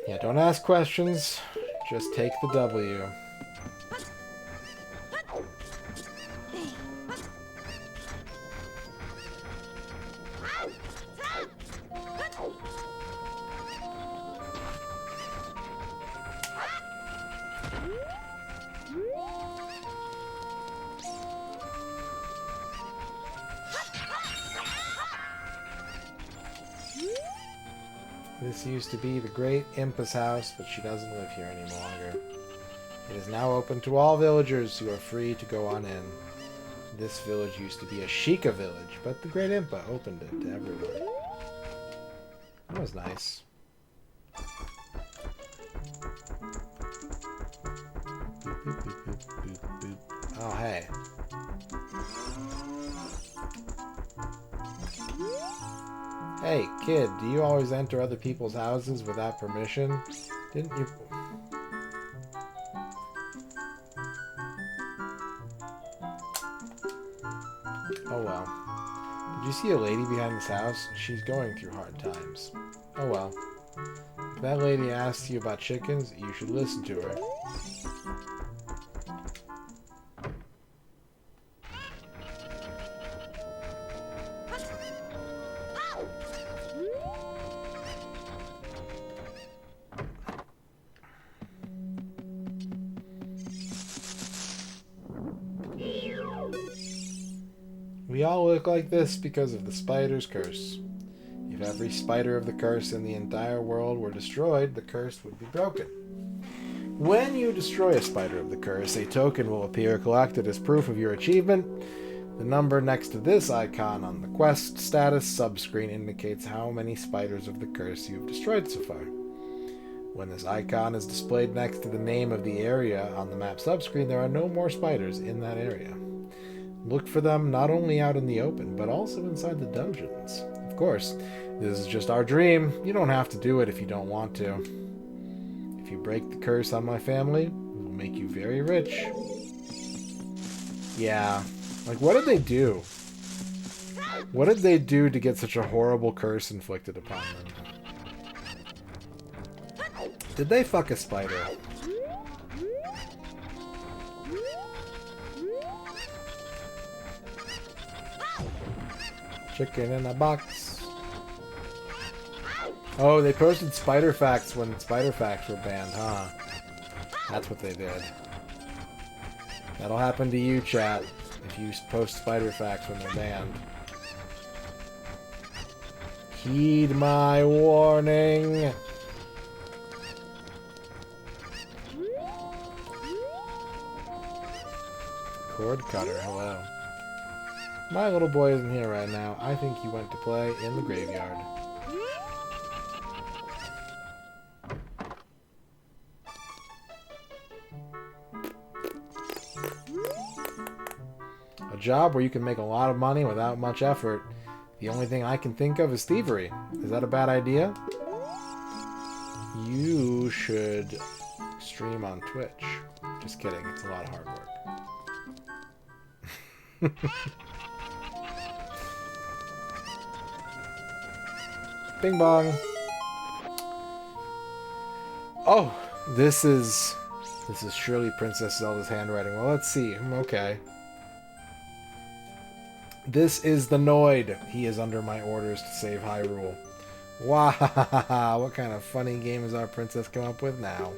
Yeah, don't ask questions. Just take the W. This used to be the great Impa's house, but she doesn't live here any longer. It is now open to all villagers who are free to go on in. This village used to be a Sheikah village, but the great Impa opened it to everyone. That was nice. Boop, boop, boop, boop, boop, boop. Oh, hey. Hey, kid, do you always enter other people's houses without permission? Didn't you... Oh well. Did you see a lady behind this house? She's going through hard times. Oh well. If that lady asks you about chickens, you should listen to her. We all look like this because of the spider's curse. If every spider of the curse in the entire world were destroyed, the curse would be broken. When you destroy a spider of the curse, a token will appear collected as proof of your achievement. The number next to this icon on the quest status subscreen indicates how many spiders of the curse you've destroyed so far. When this icon is displayed next to the name of the area on the map subscreen, there are no more spiders in that area. Look for them not only out in the open, but also inside the dungeons. Of course, this is just our dream. You don't have to do it if you don't want to. If you break the curse on my family, it will make you very rich. Yeah. Like, what did they do? What did they do to get such a horrible curse inflicted upon them? Did they fuck a spider? Chicken in a box. Oh, they posted spider facts when spider facts were banned, huh? That's what they did. That'll happen to you, chat, if you post spider facts when they're banned. Heed my warning. Cord cutter, hello. My little boy isn't here right now. I think he went to play in the graveyard. A job where you can make a lot of money without much effort. The only thing I can think of is thievery. Is that a bad idea? You should stream on Twitch. Just kidding. It's a lot of hard work. Bing bong. Oh, this is surely Princess Zelda's handwriting. Well, let's see. Okay. This is the Noid. He is under my orders to save Hyrule. Wow, what kind of funny game has our princess come up with now?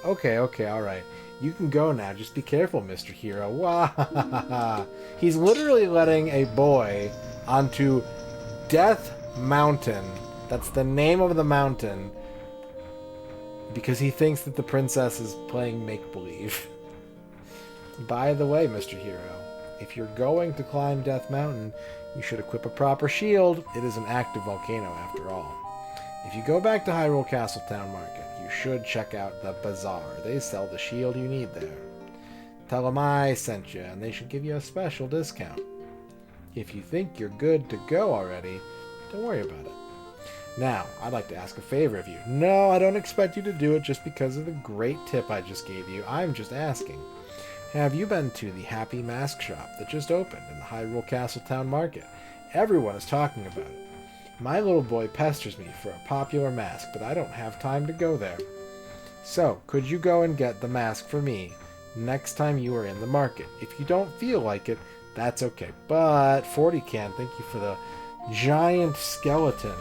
Okay, alright. You can go now. Just be careful, Mr. Hero. Wow. He's literally letting a boy onto Death Mountain. That's the name of the mountain. Because he thinks that the princess is playing make-believe. By the way, Mr. Hero, if you're going to climb Death Mountain, you should equip a proper shield. It is an active volcano, after all. If you go back to Hyrule Castle Town Market, you should check out the bazaar. They sell the shield you need there. Tell them I sent you, and they should give you a special discount. If you think you're good to go already, don't worry about it. Now, I'd like to ask a favor of you. No, I don't expect you to do it just because of the great tip I just gave you. I'm just asking. Have you been to the Happy Mask Shop that just opened in the Hyrule Castle Town Market? Everyone is talking about it. My little boy pesters me for a popular mask, but I don't have time to go there. So, could you go and get the mask for me next time you are in the market? If you don't feel like it, that's okay. But 40 can, thank you for the giant skeleton.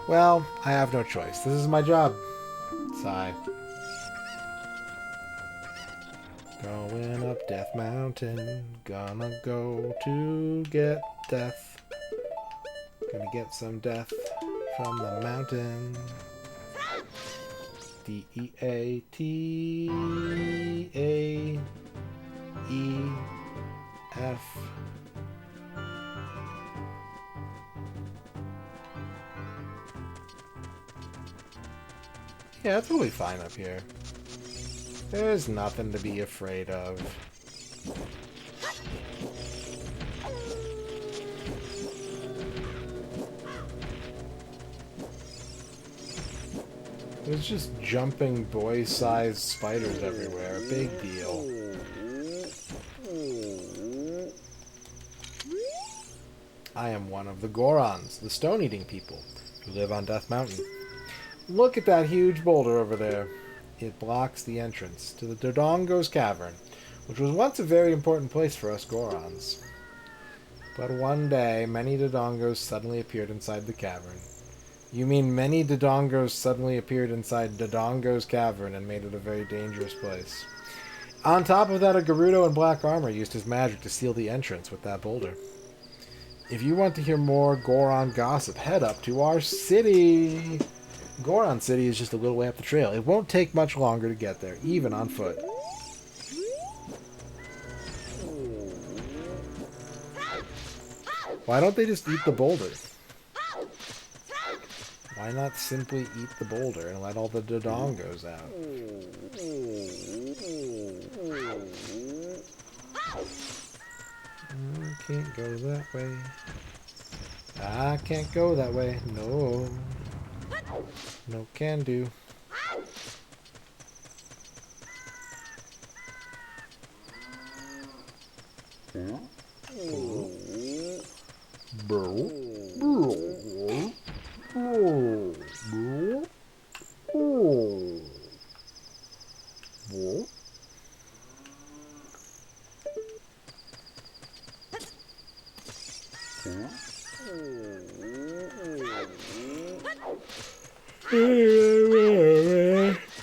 Well, I have no choice. This is my job. Sigh. Going up Death Mountain. Gonna go to get death. Gonna get some death from the mountain. D-E-A-T-A-E-F. Yeah, it's really fine up here. There's nothing to be afraid of. There's just jumping boy-sized spiders everywhere. Big deal. I am one of the Gorons, the stone-eating people, who live on Death Mountain. Look at that huge boulder over there. It blocks the entrance to the Dodongo's Cavern, which was once a very important place for us Gorons. But one day, many Dodongos suddenly appeared inside the cavern. You mean many Dodongos suddenly appeared inside Dodongo's Cavern and made it a very dangerous place. On top of that, a Gerudo in black armor used his magic to seal the entrance with that boulder. If you want to hear more Goron gossip, head up to our city! Goron City is just a little way up the trail. It won't take much longer to get there, even on foot. Why don't they just eat the boulder? Why not simply eat the boulder and let all the Dodongos out? I can't go that way. I can't go that way. No. No can do.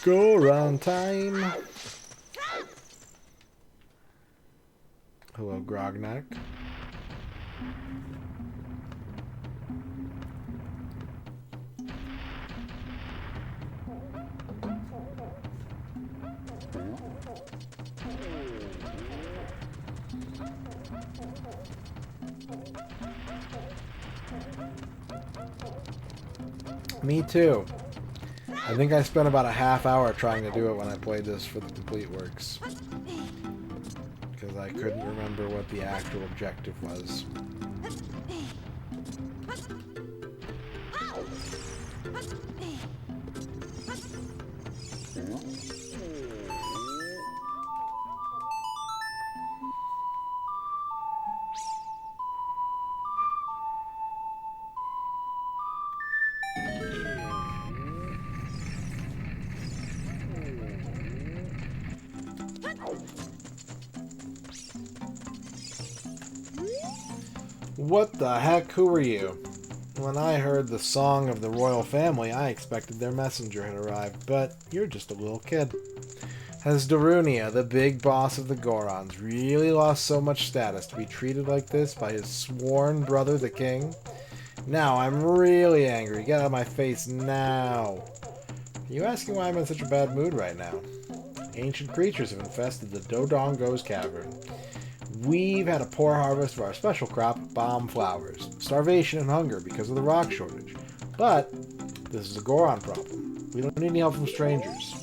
Goron time. Hello, Grognak. Me too. I think I spent about a half hour trying to do it when I played this for the complete works. Because I couldn't remember what the actual objective was. What the heck? Who are you? When I heard the song of the royal family, I expected their messenger had arrived, but you're just a little kid. Has Darunia, the big boss of the Gorons, really lost so much status to be treated like this by his sworn brother, the king? Now I'm really angry. Get out of my face now. Are you asking why I'm in such a bad mood right now? Ancient creatures have infested the Dodongo's Cavern. We've had a poor harvest of our special crop, bomb flowers. Starvation and hunger because of the rock shortage. But this is a Goron problem. We don't need any help from strangers.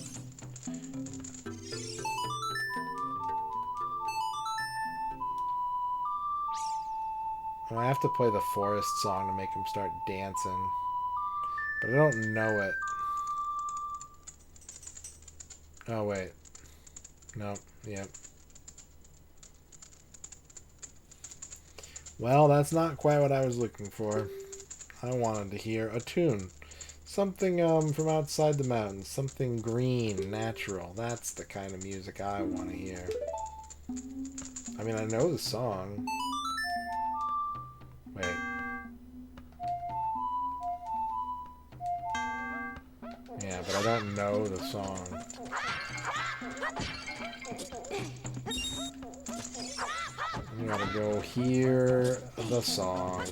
I have to play the forest song to make him start dancing. But I don't know it. Oh, wait. No, yep. Well, that's not quite what I was looking for. I wanted to hear a tune. Something from outside the mountains. Something green, natural. That's the kind of music I want to hear. I mean, I know the song. Wait. Yeah, but I don't know the song. You gotta go hear the song.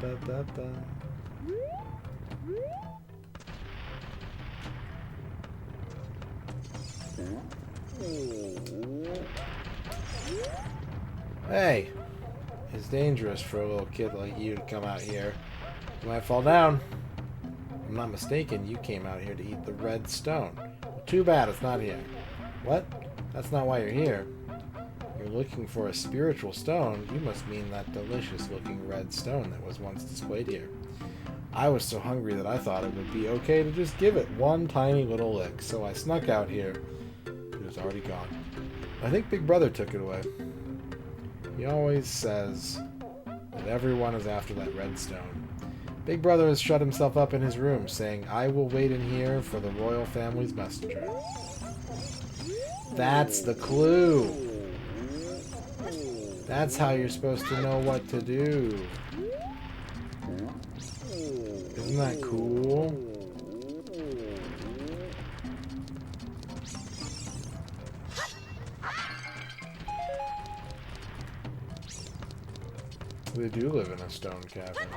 Ba-ba-ba. Hey, it's dangerous for a little kid like you to come out here. You might fall down. If I'm not mistaken, you came out here to eat the red stone. Too bad it's not here. What? That's not why you're here. You're looking for a spiritual stone. You must mean that delicious-looking red stone that was once displayed here. I was so hungry that I thought it would be okay to just give it one tiny little lick, so I snuck out here. It was already gone. I think Big Brother took it away. He always says that everyone is after that red stone. Big Brother has shut himself up in his room, saying, I will wait in here for the royal family's messenger. That's the clue. That's how you're supposed to know what to do. Isn't that cool? They do live in a stone cavern.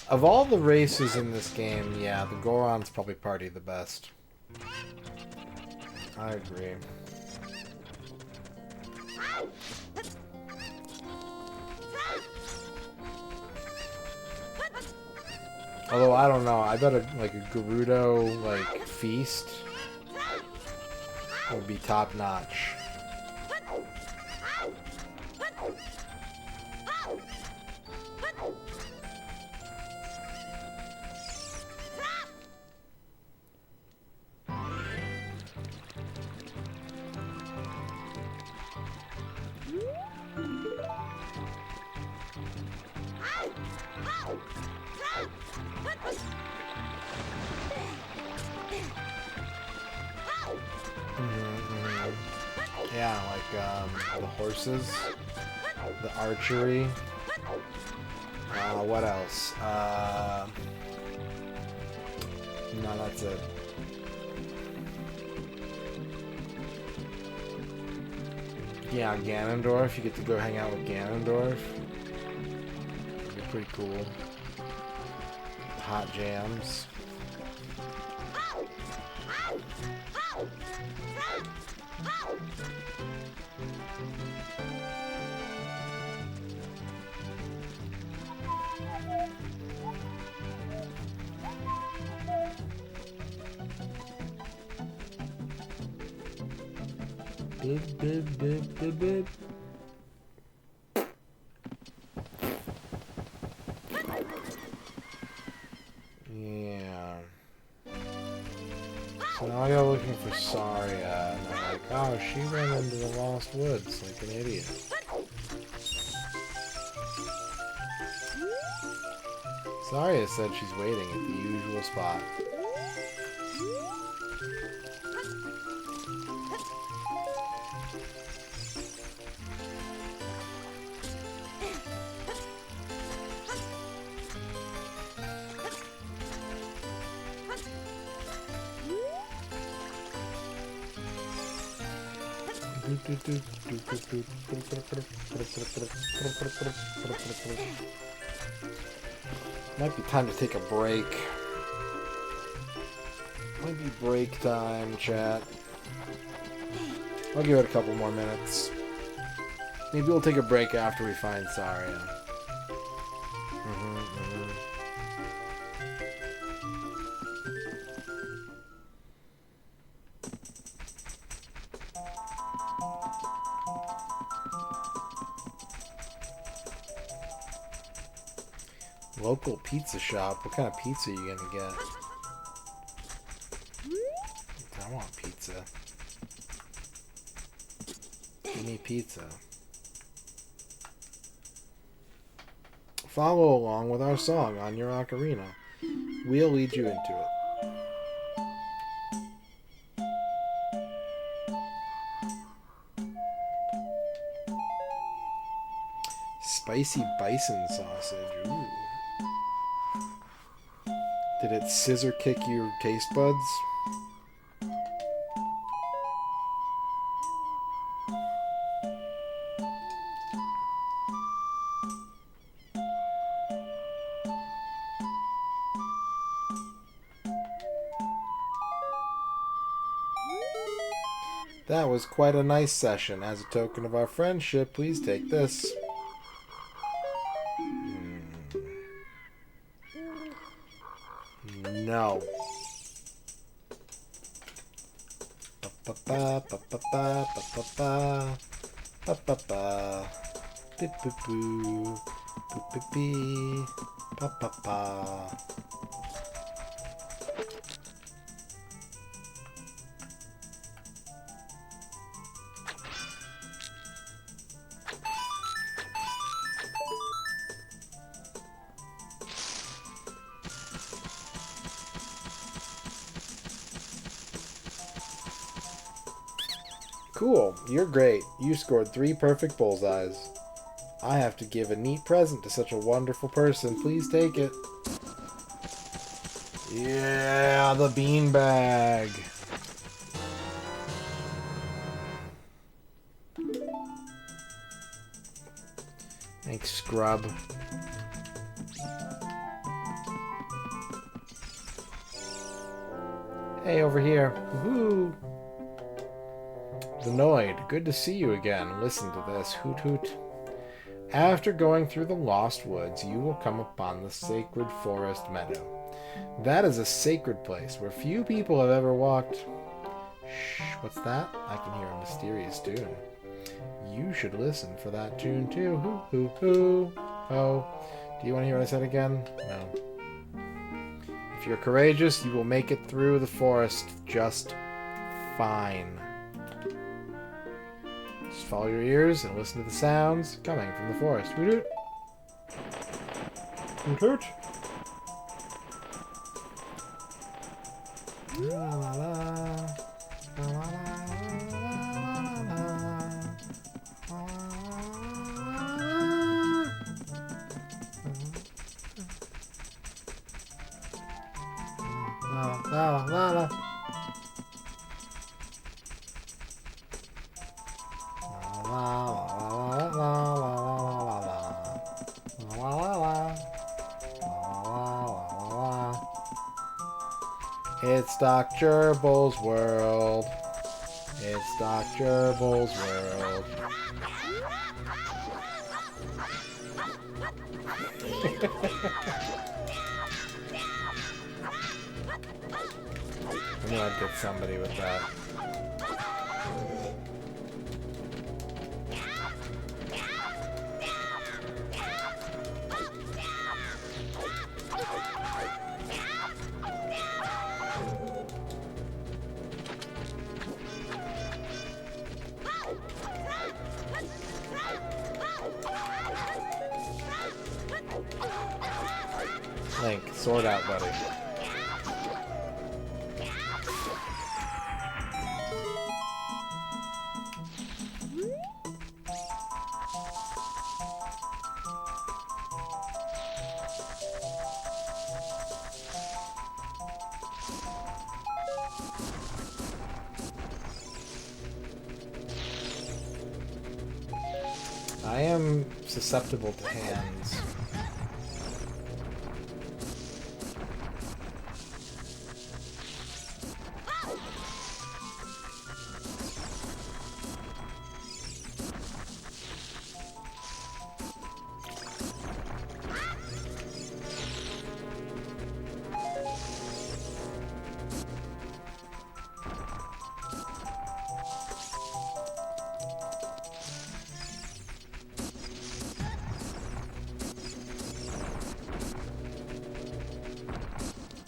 Of all the races in this game, yeah, the Goron's probably party the best. I agree. Although, I don't know, I bet a Gerudo, feast would be top-notch. Yeah, the horses, the archery. What else? No, that's it. Yeah, Ganondorf. You get to go hang out with Ganondorf. It'd be pretty cool. Hot jams. Bib. Yeah. So now I go looking for Saria, and I'm like, oh, she ran into the Lost Woods like an idiot. Saria said she's waiting at the usual spot. Might be time to take a break. Might be break time, chat. I'll give it a couple more minutes. Maybe we'll take a break after we find Saria. Local pizza shop. What kind of pizza are you gonna get? I want pizza. Give me pizza. Follow along with our song on your ocarina. We'll lead you into it. Spicy bison sausage. Ooh. Did it scissor kick your taste buds? That was quite a nice session. As a token of our friendship, please take this. No. Cool, you're great. You scored 3 perfect bullseyes. I have to give a neat present to such a wonderful person. Please take it. Yeah, the beanbag. Thanks, scrub. Hey, over here. Woohoo! Zenoid, good to see you again. Listen to this. Hoot hoot. After going through the lost woods, you will come upon the sacred forest meadow. That is a sacred place where few people have ever walked. Shh, what's that? I can hear a mysterious tune. You should listen for that tune too. Hoo hoo hoo. Oh. Do you want to hear what I said again? No. If you're courageous, you will make it through the forest just fine. Just follow your ears and listen to the sounds coming from the forest. Hoot hoot. Hoot hoot. La la la. La la la. La la la. It's Dr. Bull's world. It's Dr. Bull's world. I knew I'd get somebody with that. Link, sword out, buddy. I am susceptible to hands.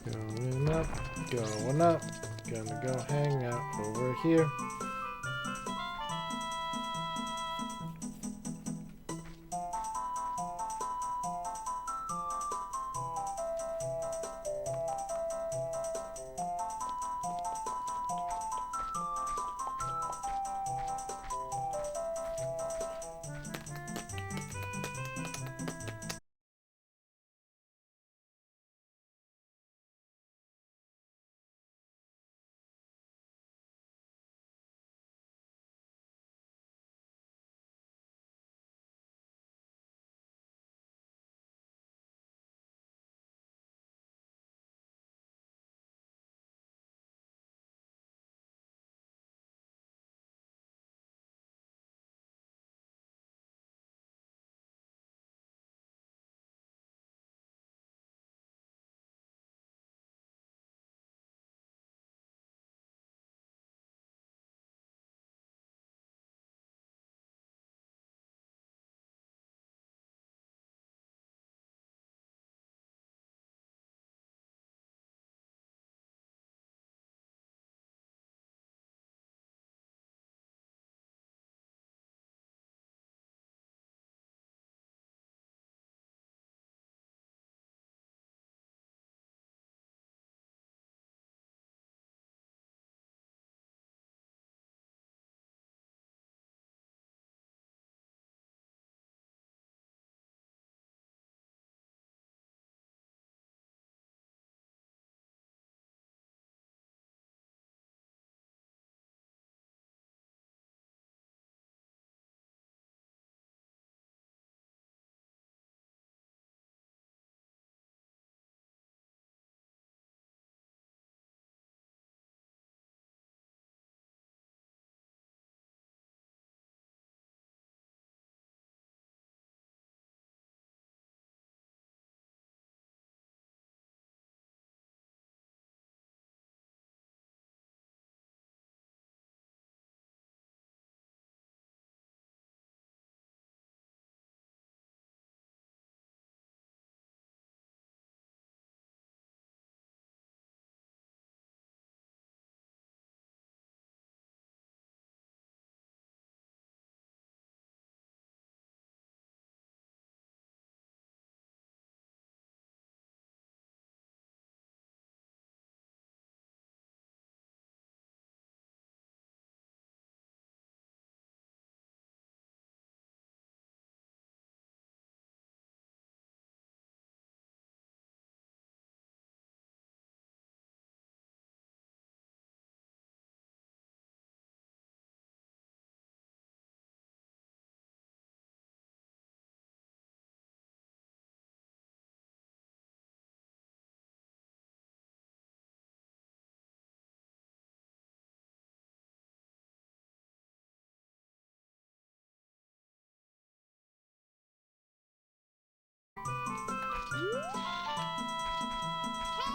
Going up, going up. Gonna go hang out over here.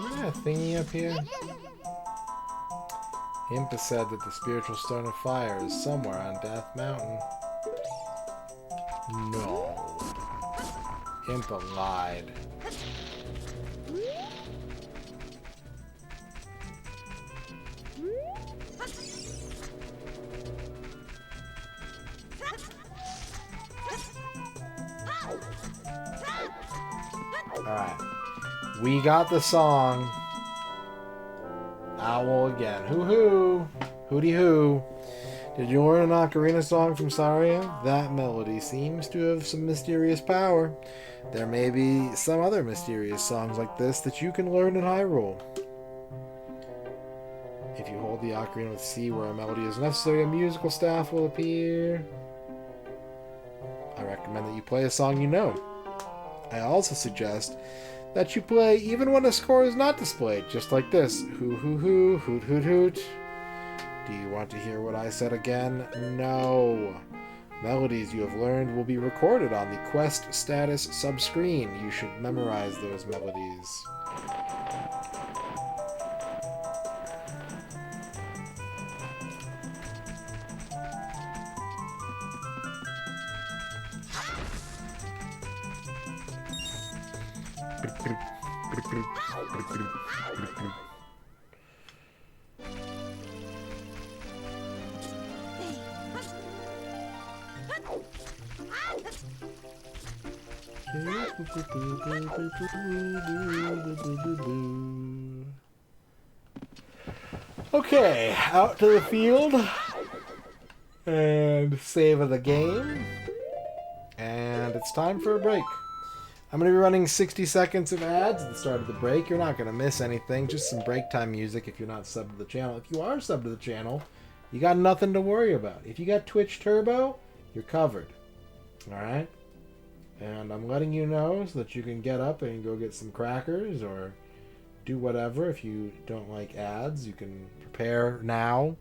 Isn't there a thingy up here? Impa said that the spiritual stone of fire is somewhere on Death Mountain. No. Impa lied. Alright. We got the song. Owl again. Hoo-hoo! Hooty-hoo! Did you learn an ocarina song from Saria? That melody seems to have some mysterious power. There may be some other mysterious songs like this that you can learn in Hyrule. If you hold the ocarina with C where a melody is necessary, a musical staff will appear. I recommend that you play a song you know. I also suggest that you play even when a score is not displayed, just like this. Hoo hoo hoo, hoot hoot hoot. Do you want to hear what I said again? No. Melodies you have learned will be recorded on the quest status subscreen. You should memorize those melodies. Okay, out to the field and save of the game. And it's time for a break. I'm going to be running 60 seconds of ads at the start of the break. You're not going to miss anything, just some break time music if you're not subbed to the channel. If you are subbed to the channel, you got nothing to worry about. If you got Twitch Turbo, you're covered. Alright? And I'm letting you know so that you can get up and go get some crackers or do whatever. If you don't like ads, you can prepare now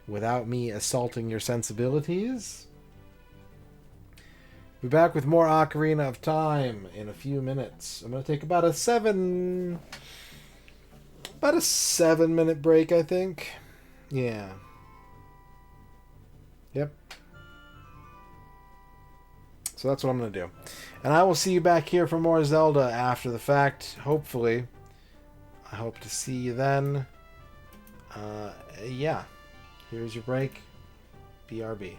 without me assaulting your sensibilities. Be back with more Ocarina of Time in a few minutes. I'm going to take about a 7-minute break, I think. Yeah. Yep. So that's what I'm going to do. And I will see you back here for more Zelda after the fact, hopefully. I hope to see you then. Yeah. Here's your break. BRB.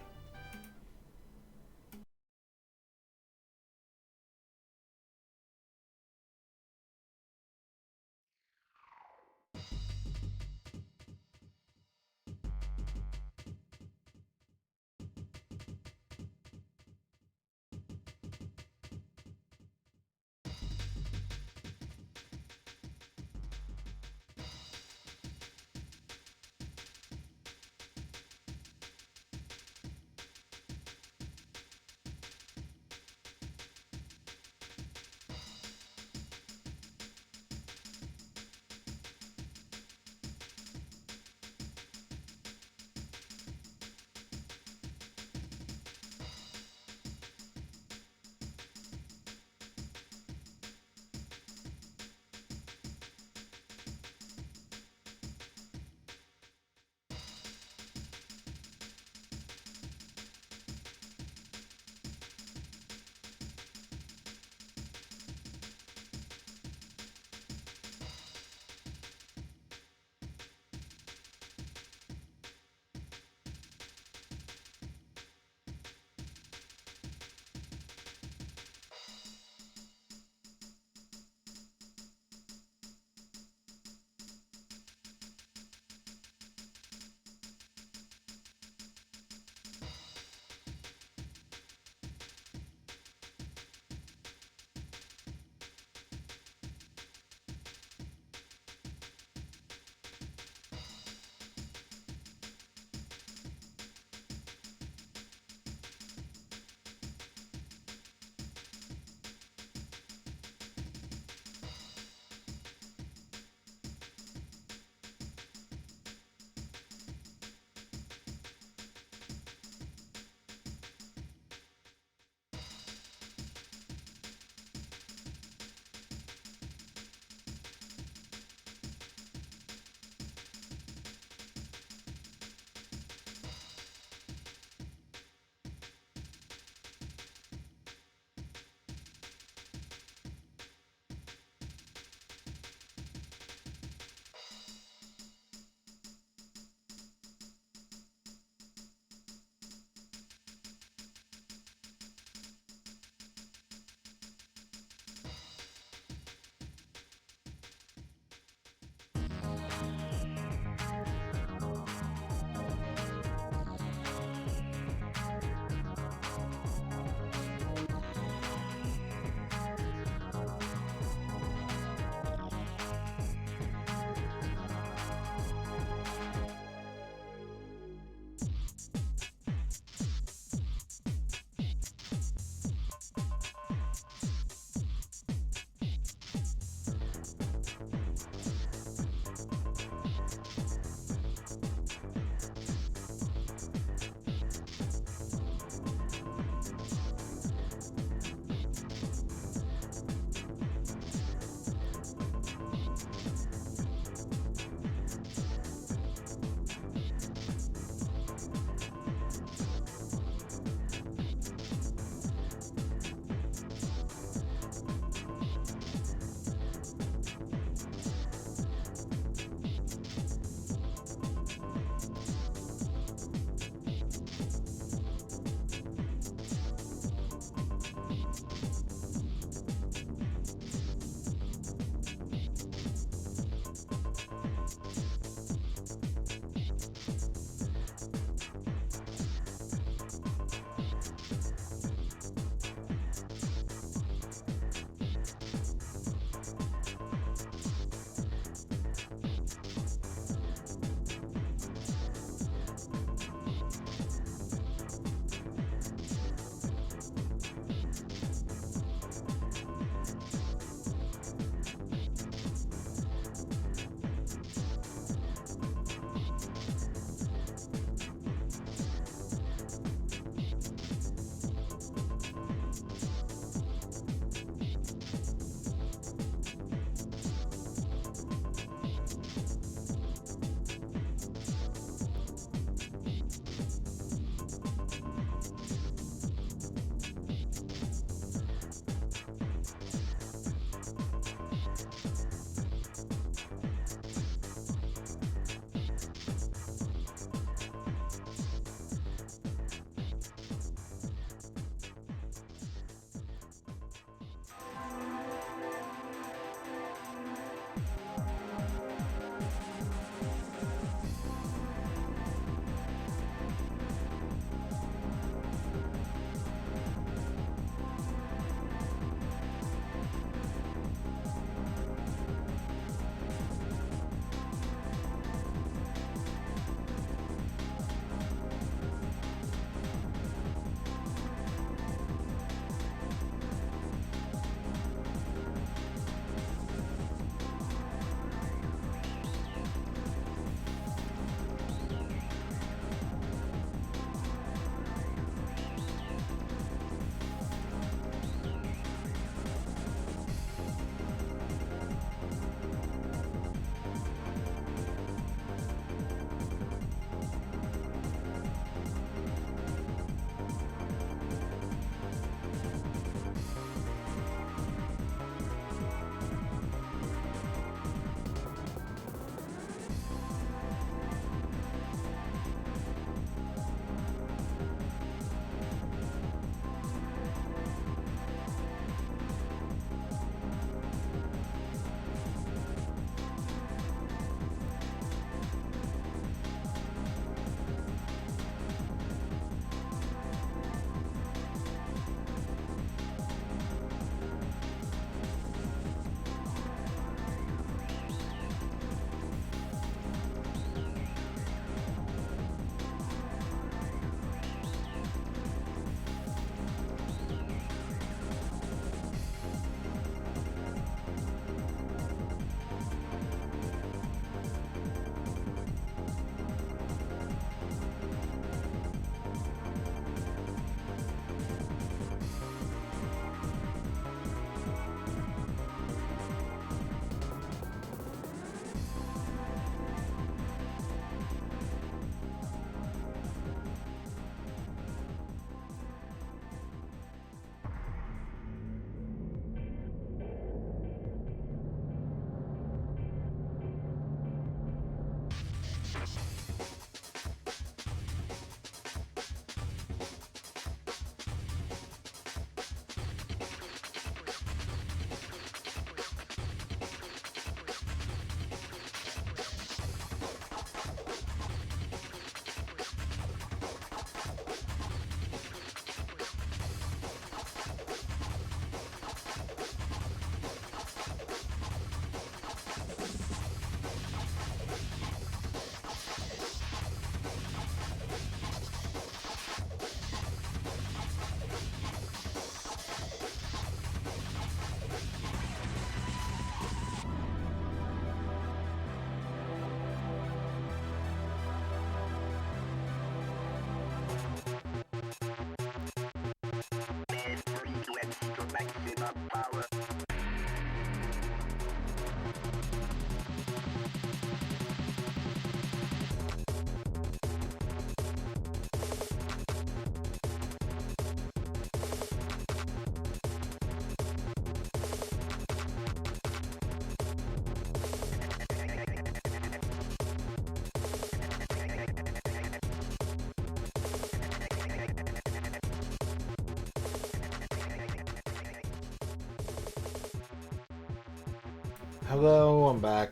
Hello, I'm back.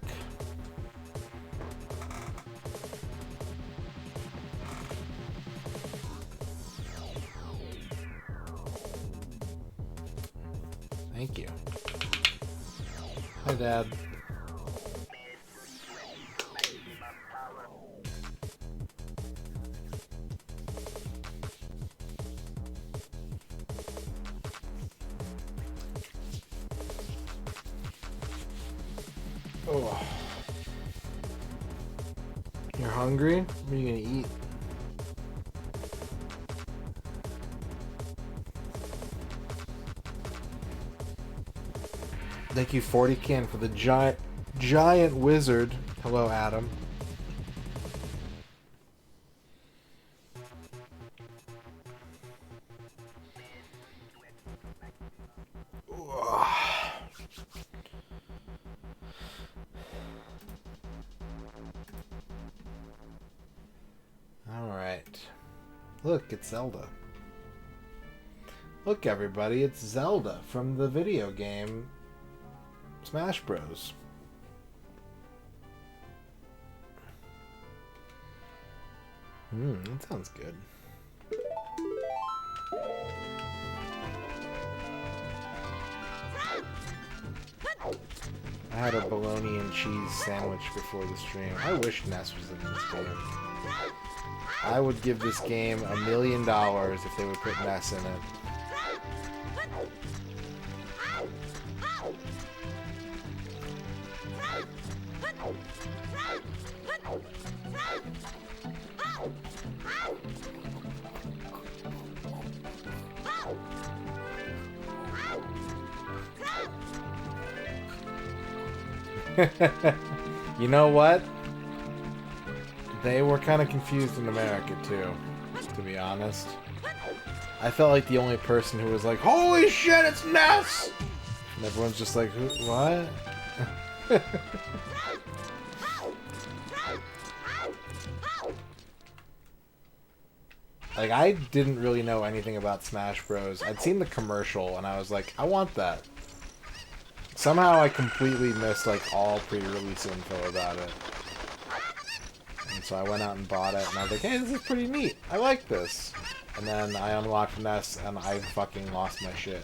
Thank you. Hi, Dad. Oh. You're hungry? What are you gonna eat? Thank you, 40 can, for the giant wizard. Hello, Adam. Alright. Look, it's Zelda. Look, everybody, it's Zelda from the video game Smash Bros. That sounds good. I had a bologna and cheese sandwich before the stream. I wish Ness was in this game. I would give this game $1 million if they would put Ness in it. You know what? They were kind of confused in America too, to be honest. I felt like the only person who was like, "Holy shit, it's Ness!" And everyone's just like, "Who? What?" Like, I didn't really know anything about Smash Bros. I'd seen the commercial, and I was like, I want that. Somehow I completely missed, like, all pre-release info about it. And so I went out and bought it, and I was like, hey, this is pretty neat. I like this. And then I unlocked Ness, and I fucking lost my shit.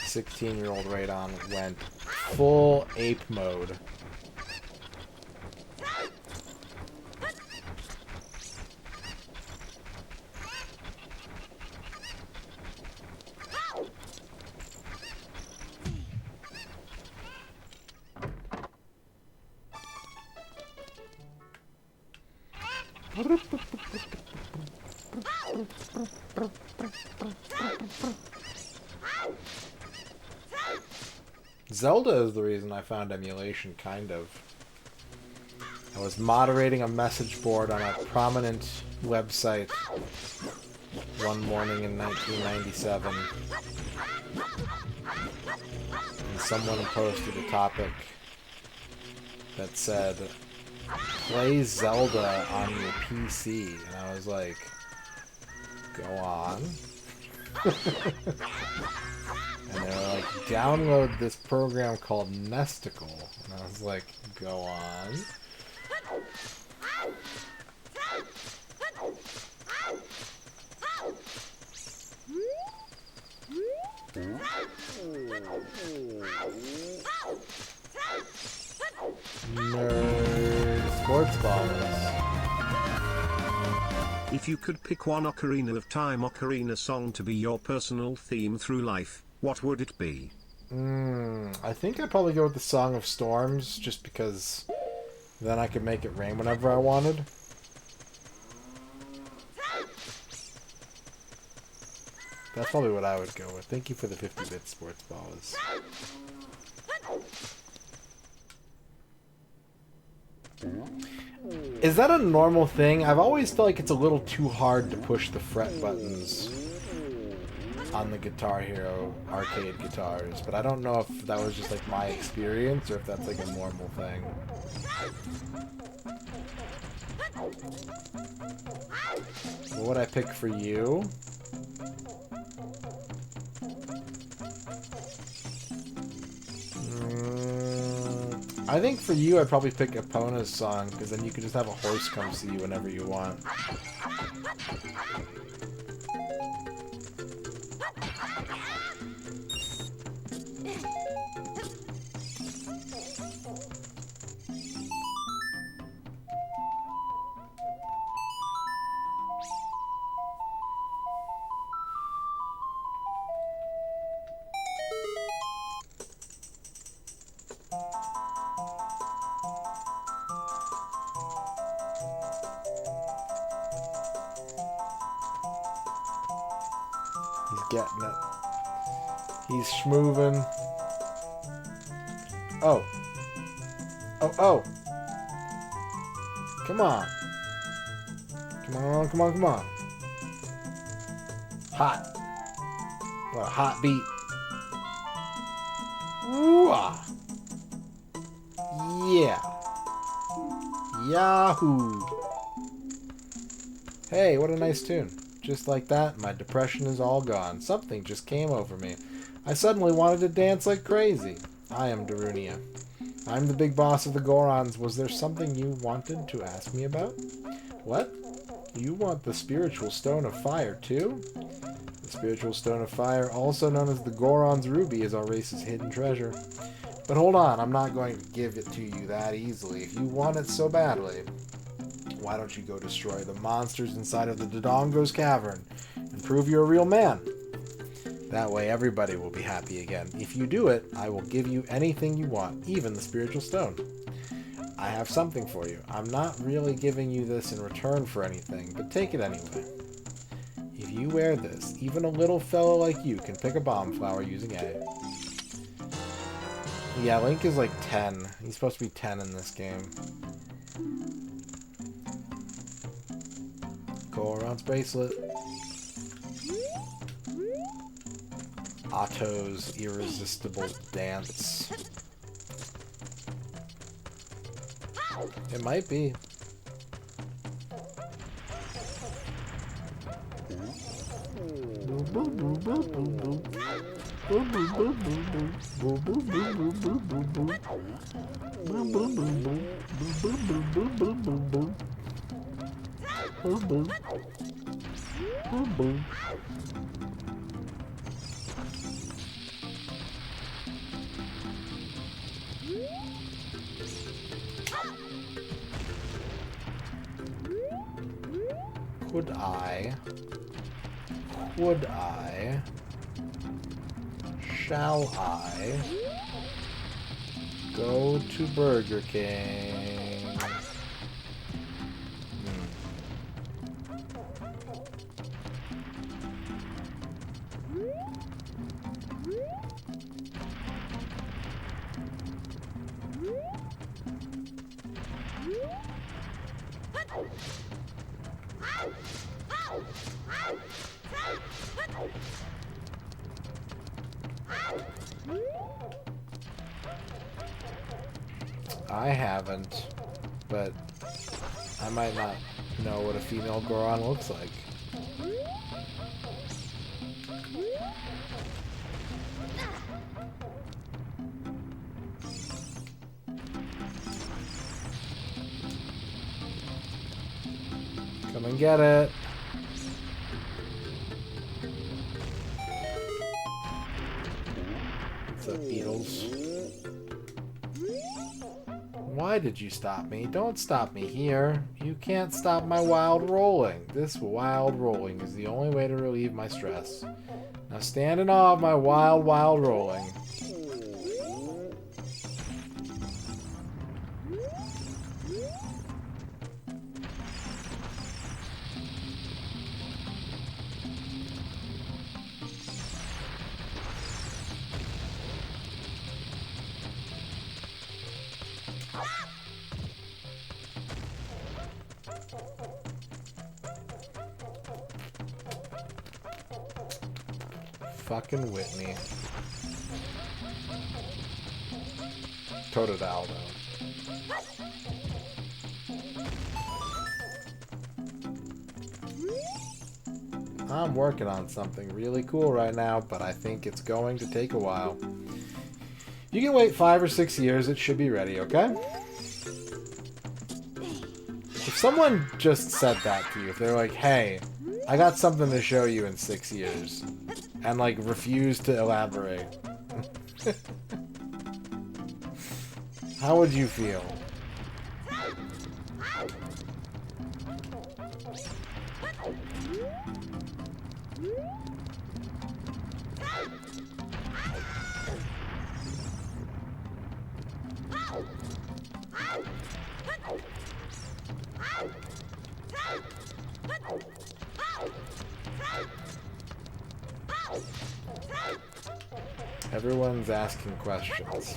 16-year-old Radon went full ape mode. Zelda is the reason I found emulation, kind of. I was moderating a message board on a prominent website one morning in 1997, and someone posted a topic that said, play Zelda on your PC, and I was like, go on. And they were like, download this program called Nesticle. And I was like, go on. Nerd sports ballers. If you could pick one Ocarina of Time ocarina song to be your personal theme through life, what would it be? I think I'd probably go with the Song of Storms, just because then I could make it rain whenever I wanted. That's probably what I would go with. Thank you for the 50-bit sports ballers. Is that a normal thing? I've always felt like it's a little too hard to push the fret buttons on the Guitar Hero arcade guitars, but I don't know if that was just like my experience or if that's like a normal thing. What would I pick for you? I think for you, I'd probably pick Epona's song, because then you could just have a horse come see you whenever you want. He's getting it. He's schmoovin'. Oh. Oh, oh. Come on. Come on, come on, come on. Hot. What a hot beat. Ooh-ah. Yeah. Yahoo. Hey, what a nice tune. Just like that, my depression is all gone. Something just came over me. I suddenly wanted to dance like crazy. I am Darunia. I'm the big boss of the Gorons. Was there something you wanted to ask me about? What? You want the spiritual stone of fire, too? The spiritual stone of fire, also known as the Goron's ruby, is our race's hidden treasure. But hold on, I'm not going to give it to you that easily. If you want it so badly, why don't you go destroy the monsters inside of the Dodongo's cavern and prove you're a real man? That way everybody will be happy again. If you do it, I will give you anything you want, even the spiritual stone. I have something for you. I'm not really giving you this in return for anything, but take it anyway. If you wear this, even a little fellow like you can pick a bomb flower using A. Yeah, Link is like 10. He's supposed to be 10 in this game. Goron's bracelet. Otto's irresistible dance. It might be. Would I, shall I, go to Burger King? I haven't, but I might not know what a female Goron looks like. Come and get it. What's up, Beatles? Why did you stop me? Don't stop me here. You can't stop my wild rolling. This wild rolling is the only way to relieve my stress. Now stand in awe of my wild, wild rolling. Fucking Whitney. Totodile, though. I'm working on something really cool right now, but I think it's going to take a while. You can wait 5 or 6 years, it should be ready, okay? If someone just said that to you, if they're like, hey, I got something to show you in 6 years, and like refuse to elaborate, how would you feel? Everyone's asking questions.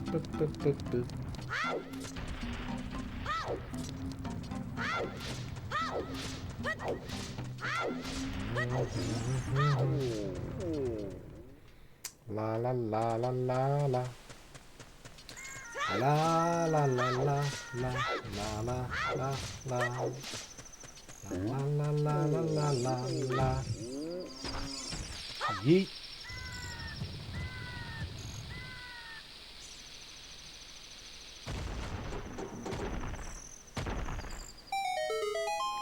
Boop, boop, boop, boop, boop. La la la la la la. La la la la la la la la la la la la la la la. Yeet.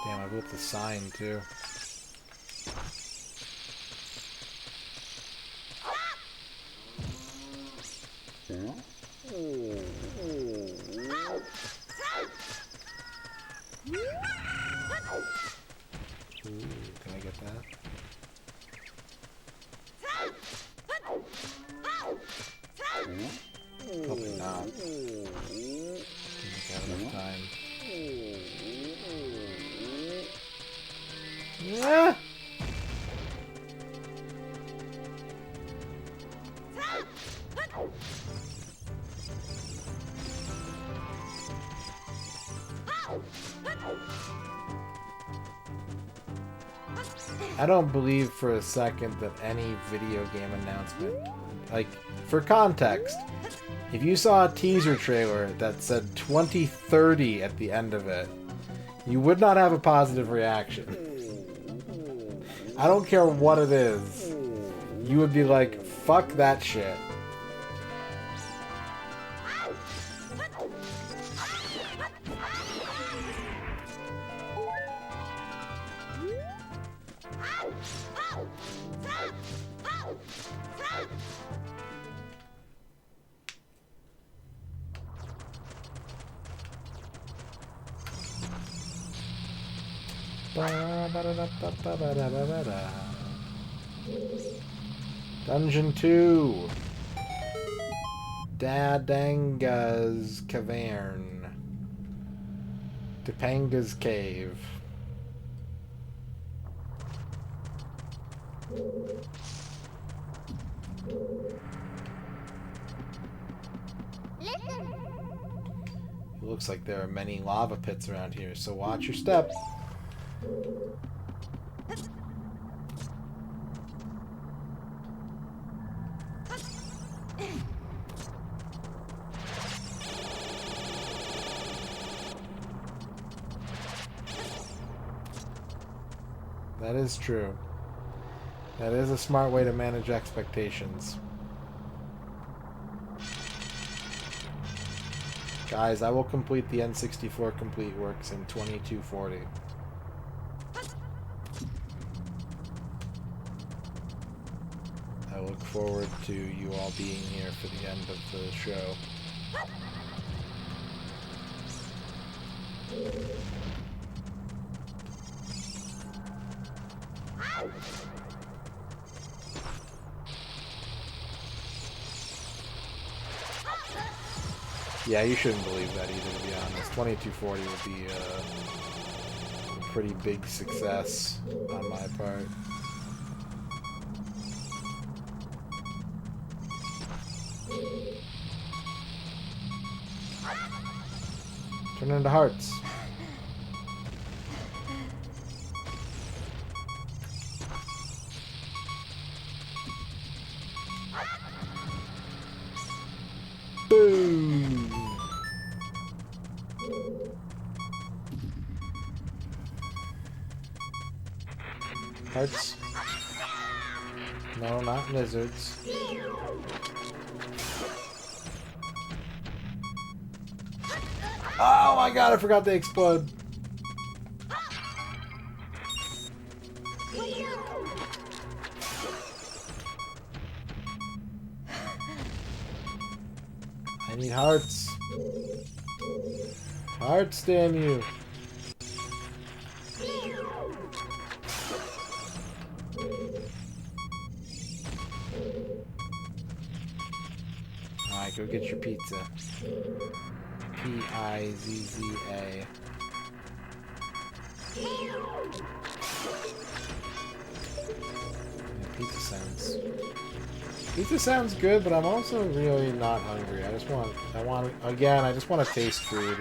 Damn, I built the sign too. Can I get that? Probably not. Didn't have enough time. Yeah. I don't believe for a second that any video game announcement, like, for context, if you saw a teaser trailer that said 2030 at the end of it, you would not have a positive reaction. I don't care what it is. You would be like, fuck that shit. Dungeon 2. Dadanga's Cavern. Topanga's Cave. It looks like there are many lava pits around here, so watch your step. That is true. That is a smart way to manage expectations. Guys, I will complete the N64 Complete Works in 2240. I look forward to you all being here for the end of the show. Yeah, you shouldn't believe that either, to be honest. 2240 would be a pretty big success on my part. Turn into hearts. Boom! Hearts. No, not lizards. Oh my god, I forgot they explode. I need hearts. Hearts, damn you. Alright, go get your pizza. Pizza. Yeah, pizza sounds good, but I'm also really not hungry. I just want to taste food.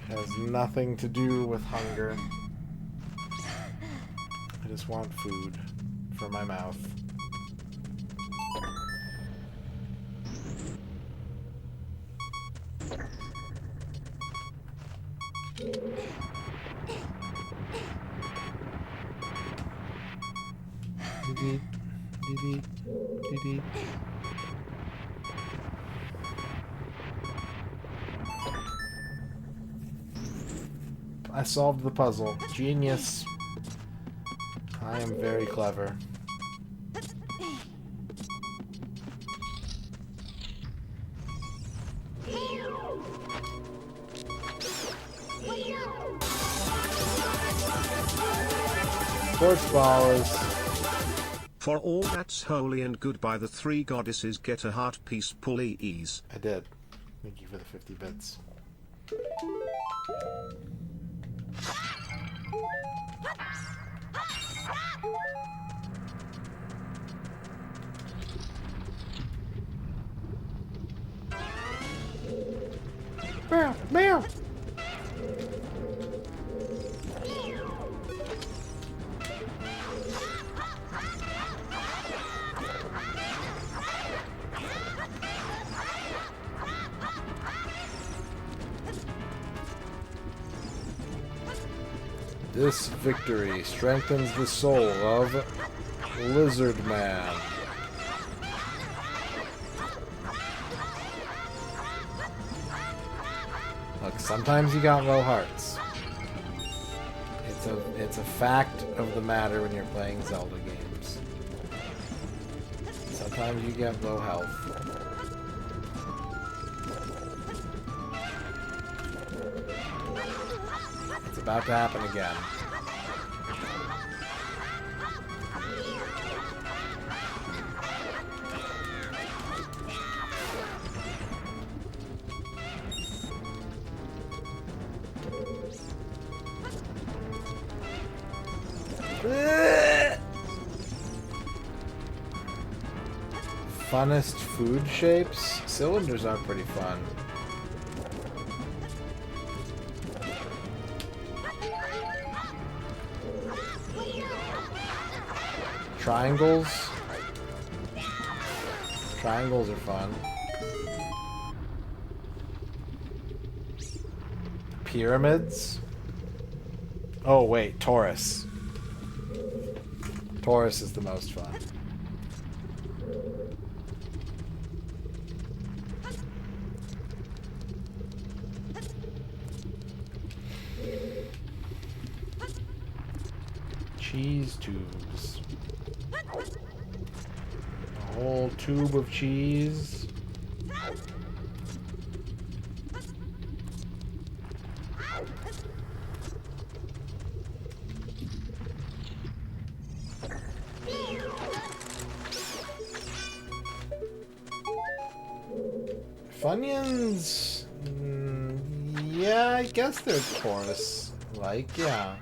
It has nothing to do with hunger. I just want food for my mouth. I solved the puzzle. Genius. I am very clever. Sports ballers. For all that's holy and good by the three goddesses, get a heart piece, please. I did. Thank you for the 50 bits. Meow, meow. This victory strengthens the soul of Lizard Man. Look, sometimes you got low hearts. It's a fact of the matter when you're playing Zelda games. Sometimes you get low health. It's about to happen again. Funnest food shapes? Cylinders are pretty fun. Triangles? Triangles are fun. Pyramids? Oh wait, Taurus. Taurus is the most fun. Cheese tubes. A whole tube of cheese. Funyuns? Yeah, I guess they're chorus-like, yeah.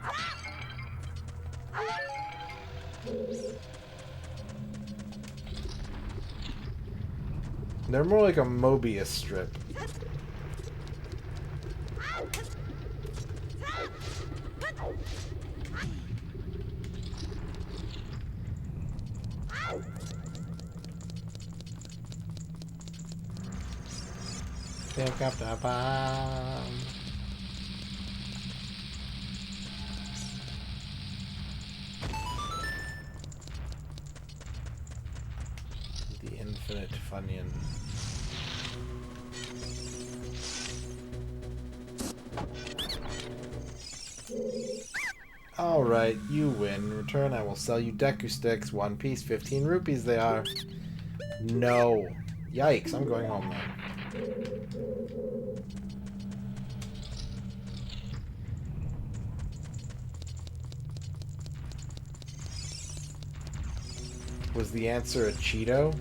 They're more like a Mobius strip. Pick up the bomb. The infinite Funyun. Alright, you win. In return, I will sell you Deku Sticks. One piece, 15 rupees they are. No. Yikes, I'm going home now. Was the answer a Cheeto?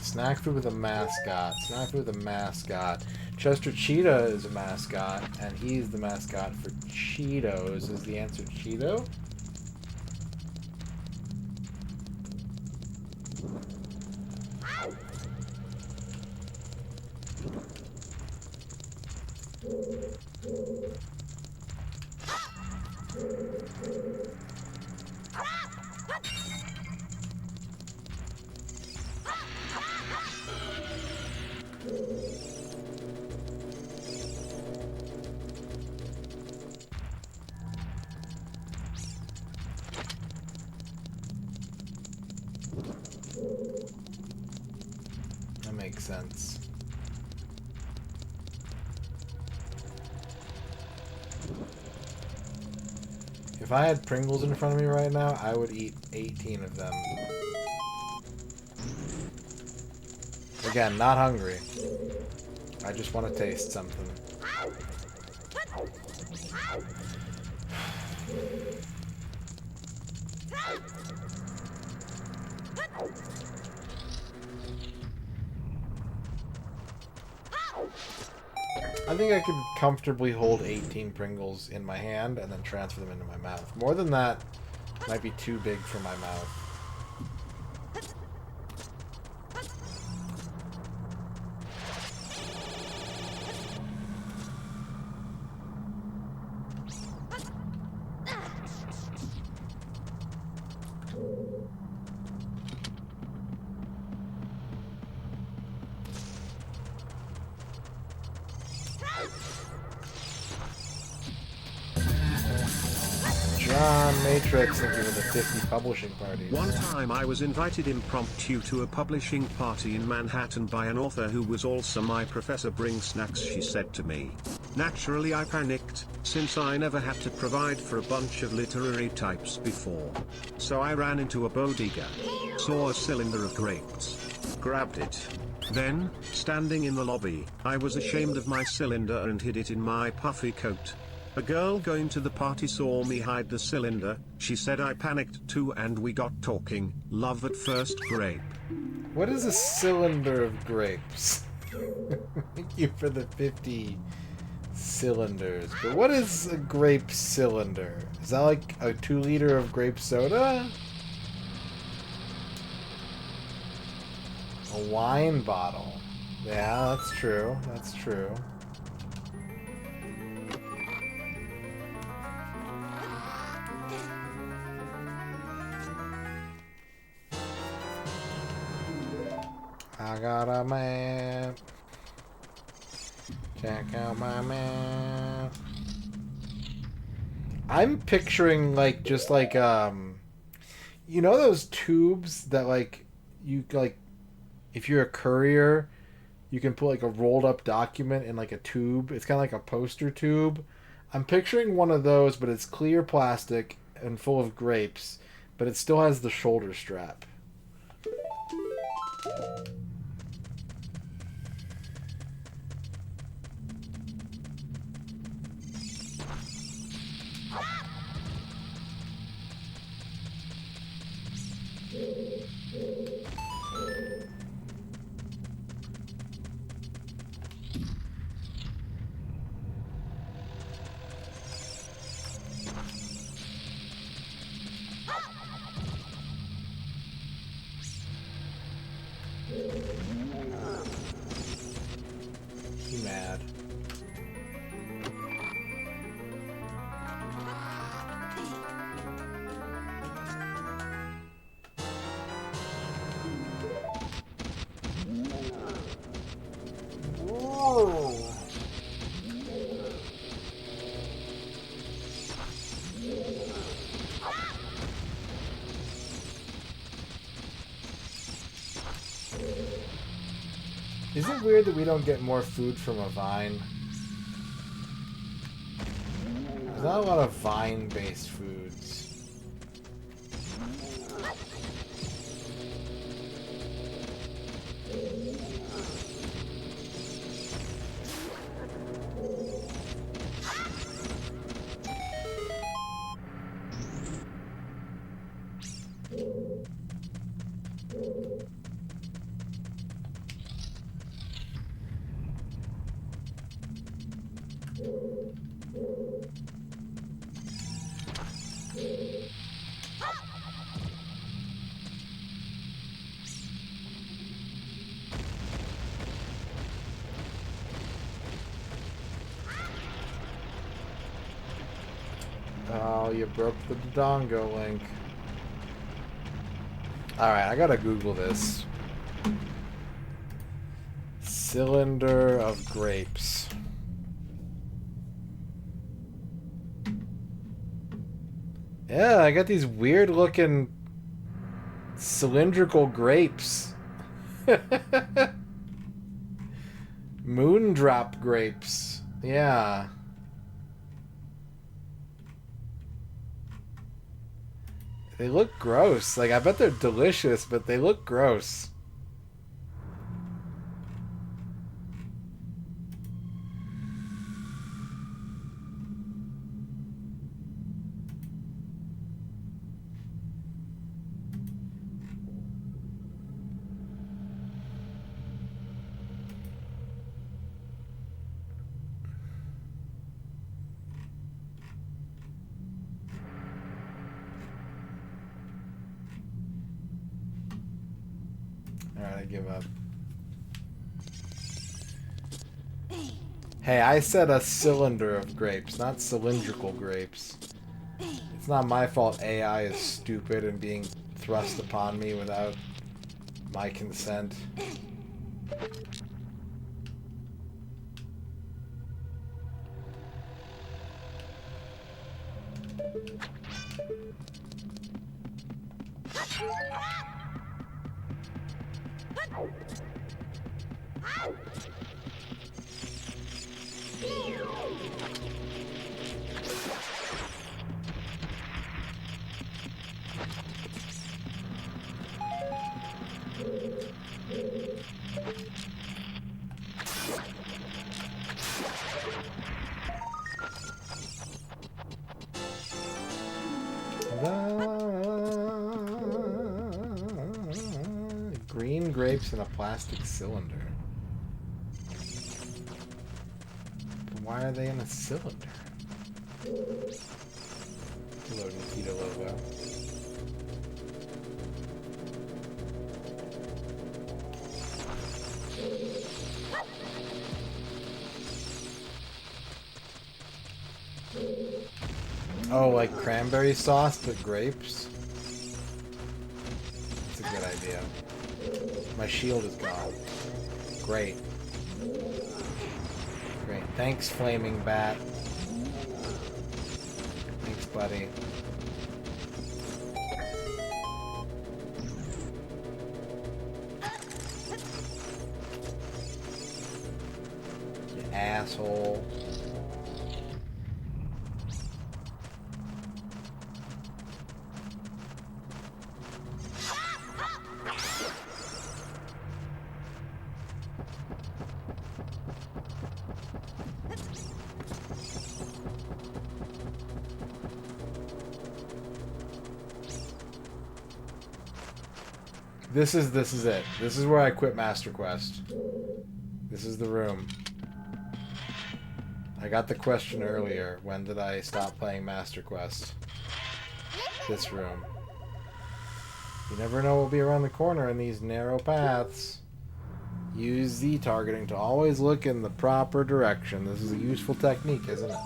Snack food with a mascot. Snack food with a mascot. Chester Cheetah is a mascot, and he's the mascot for Cheetos. Is the answer Cheeto? That makes sense. If I had Pringles in front of me right now, I would eat 18 of them. Again, not hungry. I just want to taste something. I think I could comfortably hold 18 Pringles in my hand and then transfer them into my mouth. More than that might be too big for my mouth. John Matrix, thank you for the 50 publishing parties. One time I was invited impromptu to a publishing party in Manhattan by an author who was also my professor. Bring snacks, she said to me. Naturally I panicked, since I never had to provide for a bunch of literary types before. So I ran into a bodega, saw a cylinder of grapes, grabbed it. Then, standing in the lobby, I was ashamed of my cylinder and hid it in my puffy coat. A girl going to the party saw me hide the cylinder. She said I panicked too and we got talking. Love at first grape. What is a cylinder of grapes? Thank you for the 50 cylinders. But what is a grape cylinder? Is that like a 2 liter of grape soda? A wine bottle. Yeah, that's true. That's true. I got a map. Check out my map. I'm picturing like just like you know those tubes that like you like if you're a courier you can put like a rolled up document in like a tube. It's kind of like a poster tube. I'm picturing one of those, but it's clear plastic and full of grapes, but it still has the shoulder strap. Mad. Whoa. Is it weird that we don't get more food from a vine? There's not a lot of vine-based foods. Oh, you broke the Dodongo link. Alright, I gotta Google this. Cylinder of grapes. Yeah, I got these weird looking cylindrical grapes. Moondrop grapes. Yeah. They look gross. Like, I bet they're delicious, but they look gross. Alright, I give up. Hey, I said a cylinder of grapes, not cylindrical grapes. It's not my fault AI is stupid and being thrust upon me without my consent. Green grapes in a plastic cylinder. But why are they in a cylinder? Hello, Nikita logo. Oh, like cranberry sauce but grapes? That's a good idea. My shield is gone. Great. Great. Thanks, Flaming Bat. Thanks, buddy. You asshole. This is it. This is where I quit Master Quest. This is the room. I got the question earlier. When did I stop playing Master Quest? This room. You never know what will be around the corner in these narrow paths. Use Z targeting to always look in the proper direction. This is a useful technique, isn't it?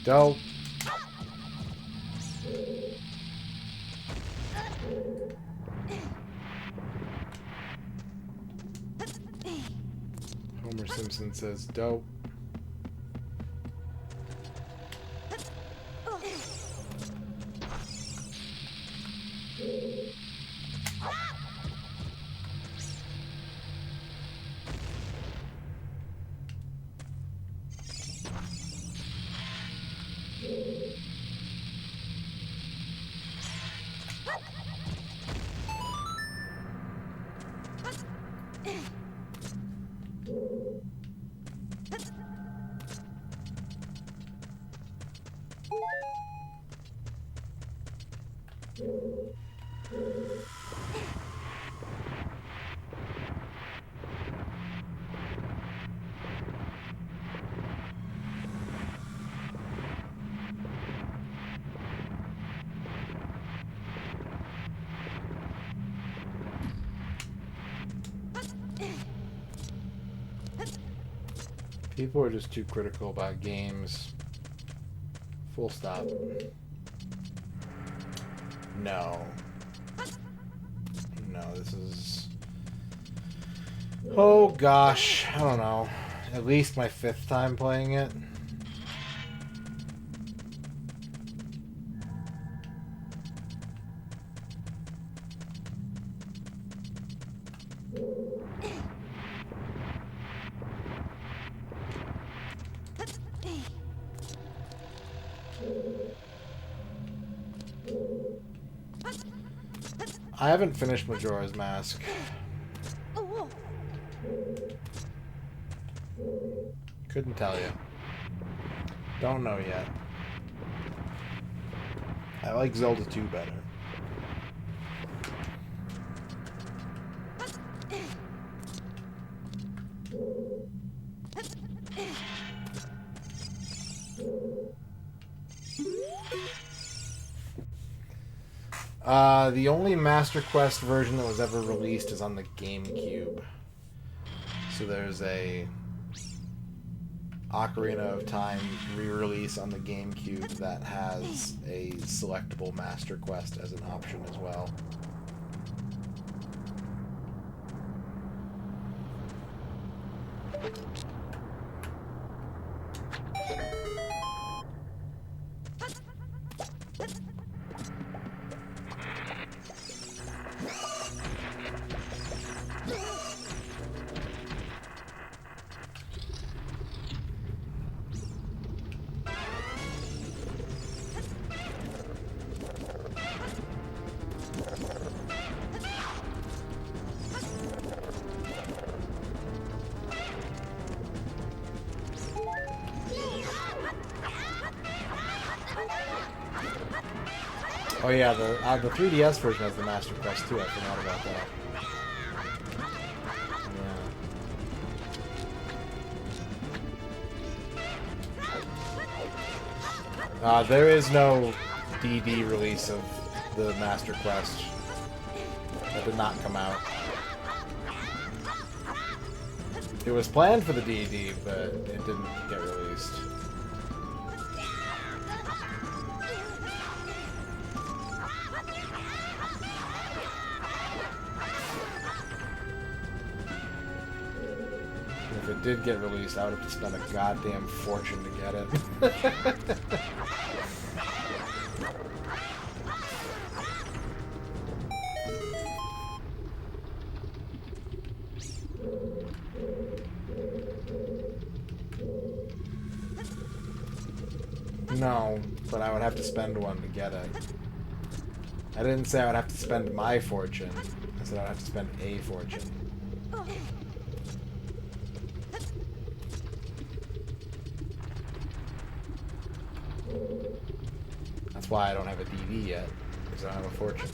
Dope. Homer Simpson says dope. People are just too critical about games. Full stop. No. No, this is... Oh gosh, I don't know. At least my 5th time playing it. I haven't finished Majora's Mask. Couldn't tell you. Don't know yet. I like Zelda 2 better. The only Master Quest version that was ever released is on the GameCube. So there's a Ocarina of Time re-release on the GameCube that has a selectable Master Quest as an option as well. Oh yeah, the 3DS version has the Master Quest too. I forgot about that. Yeah. There is no DD release of the Master Quest. That did not come out. It was planned for the DD, but it didn't get released. If it did get released, I would have to spend a goddamn fortune to get it. No, but I would have to spend one to get it. I didn't say I would have to spend my fortune. I said I would have to spend a fortune. That's why I don't have a DD yet, because I don't have a fortune.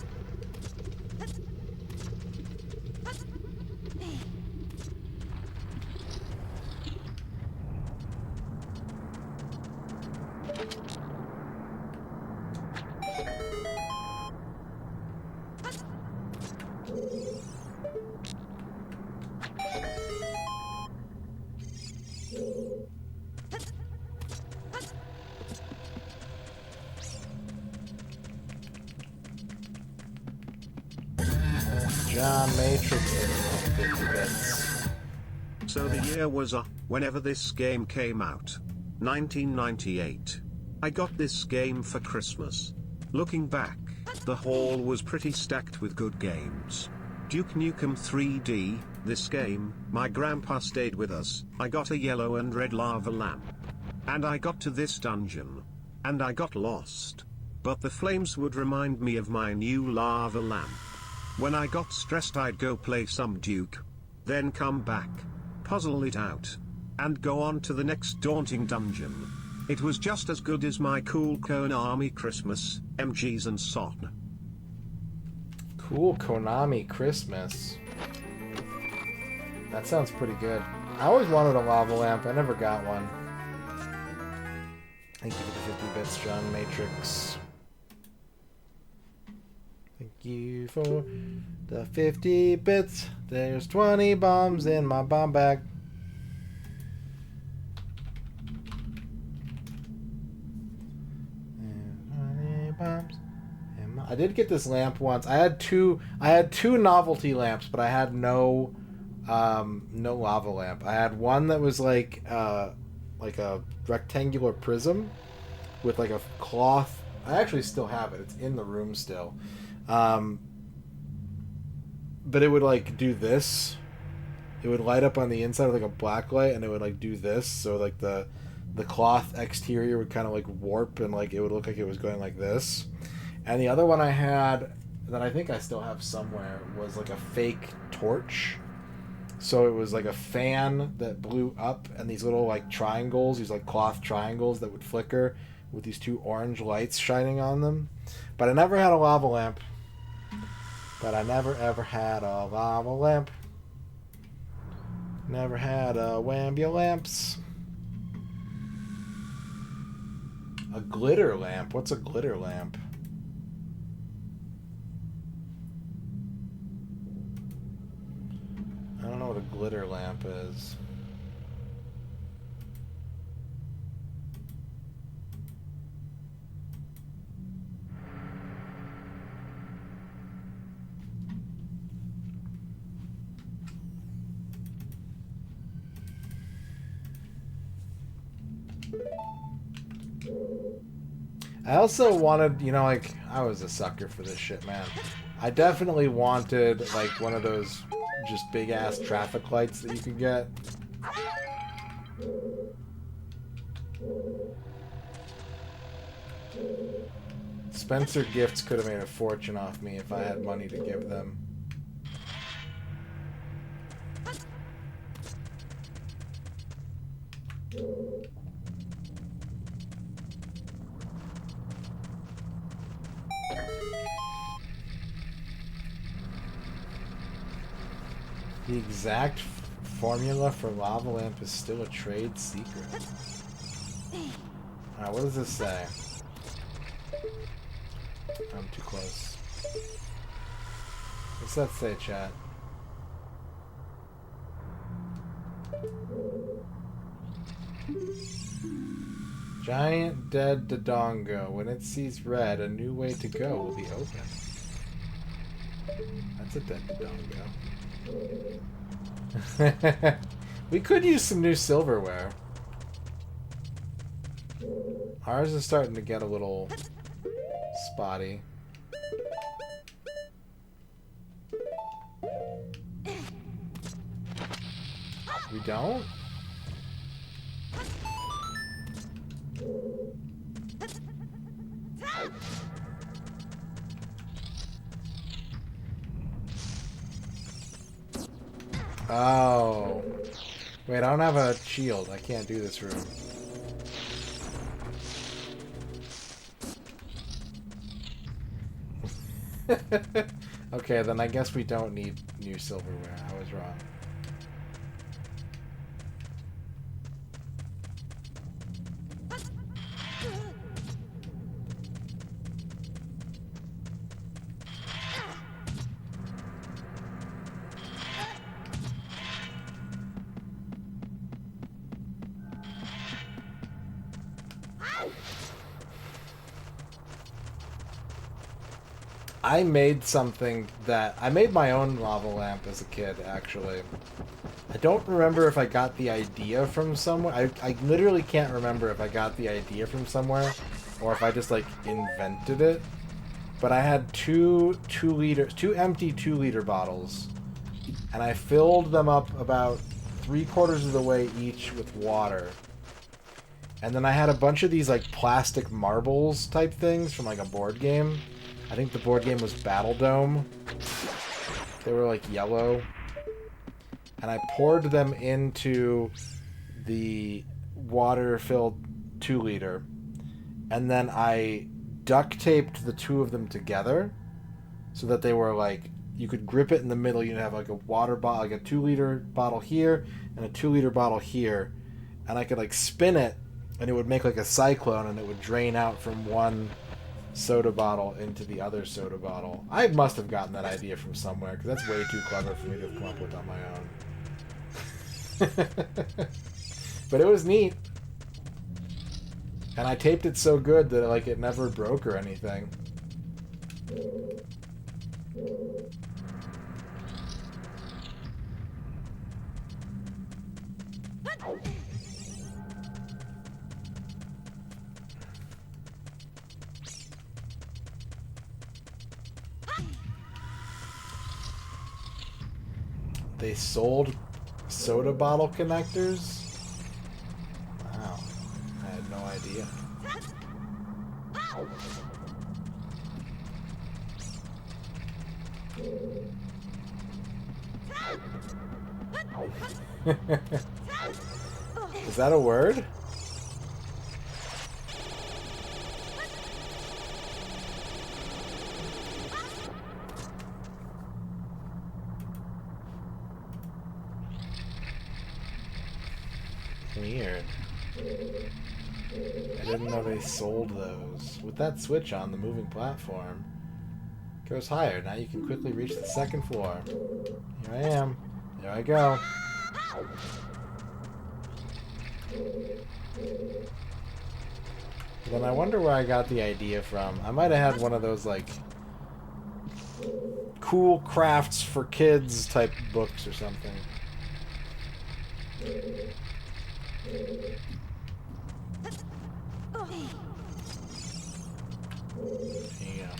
John Matrix 50 bits. So the year was whenever this game came out. 1998. I got this game for Christmas. Looking back, the haul was pretty stacked with good games. Duke Nukem 3D, this game, my grandpa stayed with us. I got a yellow and red lava lamp. And I got to this dungeon. And I got lost. But the flames would remind me of my new lava lamp. When I got stressed, I'd go play some Duke. Then come back, puzzle it out, and go on to the next daunting dungeon. It was just as good as my cool Konami Christmas, MGs and son. Cool Konami Christmas. That sounds pretty good. I always wanted a lava lamp. I never got one. Thank you for the 50 bits, John Matrix. Thank you for the 50 bits. There's 20 bombs in my bomb bag. And 20 bombs in my... I did get this lamp once. I had two novelty lamps, but I had no lava lamp. I had one that was like a rectangular prism with like a cloth. I actually still have it. It's in the room still. But it would like do this. It would light up on the inside with like a black light, and it would like do this. So like the cloth exterior would kind of like warp, and like it would look like it was going like this. And the other one I had that I think I still have somewhere was like a fake torch. So it was like a fan that blew up, and these little like triangles, these like cloth triangles that would flicker with these two orange lights shining on them. But I never had a lava lamp. But I never ever had a lava lamp. Never had a wambulamps. A glitter lamp? What's a glitter lamp? I don't know what a glitter lamp is. I also wanted, you know, like, I was a sucker for this shit, man. I definitely wanted, like, one of those just big-ass traffic lights that you could get. Spencer Gifts could have made a fortune off me if I had money to give them. The exact formula for lava lamp is still a trade secret. Alright, what does this say? I'm too close. What's that say, chat? Giant dead Dodongo. When it sees red, a new way to go will be open. That's a dead Dodongo. We could use some new silverware. Ours is starting to get a little spotty. We don't? Oh. Wait, I don't have a shield. I can't do this room. Okay, then I guess we don't need new silverware. I was wrong. I made something that... I made my own lava lamp as a kid, actually. I don't remember if I got the idea from somewhere. I literally can't remember if I got the idea from somewhere or if I just, like, invented it. But I had two empty 2-liter bottles, and I filled them up about 3/4 of the way each with water. And then I had a bunch of these, like, plastic marbles type things from, like, a board game. I think the board game was Battle Dome. They were like yellow. And I poured them into the water-filled 2-liter. And then I duct taped the two of them together so that they were like, you could grip it in the middle. You'd have like a water bottle, like a 2-liter bottle here and a 2-liter bottle here. And I could like spin it and it would make like a cyclone and it would drain out from one soda bottle into the other soda bottle. I must have gotten that idea from somewhere because that's way too clever for me to have come up with on my own. But it was neat. And I taped it so good that like it never broke or anything. They sold soda bottle connectors? Wow. I had no idea. Is that a word? Weird. I didn't know they sold those. With that switch on, the moving platform goes higher. Now you can quickly reach the second floor. Here I am. There I go. Then I wonder where I got the idea from. I might have had one of those, like, cool crafts for kids type books or something. Yeah.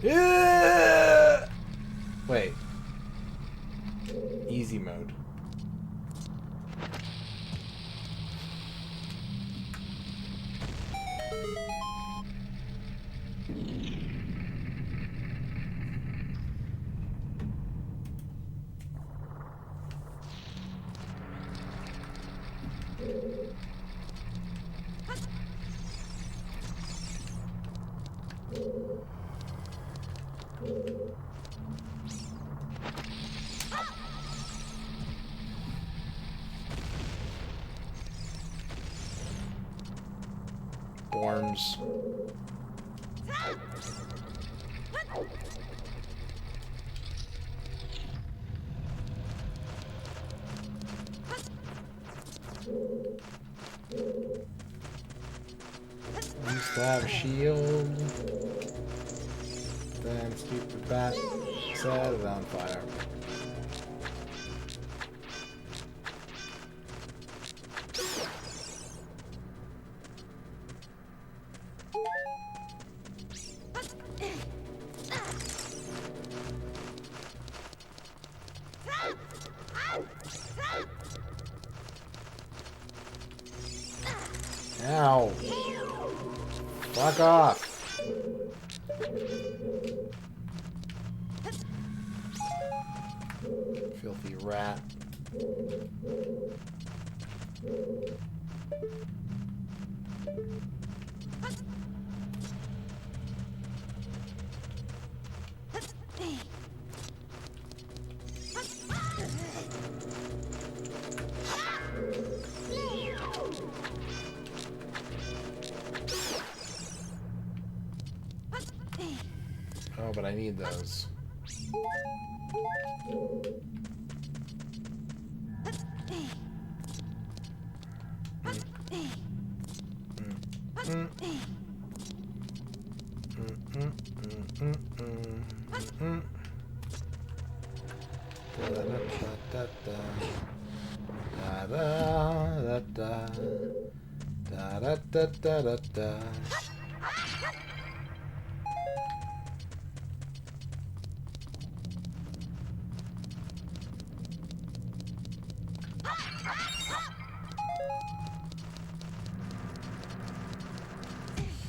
Yeah! Wait. Easy mode. Worms. Used to have a shield. Then stupid bat set it on fire. Ow! Fuck off! Filthy rat. Oh, but I need those.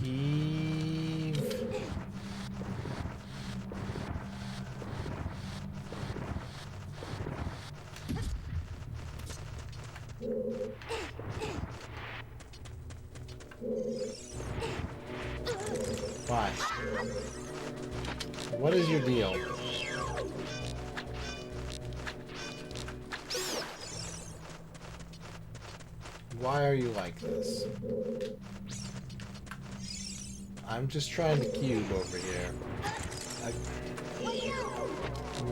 Heave. Why? What is your deal? Why are you like this? I'm just trying to cube over here. I'm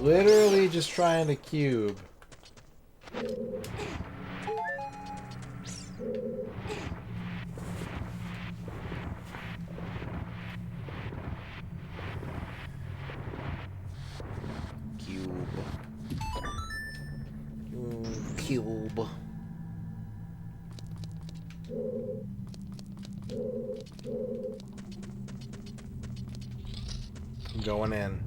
literally just trying to cube. Cube. I'm going in.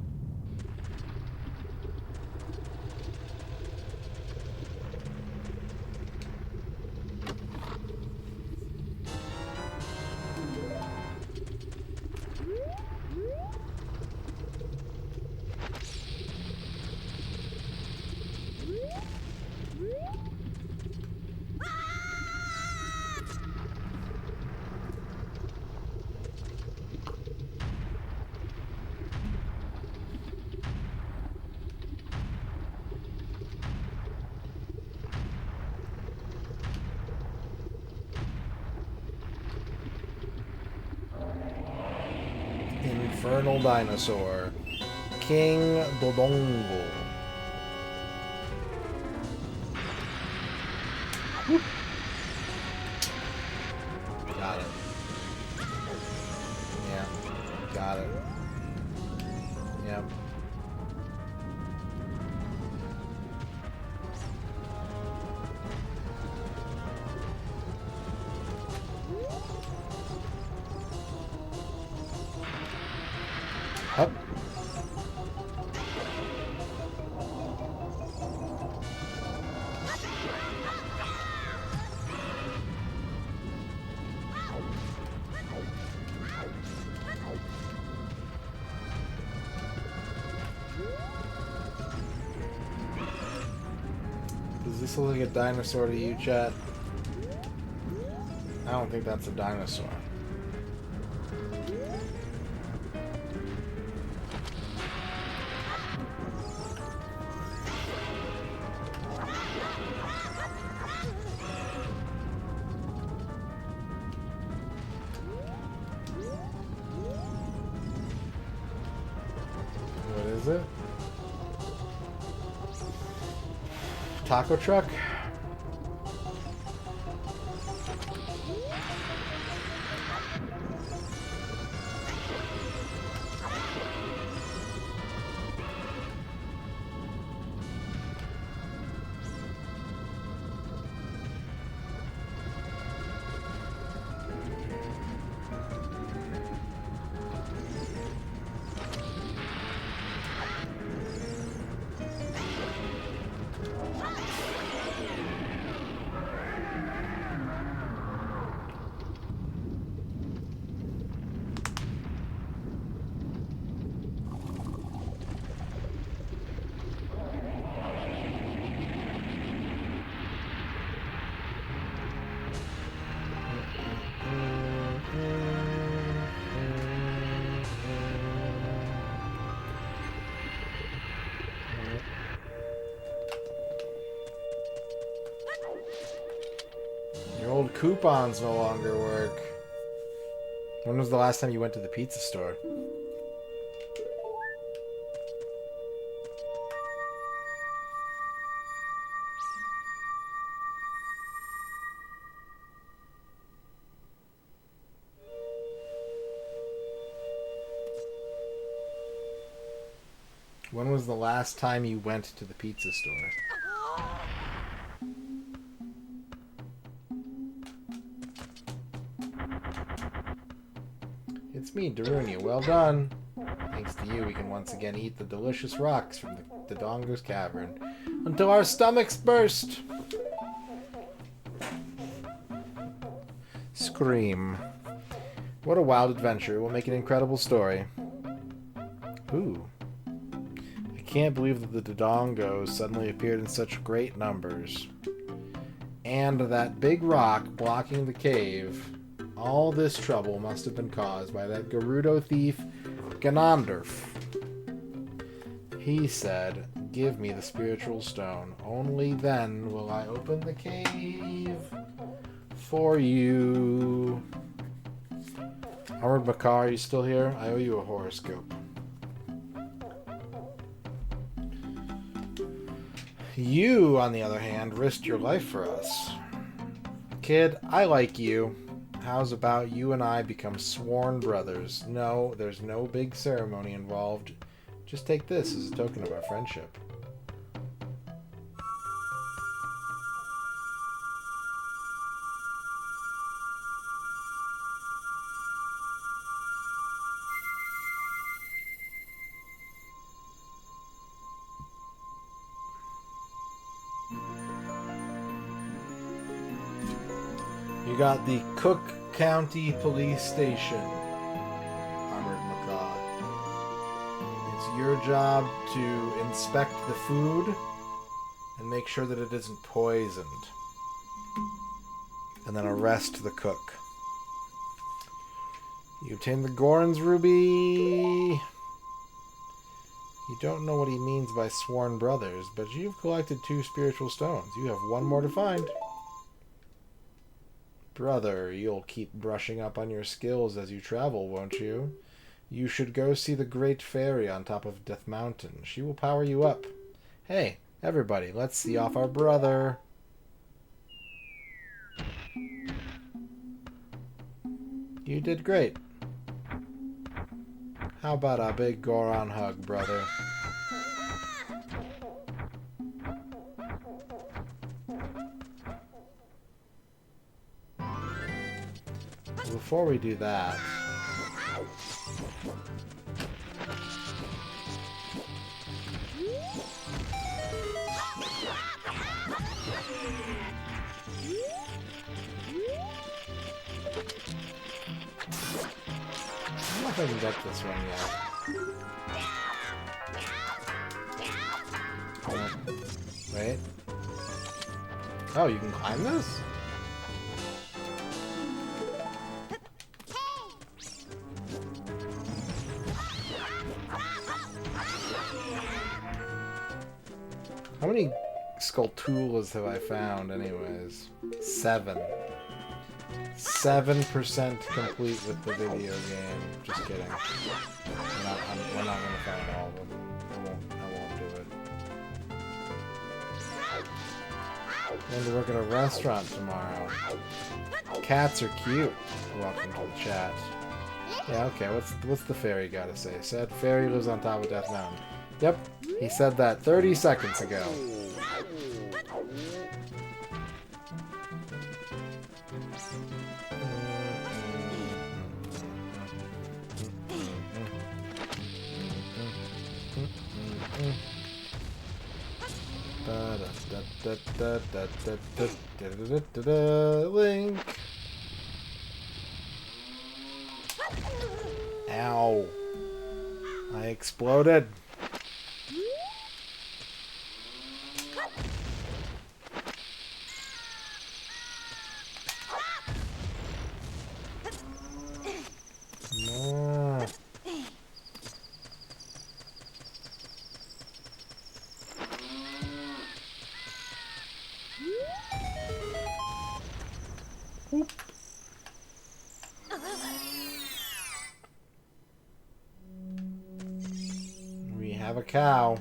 Infernal Dinosaur. King Dodongo. Whoop. Got it. Yeah. Got it. Yep. Up. Does this look like a dinosaur to you, chat? I don't think that's a dinosaur. What is it? Taco truck? Your old coupons no longer work. When was the last time you went to the pizza store? When was the last time you went to the pizza store? It's me, Darunia. Well done. Thanks to you, we can once again eat the delicious rocks from the Donger's cavern until our stomachs burst. Scream. What a wild adventure. It will make an incredible story. Ooh. I can't believe that the Dodongos suddenly appeared in such great numbers. And that big rock blocking the cave. All this trouble must have been caused by that Gerudo thief, Ganondorf. He said, "Give me the spiritual stone. Only then will I open the cave for you." Armored Makar, are you still here? I owe you a horoscope. You, on the other hand, risked your life for us. Kid, I like you. How's about you and I become sworn brothers? No, there's no big ceremony involved. Just take this as a token of our friendship. You got the Cook County Police Station, Armored Macaw. It's your job to inspect the food and make sure that it isn't poisoned. And then arrest the cook. You obtain the Goron's Ruby. You don't know what he means by sworn brothers, but you've collected 2 spiritual stones. You have 1 more to find. Brother, you'll keep brushing up on your skills as you travel, won't you? You should go see the Great Fairy on top of Death Mountain. She will power you up. Hey, everybody, let's see off our brother. You did great. How about a big Goron hug, brother? Before we do that, I don't know if I can get this one yet. Wait. Oh, you can climb this? How many Skulltulas have I found, anyways? 7. 7% complete with the video game. Just kidding. We're not gonna find all of them. I won't do it. I'm going to work at a restaurant tomorrow. Cats are cute. Welcome to the chat. Yeah, okay, what's the fairy gotta say? Said fairy lives on top of Death Mountain. Yep, he said that 30 seconds ago. Link. Ow. I exploded. No. Whoop. We have a cow.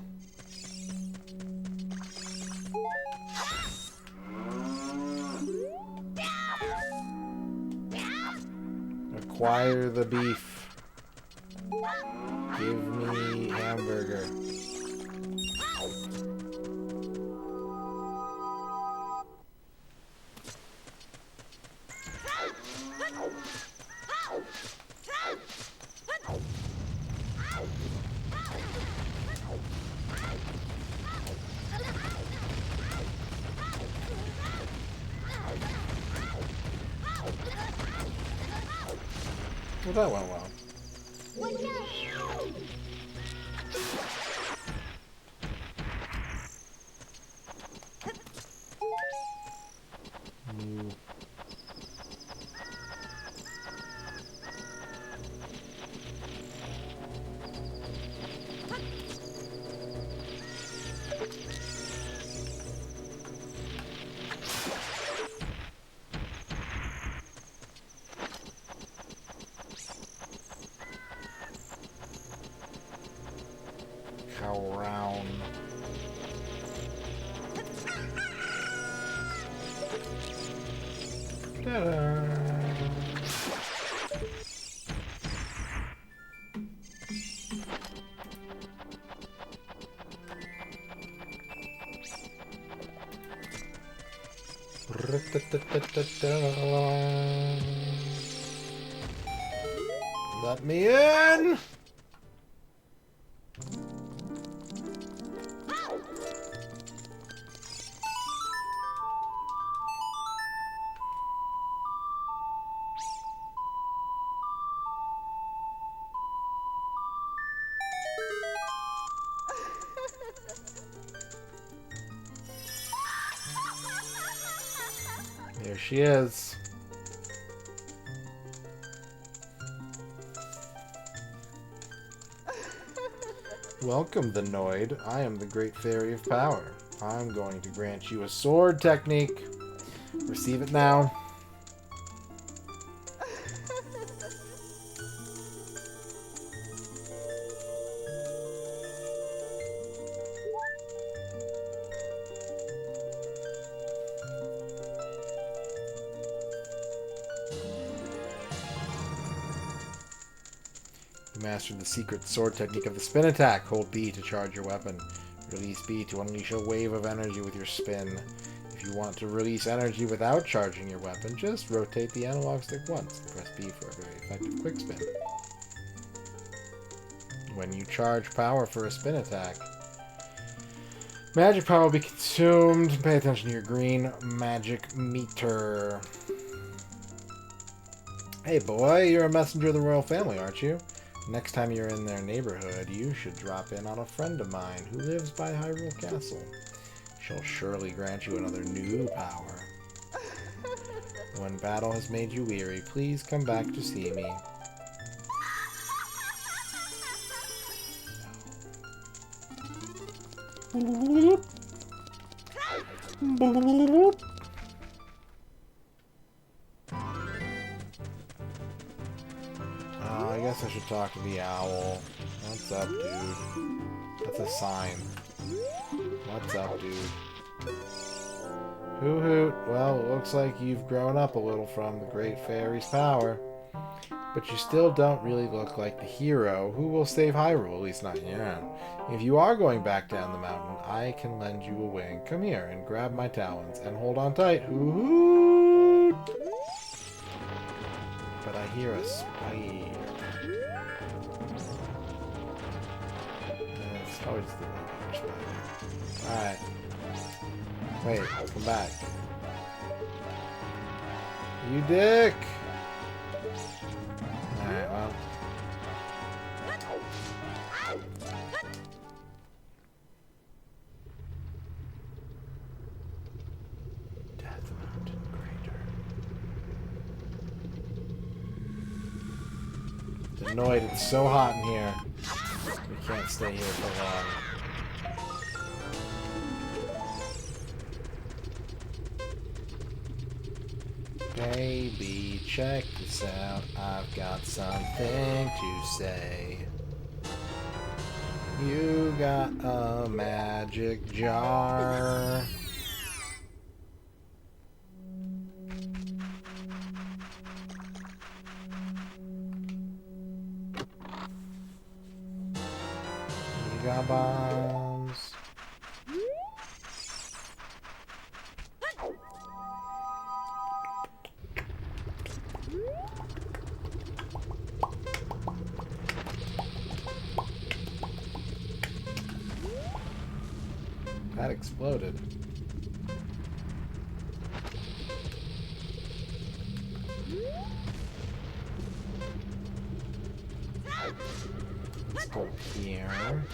Acquire the beef. Give me hamburger. Well, that went well. Around. Ta-da. Let me in. There she is. Welcome, the Noid. I am the Great Fairy of Power. I'm going to grant you a sword technique. Receive it now. Master the secret sword technique of the spin attack. Hold B to charge your weapon. Release B to unleash a wave of energy with your spin. If you want to release energy without charging your weapon, just rotate the analog stick once and press B for a very effective quick spin. When you charge power for a spin attack, magic power will be consumed. Pay attention to your green magic meter. Hey boy, you're a messenger of the royal family, aren't you? Next time you're in their neighborhood, you should drop in on a friend of mine who lives by Hyrule Castle. She'll surely grant you another new power. When battle has made you weary, please come back to see me. I guess I should talk to the owl. What's up, dude? That's a sign. What's up, dude? Hoo hoot. Well, it looks like you've grown up a little from the Great Fairy's power. But you still don't really look like the hero who will save Hyrule, at least not yet. If you are going back down the mountain, I can lend you a wing. Come here and grab my talons and hold on tight. Hoo hoot! But I hear a spider. It's always the spider. Alright. Wait, come back. You dick! Alright, well. Death Mountain Crater. It's annoyed, it's so hot in here. We can't stay here for long. Baby, check this out. I've got something to say. You got a magic jar. You got bombs. That exploded. Let's go here.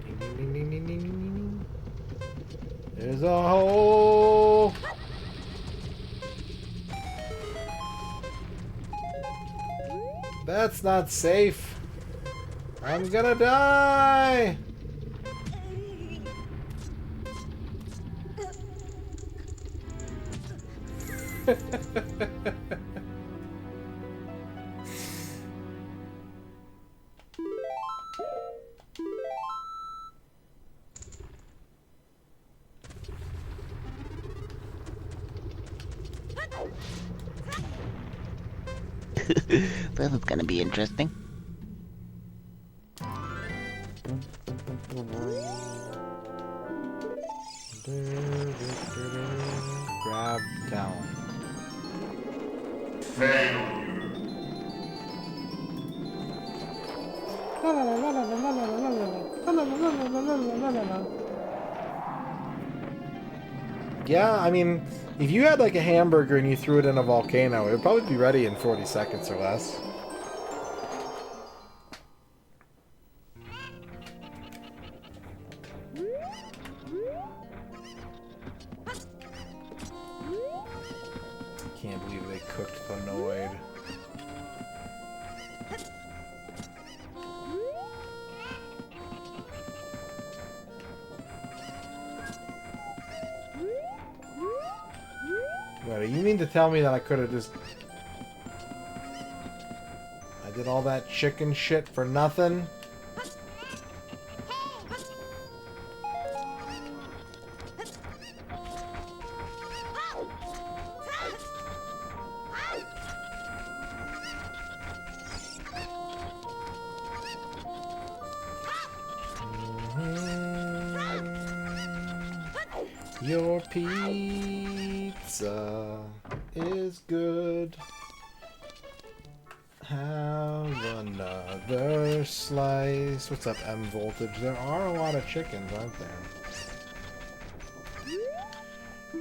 Ding, ding, ding, ding, ding, ding, ding. There's a hole. That's not safe. I'm gonna die. This is gonna be interesting. Grab talent. Yeah, I mean, if you had like a hamburger and you threw it in a volcano, it would probably be ready in 40 seconds or less. Can't believe they cooked the Noid. Wait, you mean to tell me that I could have just... I did all that chicken shit for nothing? Your pizza is good. Have another slice. What's up, M Voltage? There are a lot of chickens, aren't there?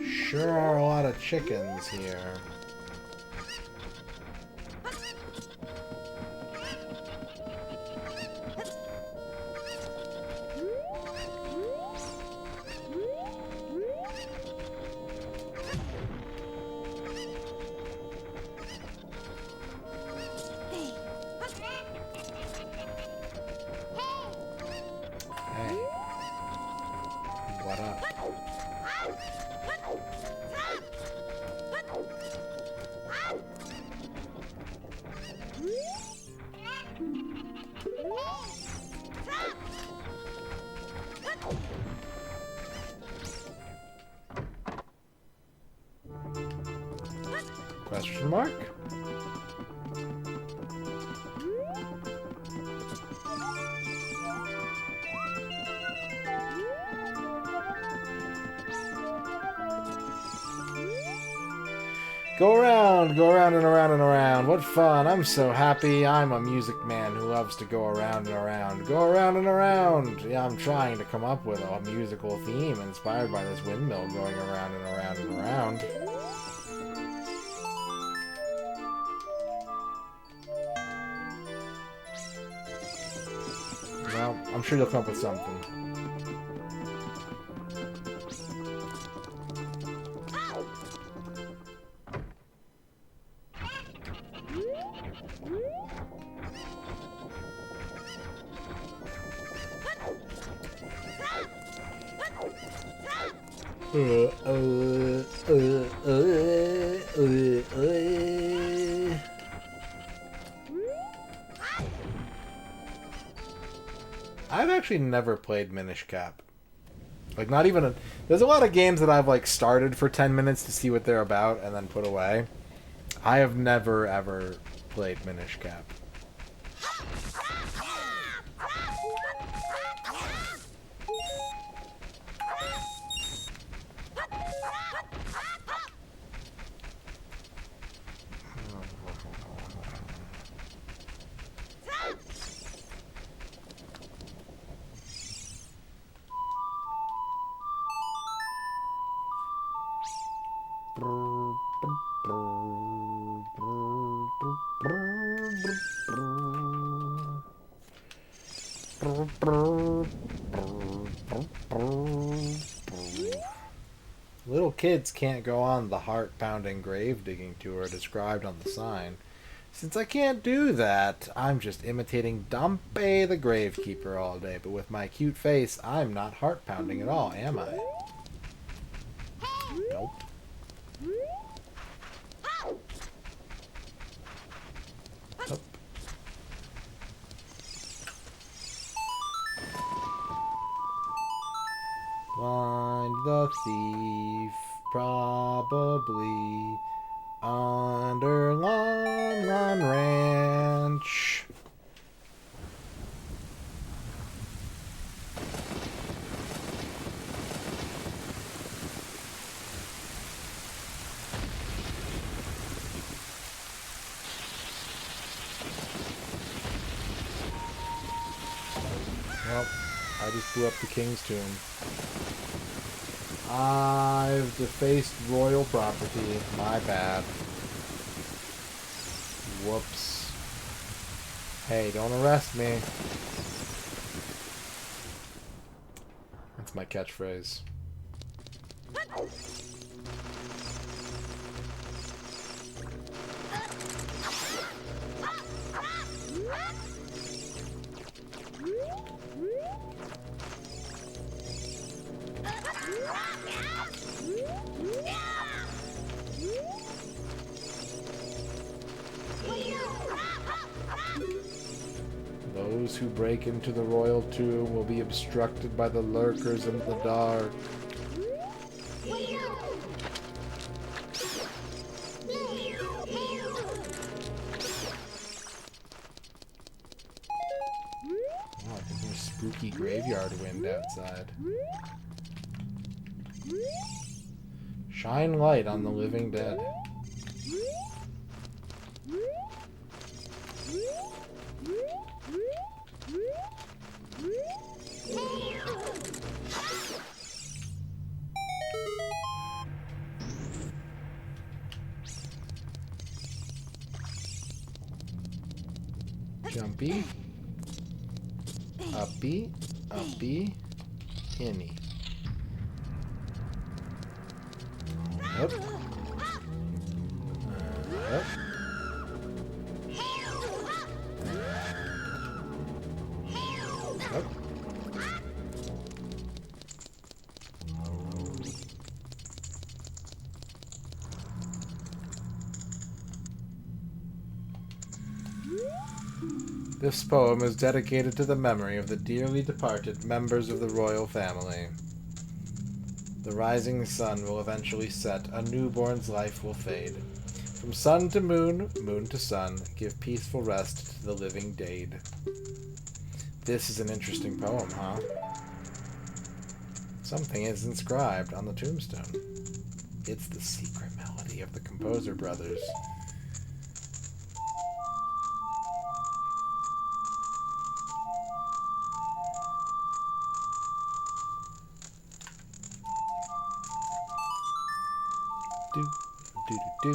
Sure are a lot of chickens here. Question mark? Go around and around and around. What fun. I'm so happy. I'm a music man who loves to go around and around. Go around and around. Yeah, I'm trying to come up with a musical theme inspired by this windmill going around and around and around. Well, I'm sure you'll come up with something. I've actually never played Minish Cap. Like, not even there's a lot of games that I've, like, started for 10 minutes to see what they're about and then put away. I have never, ever played Minish Cap. Little kids can't go on the heart-pounding grave-digging tour described on the sign. Since I can't do that, I'm just imitating Dompe the Gravekeeper all day, but with my cute face, I'm not heart-pounding at all, am I? Nope. Nope. Find the thief, probably under Lon Lon Ranch. Well, I just blew up the king's tomb. I've defaced royal property. My bad. Whoops. Hey, don't arrest me. That's my catchphrase. Those who break into the royal tomb will be obstructed by the lurkers in the dark. Oh, I think there's spooky graveyard wind outside. Shine light on the living dead. Jumpy, uppy, uppy, inny. Up. Up. Up. This poem is dedicated to the memory of the dearly departed members of the royal family. The rising sun will eventually set, a newborn's life will fade. From sun to moon, moon to sun, give peaceful rest to the living Dade. This is an interesting poem, huh? Something is inscribed on the tombstone. It's the secret melody of the Composer Brothers. Do do do do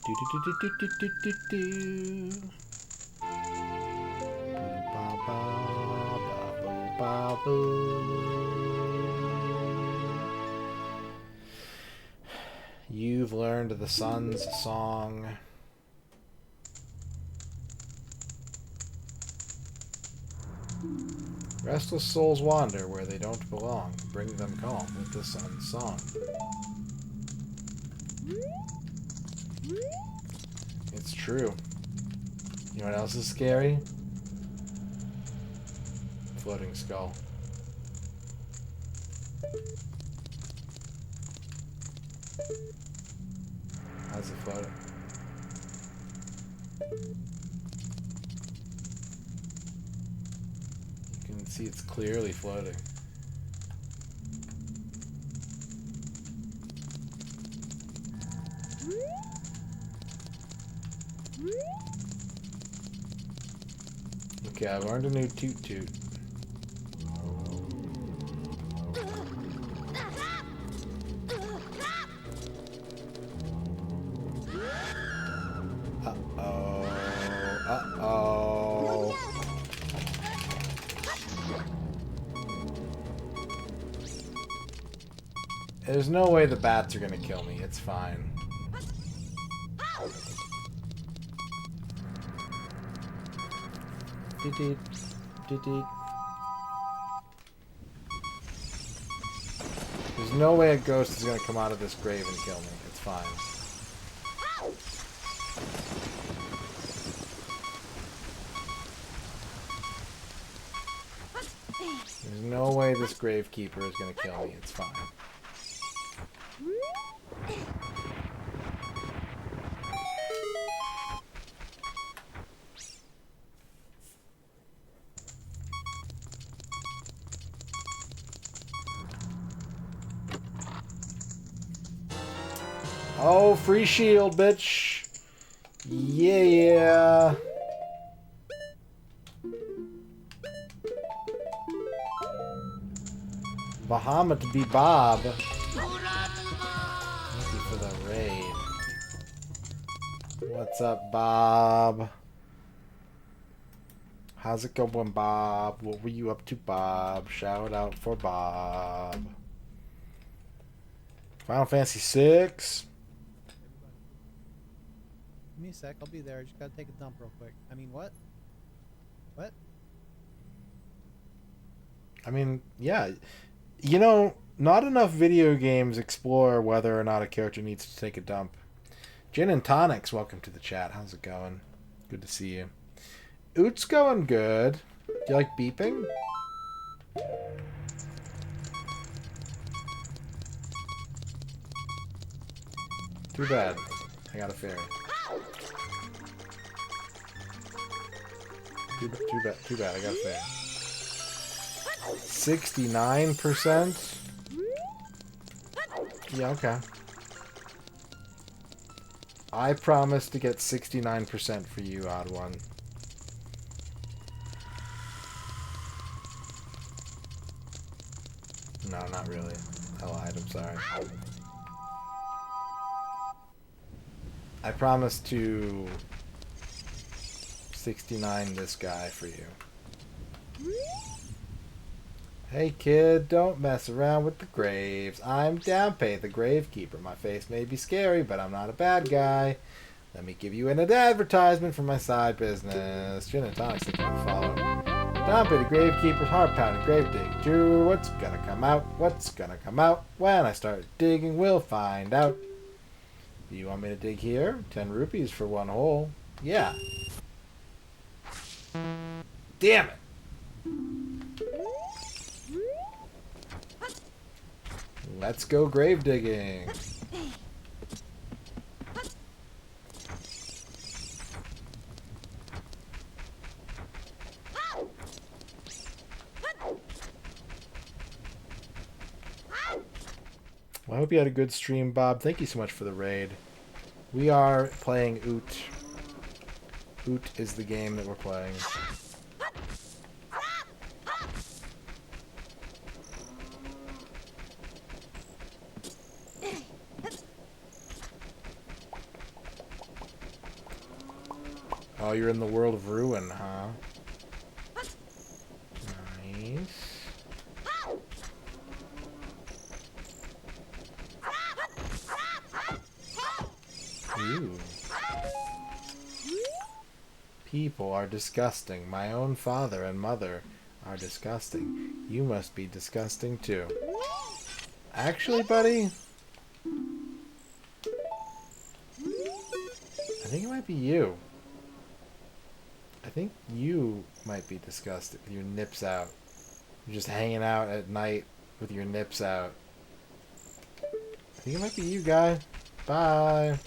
do do do do do do do. Ba ba ba ba boo. You've learned the sun's song. Restless souls wander where they don't belong. Bring them calm with the sun's song. It's true. You know what else is scary? Floating skull. How's it floating? You can see it's clearly floating. Okay, I learned a new toot toot. Uh-oh. Uh-oh. There's no way the bats are gonna kill me. It's fine. Dee-dee. Dee-dee. There's no way a ghost is gonna come out of this grave and kill me. It's fine. There's no way this gravekeeper is gonna kill me. It's fine. Oh, free shield, bitch. Yeah. Bahamut be Bob. Thank you for the raid. What's up, Bob? How's it going, Bob? What were you up to, Bob? Shout out for Bob. Final Fantasy 6. Give me a sec, I'll be there. I just gotta take a dump real quick. I mean, what? What? I mean, yeah. You know, not enough video games explore whether or not a character needs to take a dump. Gin and Tonics, welcome to the chat. How's it going? Good to see you. Oot's going good. Do you like beeping? Too bad. I got a fairy. Too bad. I got a fairy. 69%? Yeah, okay. I promise to get 69% for you, Odd One. No, not really. I lied, I'm sorry. I promise to 69 this guy for you. Hey kid, don't mess around with the graves. I'm Downpay, the gravekeeper. My face may be scary, but I'm not a bad guy. Let me give you an advertisement for my side business. Gin and Tonics, if you can follow. Downpay, the gravekeeper's heart pounding grave dig. Drew, what's gonna come out? What's gonna come out? When I start digging, we'll find out. Do you want me to dig here? 10 rupees for one hole. Yeah. Damn it! Let's go grave digging. Well, I hope you had a good stream, Bob. Thank you so much for the raid. We are playing Oot. Oot is the game that we're playing. Oh, you're in the world of Ruin, huh? Nice. Ooh. People are disgusting. My own father and mother are disgusting. You must be disgusting too. Actually, buddy, I think it might be you. I think you might be disgusted with your nips out. You're just hanging out at night with your nips out. I think it might be you, guy. Bye.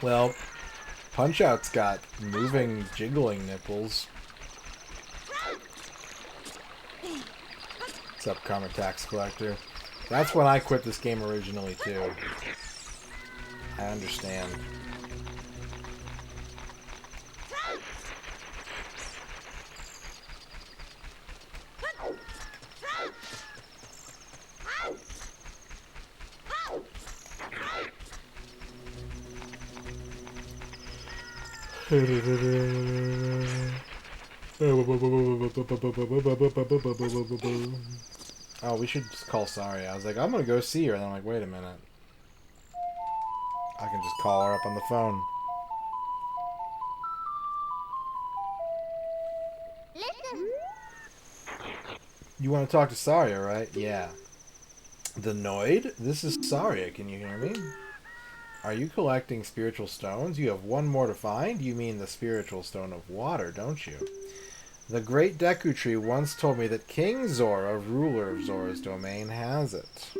Well, Punch-Out's got moving, jiggling nipples. What's up, Karma Tax Collector? That's when I quit this game originally, too. I understand. Oh, we should just call Saria. I was like, I'm gonna go see her, and I'm like, wait a minute. I can just call her up on the phone. You want to talk to Saria, right? Yeah. The Noid? This is Saria. Can you hear me? Are you collecting spiritual stones? You have one more to find? You mean the spiritual stone of water, don't you? The great Deku Tree once told me that King Zora, ruler of Zora's domain, has it.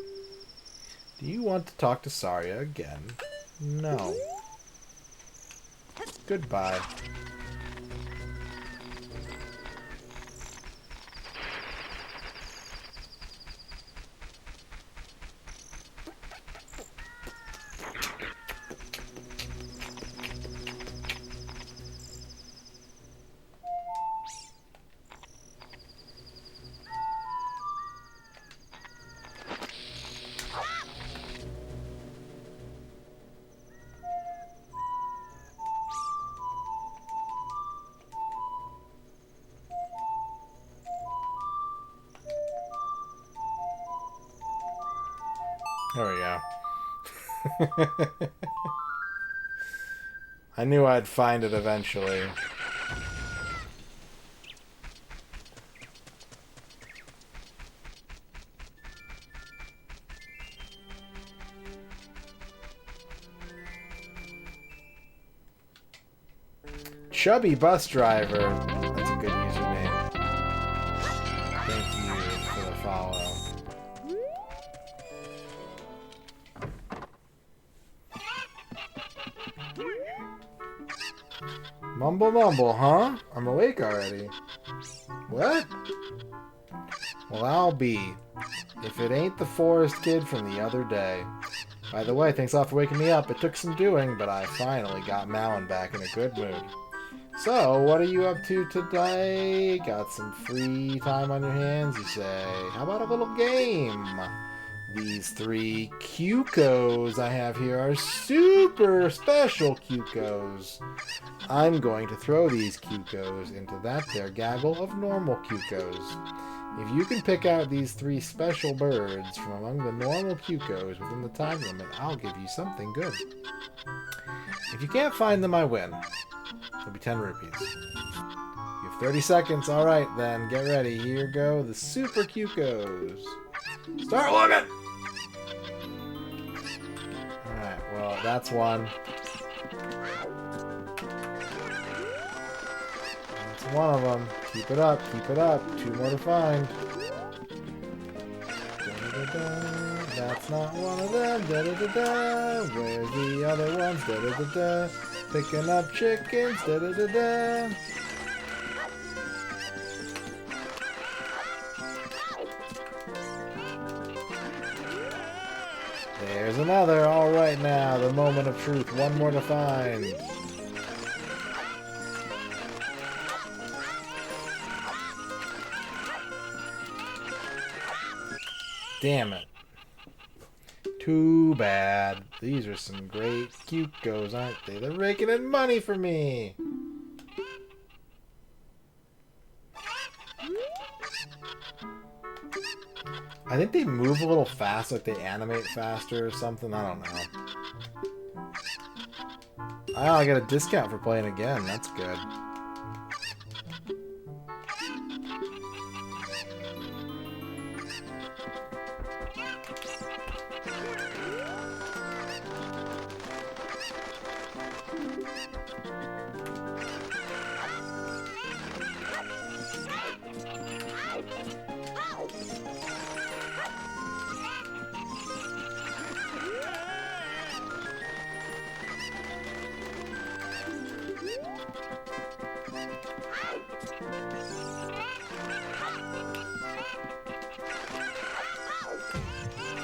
Do you want to talk to Saria again? No. Goodbye. There we go. I knew I'd find it eventually. Chubby Bus Driver. That's a good username. Thank you for the follow. Mumble mumble, huh? I'm awake already. What? Well, I'll be. If it ain't the forest kid from the other day. By the way, thanks a lot for waking me up. It took some doing, but I finally got Malin back in a good mood. So, what are you up to today? Got some free time on your hands, you say? How about a little game? These 3 Cucos I have here are super special Cucos. I'm going to throw these Cucos into that there gaggle of normal Cucos. If you can pick out these 3 special birds from among the normal Cucos within the time limit, I'll give you something good. If you can't find them, I win. It'll be 10 rupees. You have 30 seconds. Alright then, get ready. Here go the Super Cucos. Start looking! Alright, well, that's one. That's one of them. Keep it up, keep it up. 2 more to find. Da-da-da-da. That's not one of them. Da-da-da-da. Where's the other ones? Da-da-da-da. Picking up chickens. Da-da-da-da. There's another. All right now, the moment of truth. 1 more to find. Damn it. Too bad. These are some great Cucos, aren't they? They're raking in money for me. I think they move a little fast, like they animate faster or something. I don't know. Oh, I got a discount for playing again. That's good.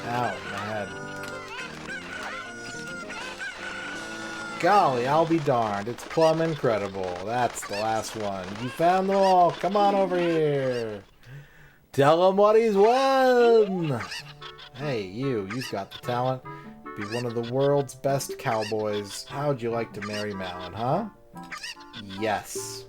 Ow, my head. Golly, I'll be darned. It's plumb incredible. That's the last one. You found them all. Come on over here. Tell him what he's won. Hey, you've got the talent. Be one of the world's best cowboys. How'd you like to marry Malin, huh? Yes.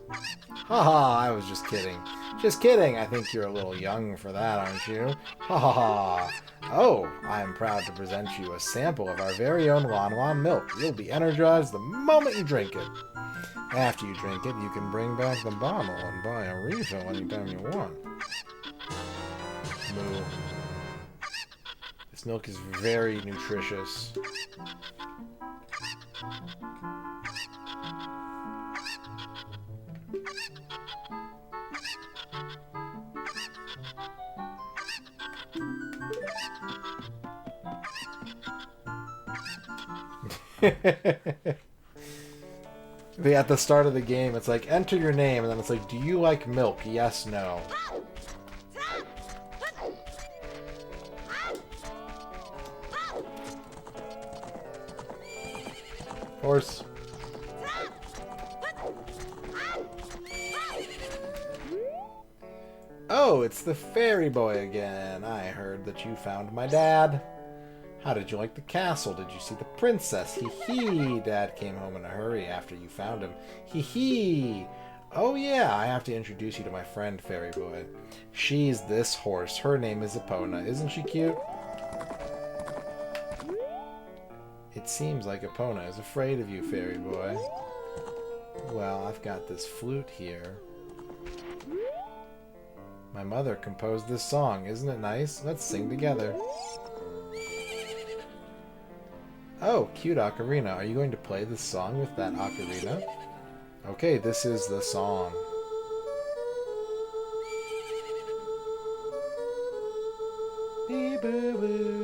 Haha, I was just kidding. Just kidding. I think you're a little young for that, aren't you? Ha ha ha. Oh, I am proud to present you a sample of our very own Lon Lon milk. You'll be energized the moment you drink it. After you drink it, you can bring back the bottle and buy a refill anytime you want. Moo. This milk is very nutritious. At the start of the game, it's like, enter your name, and then it's like, do you like milk? Yes, no. Horse. Oh, it's the fairy boy again. I heard that you found my dad. How did you like the castle? Did you see the princess? Hee hee. Dad came home in a hurry after you found him. Hee hee. Oh yeah, I have to introduce you to my friend, Fairy Boy. She's this horse. Her name is Epona. Isn't she cute? It seems like Epona is afraid of you, Fairy Boy. Well, I've got this flute here. My mother composed this song. Isn't it nice? Let's sing together. Oh, cute ocarina. Are you going to play this song with that ocarina? Okay, this is the song. Bee-boo-boo.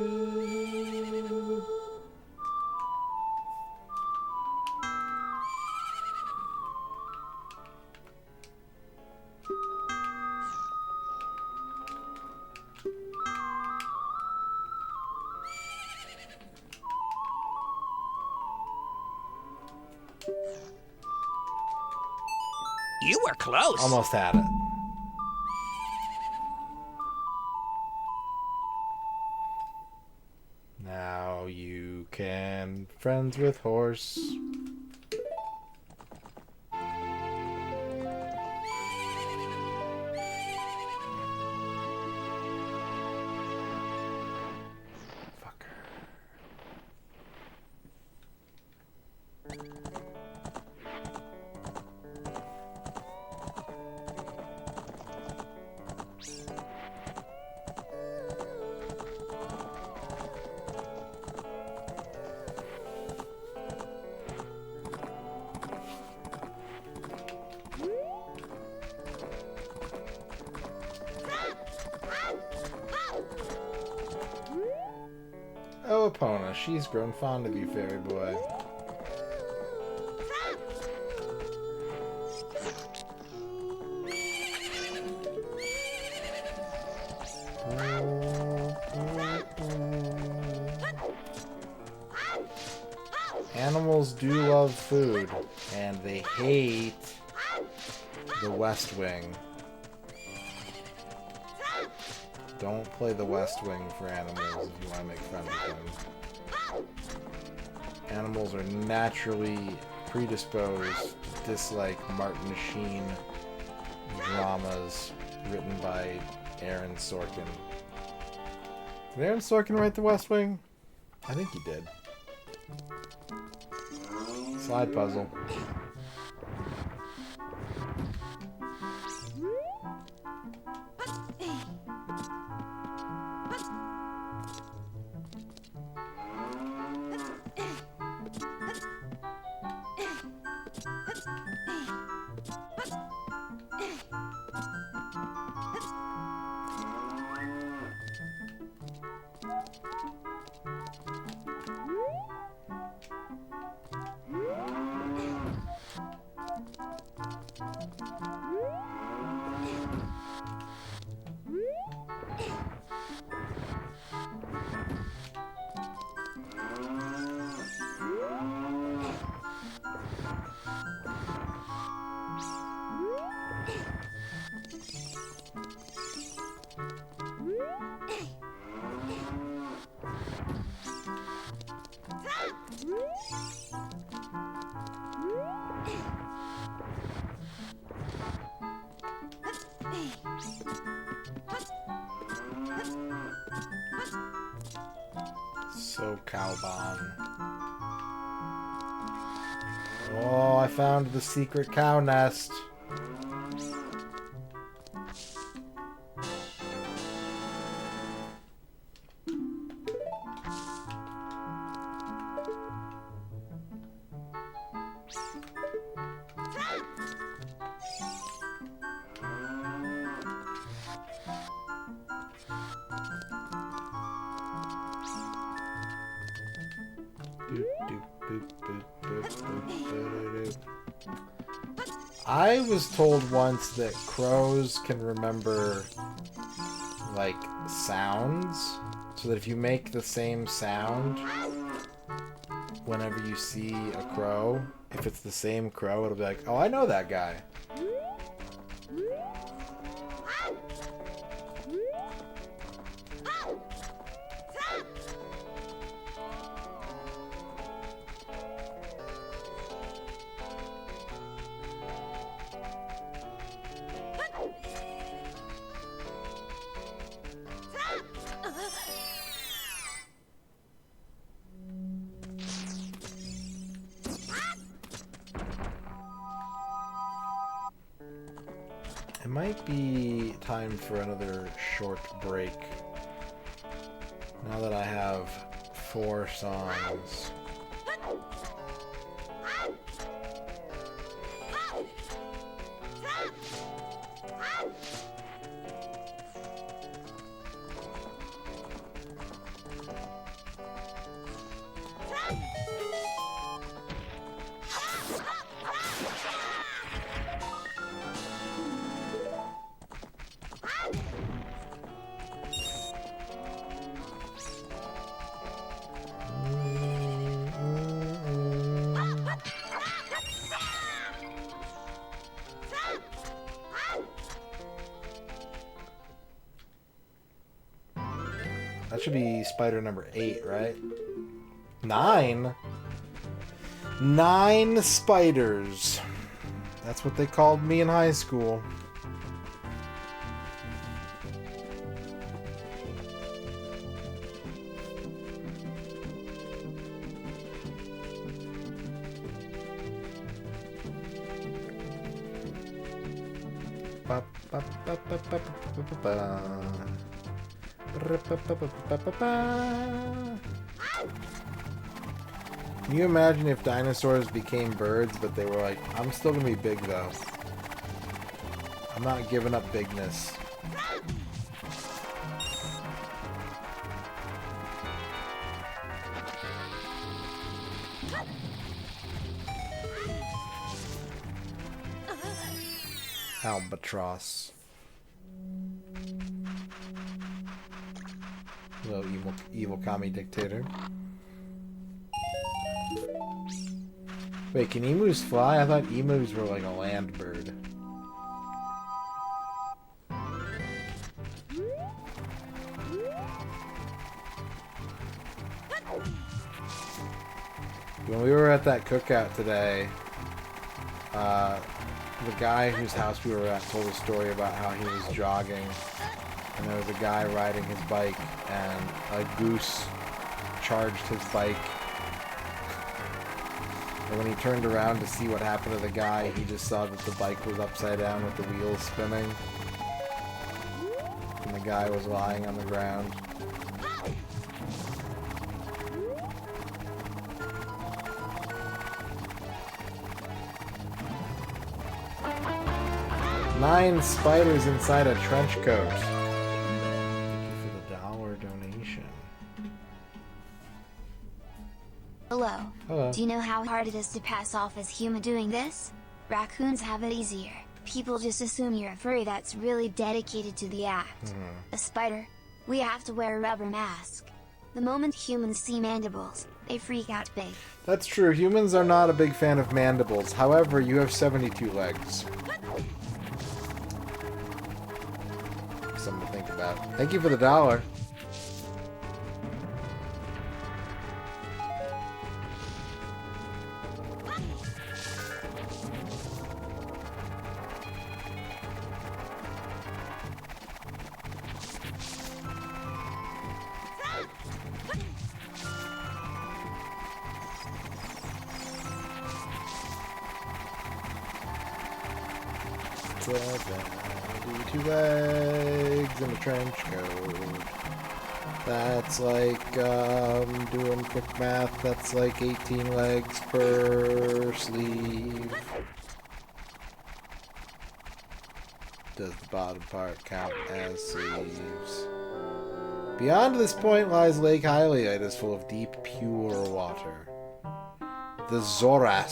You were close. Almost had it. Now you can friends with horse. Fucker. Epona. She's grown fond of you, fairy boy. Animals do love food, and they hate the West Wing. Don't play the West Wing for animals if you want to make friends with them. Animals are naturally predisposed to dislike Martin Sheen dramas written by Aaron Sorkin. Did Aaron Sorkin write the West Wing? I think he did. Slide puzzle. So Cowbon. Oh, I found the secret cow nest. I was told once that crows can remember, like, sounds, so that if you make the same sound whenever you see a crow, if it's the same crow, it'll be like, oh, I know that guy. It might be time for another short break. Now that I have 4 songs. That should be spider number 8, right? 9? 9 spiders. That's what they called me in high school. Ba, ba, ba, ba, ba, ba, ba, ba. Can you imagine if dinosaurs became birds, but they were like, I'm still gonna be big though. I'm not giving up bigness. Albatross. Hello, evil commie dictator. Wait, can emus fly? I thought emus were like a land bird. When we were at that cookout today, the guy whose house we were at told a story about how he was jogging, and there was a guy riding his bike, and a goose charged his bike. And when he turned around to see what happened to the guy, he just saw that the bike was upside down with the wheels spinning. And the guy was lying on the ground. Nine spiders inside a trench coat. Thank you for the $1 donation. Hello. Hello. Do you know how hard it is to pass off as human doing this? Raccoons have it easier. People just assume you're a furry that's really dedicated to the act. A spider? We have to wear a rubber mask. The moment humans see mandibles, they freak out big. That's true. Humans are not a big fan of mandibles. However, you have 72 legs. Something to think about. Thank you for the $1. Two legs in a trench coat. That's like, doing quick math, that's like 18 legs per sleeve. Does the bottom part count as sleeves? Beyond this point lies Lake Hyliite, full of deep, pure water. The Zoras.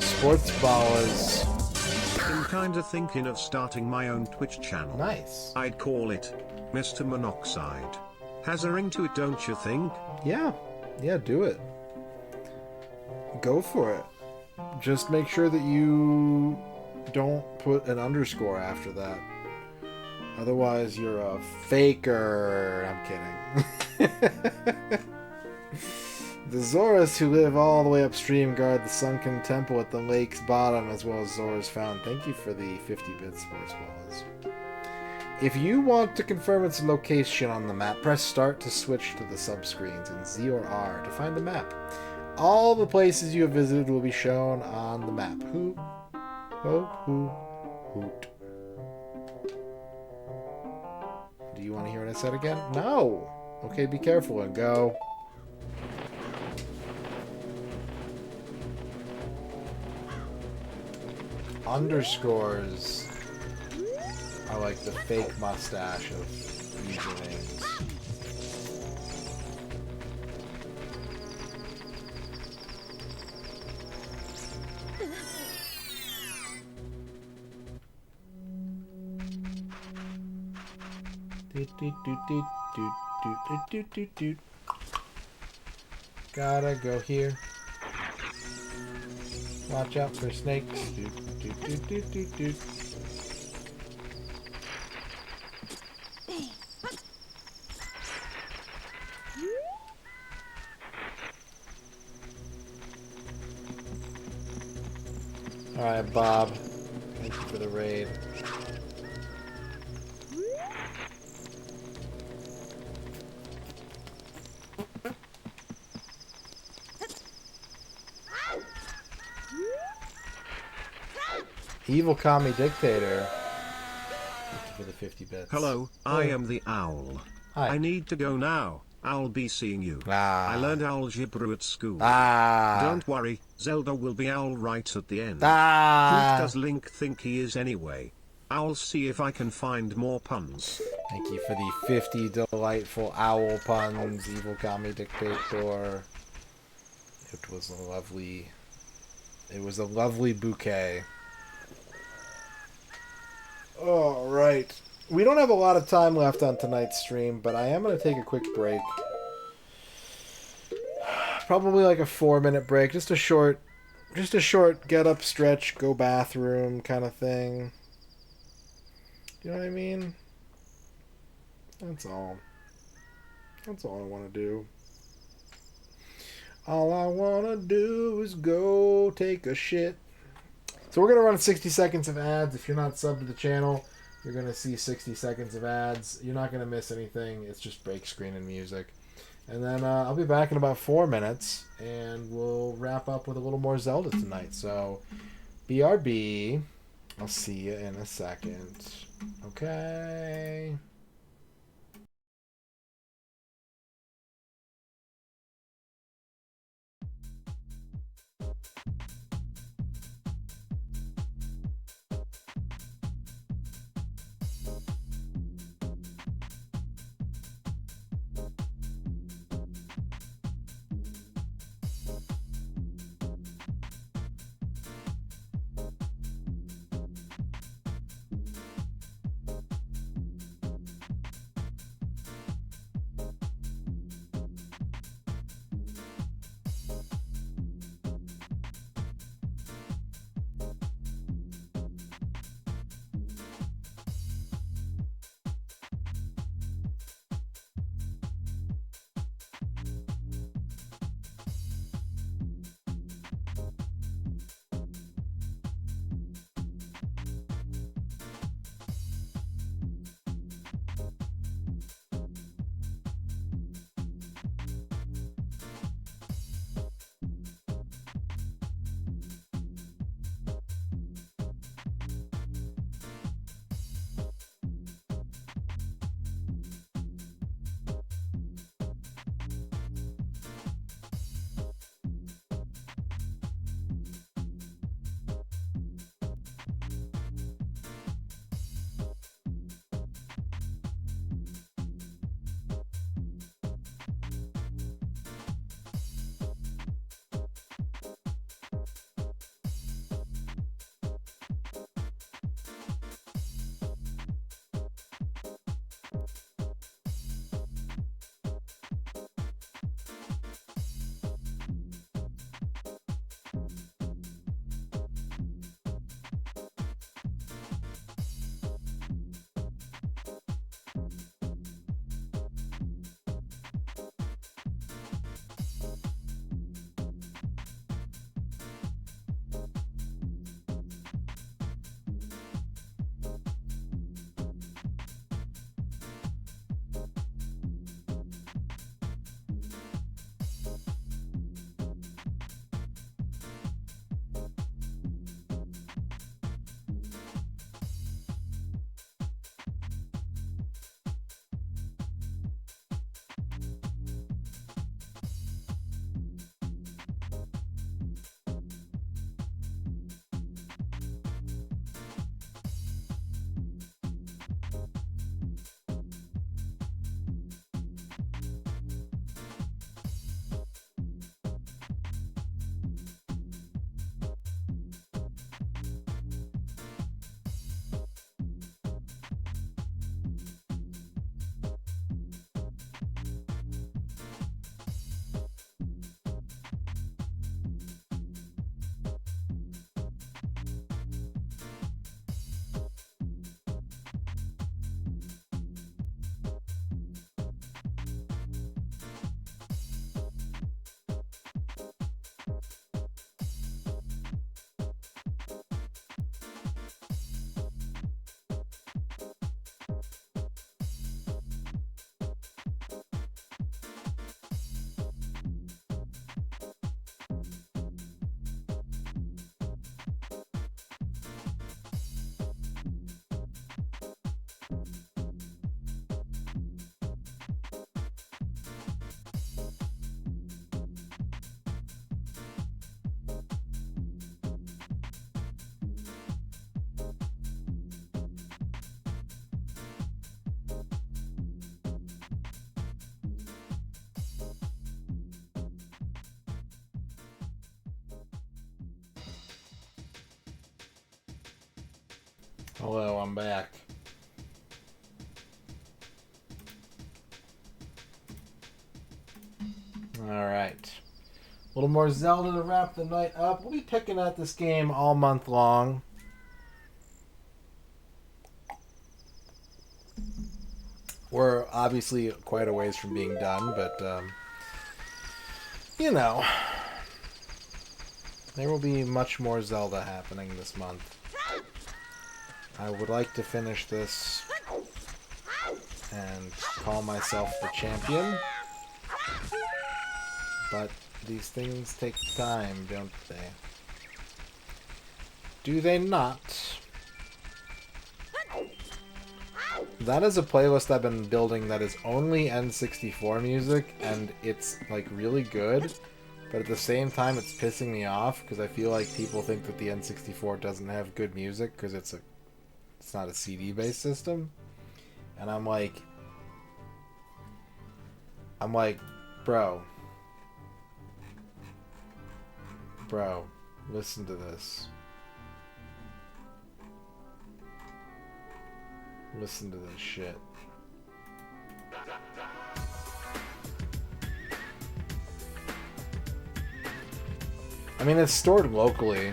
Sports ballas. I'm kinda thinking of starting my own Twitch channel. Nice. I'd call it Mr. Monoxide. Has a ring to it, don't you think? Yeah. Yeah, do it. Go for it. Just make sure that you don't put an underscore after that. Otherwise, you're a faker. I'm kidding. The Zoras who live all the way upstream guard the sunken temple at the lake's bottom, as well as Zoras found. Thank you for the 50-bit sports balls. If you want to confirm its location on the map, press start to switch to the subscreens and Z or R to find the map. All the places you have visited will be shown on the map. Hoot. Ho, hoo, hoot. Do you want to hear what I said again? No! Okay, be careful and go. Underscores are like the fake mustache of usernames. Gotta go here. Watch out for snakes. Alright, Bob. Thank you for the raid. Evil commie dictator. Thank you for the 50 bits. Hello, I am the owl. Hi. I need to go now. I'll be seeing you. I learned algebra at school. Don't worry, Zelda will be owl right at the end. Who does Link think he is anyway? I'll see if I can find more puns. Thank you for the 50 delightful owl puns, evil commie dictator. It was a lovely bouquet. All right. We don't have a lot of time left on tonight's stream, but I am going to take a quick break. Probably like a 4-minute break, just a short get up, stretch, go bathroom kind of thing. You know what I mean? That's all. That's all I want to do. All I want to do is go take a shit. So we're going to run 60 seconds of ads. If you're not subbed to the channel, you're going to see 60 seconds of ads. You're not going to miss anything. It's just break screen and music. And then I'll be back in about 4 minutes, and we'll wrap up with a little more Zelda tonight. So, BRB. I'll see you in a second. Okay. Hello, I'm back. Alright. A little more Zelda to wrap the night up. We'll be picking at this game all month long. We're obviously quite a ways from being done, but, you know, there will be much more Zelda happening this month. I would like to finish this and call myself the champion, but these things take time, don't they? Do they not? That is a playlist I've been building that is only N64 music, and it's, like, really good, but at the same time it's pissing me off, because I feel like people think that the N64 doesn't have good music, because it's not a CD-based system, and I'm like, bro, listen to this. Listen to this shit. I mean, it's stored locally.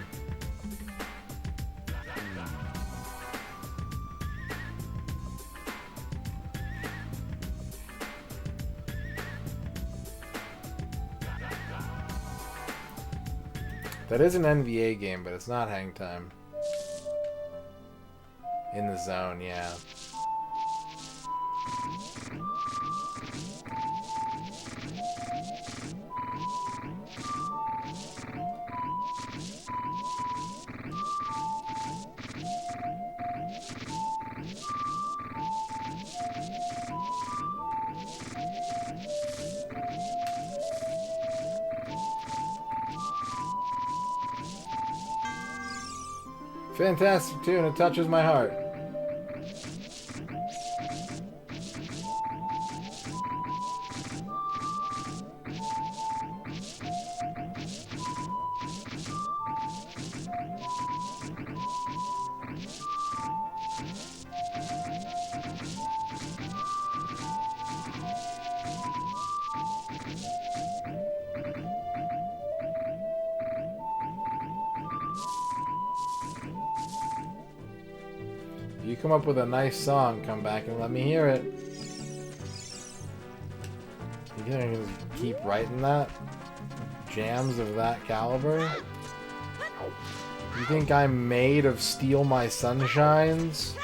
That is an NVA game, but it's not hang time. In the zone, yeah. Fantastic tune, it touches my heart. You come up with a nice song, come back and let me hear it. You gonna just keep writing that? Jams of that caliber? You think I'm made of Steal My Sunshines?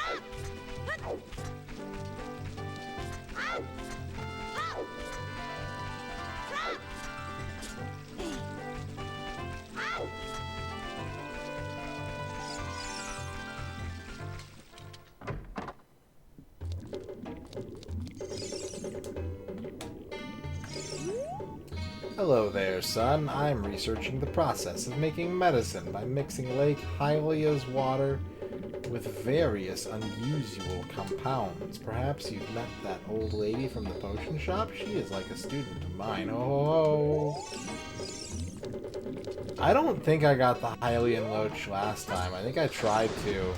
Hello there, son. I'm researching the process of making medicine by mixing Lake Hylia's water with various unusual compounds. Perhaps you've met that old lady from the potion shop? She is like a student of mine. Oh, I don't think I got the Hylian Loach last time. I think I tried to.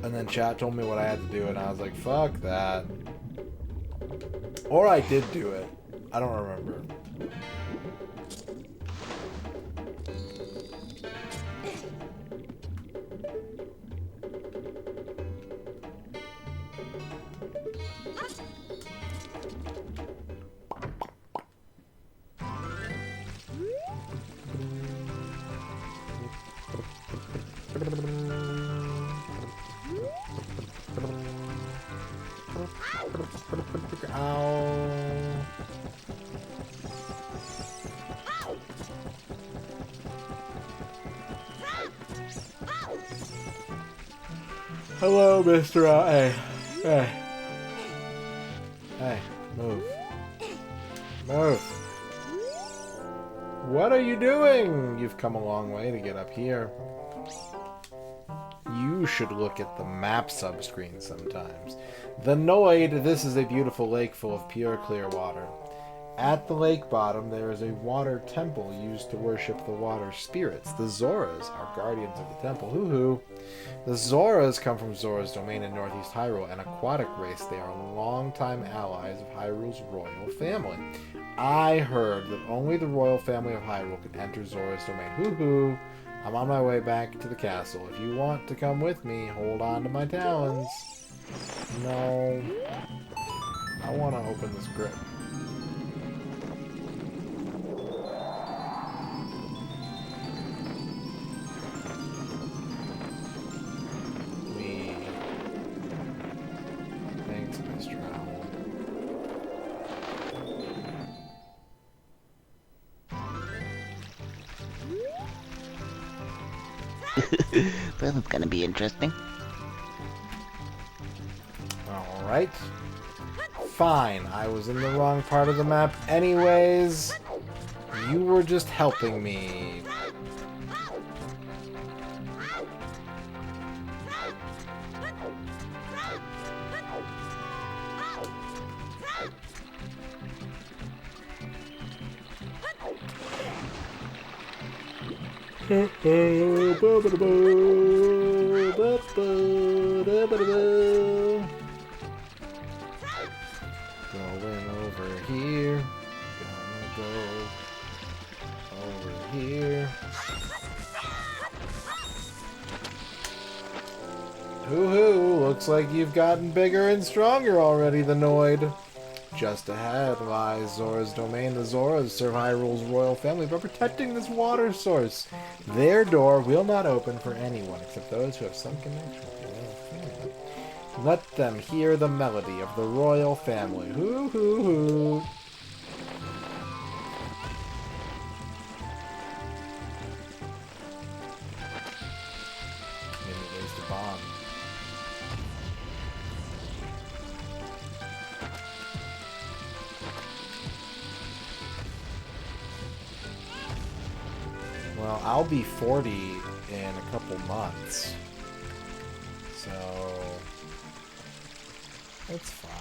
And then chat told me what I had to do, and I was like, fuck that. Or I did do it. I don't remember. Hello, Mr. Hey, move. Move. What are you doing? You've come a long way to get up here. You should look at the map subscreen sometimes. The Noid, this is a beautiful lake full of pure clear water. At the lake bottom, there is a water temple used to worship the water spirits. The Zoras are guardians of the temple. Hoo-hoo. The Zoras come from Zora's domain in northeast Hyrule, an aquatic race. They are longtime allies of Hyrule's royal family. I heard that only the royal family of Hyrule can enter Zora's domain. Hoo-hoo. I'm on my way back to the castle. If you want to come with me, hold on to my talons. No. I want to open this grip. Thanks, Mr. Owl. Well, it's gonna be interesting. Alright. Fine, I was in the wrong part of the map anyways. You were just helping me. Going over here. Gonna go over here. Hoo-hoo! Looks like you've gotten bigger and stronger already, the Noid. Just ahead lies Zora's domain. The Zoras serve Hyrule's royal family by protecting this water source. Their door will not open for anyone except those who have some connection with the royal family. Let them hear the melody of the royal family. Hoo hoo hoo. Maybe waste a bomb. Well, I'll be 40 in a couple months. So it's fine.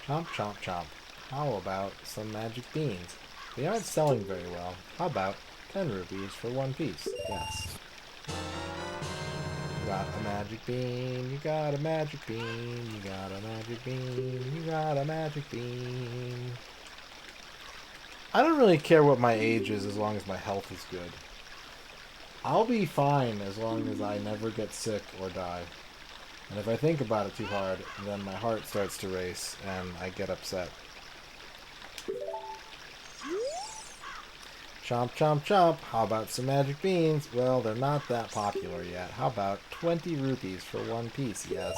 Chomp, chomp, chomp. How about some magic beans? They aren't selling very well. How about 10 rupees for one piece? Yes. You got a magic bean, you got a magic bean, you got a magic bean, you got a magic bean. I don't really care what my age is as long as my health is good. I'll be fine as long as I never get sick or die. And if I think about it too hard, then my heart starts to race and I get upset. Chomp, chomp, chomp. How about some magic beans? Well, they're not that popular yet. How about 20 rupees for one piece? Yes.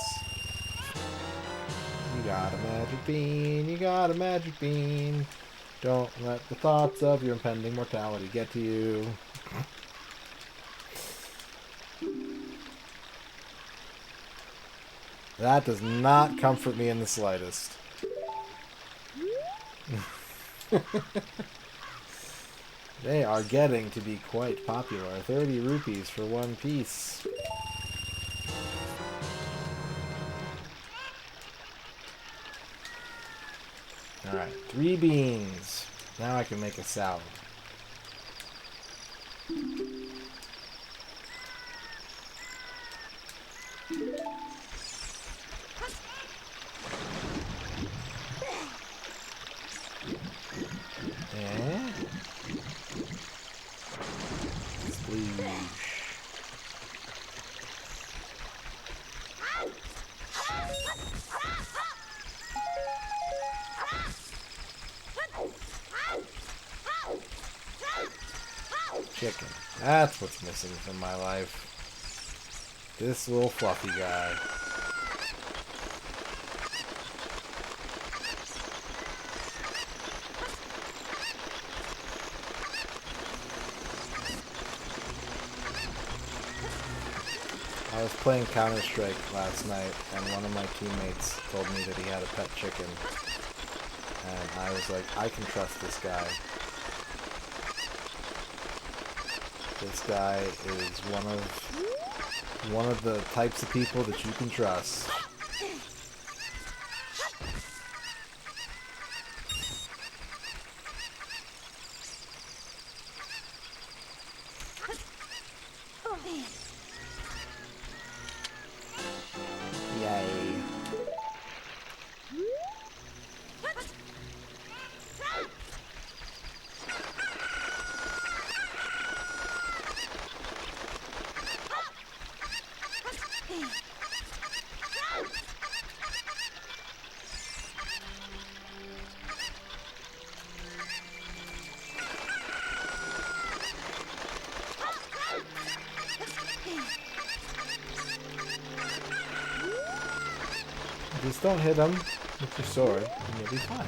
You got a magic bean. You got a magic bean. Don't let the thoughts of your impending mortality get to you. That does not comfort me in the slightest. They are getting to be quite popular. 30 rupees for one piece. Alright, 3 beans. Now I can make a salad. And sploosh. Chicken. That's what's missing from my life. This little fluffy guy. I was playing Counter-Strike last night, and one of my teammates told me that he had a pet chicken. And I was like, I can trust this guy. This guy is one of One of the types of people that you can trust. Yay. Just don't hit him with your sword, and you'll be fine.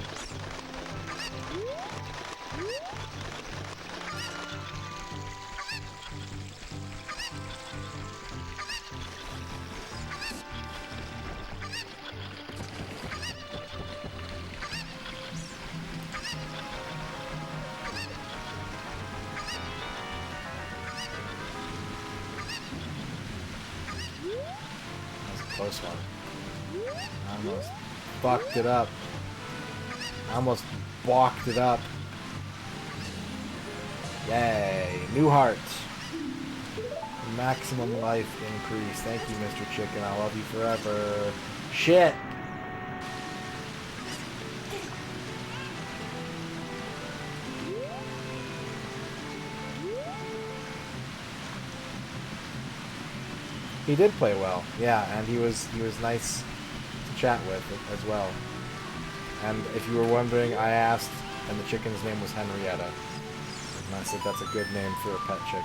That was a close one. I almost fucked it up. I almost balked it up. Yay. New heart. Maximum life increase. Thank you, Mr. Chicken. I love you forever. Shit! He did play well. Yeah, and he was nice to chat with as well. And if you were wondering, I asked, and the chicken's name was Henrietta. And I said that's a good name for a pet chicken.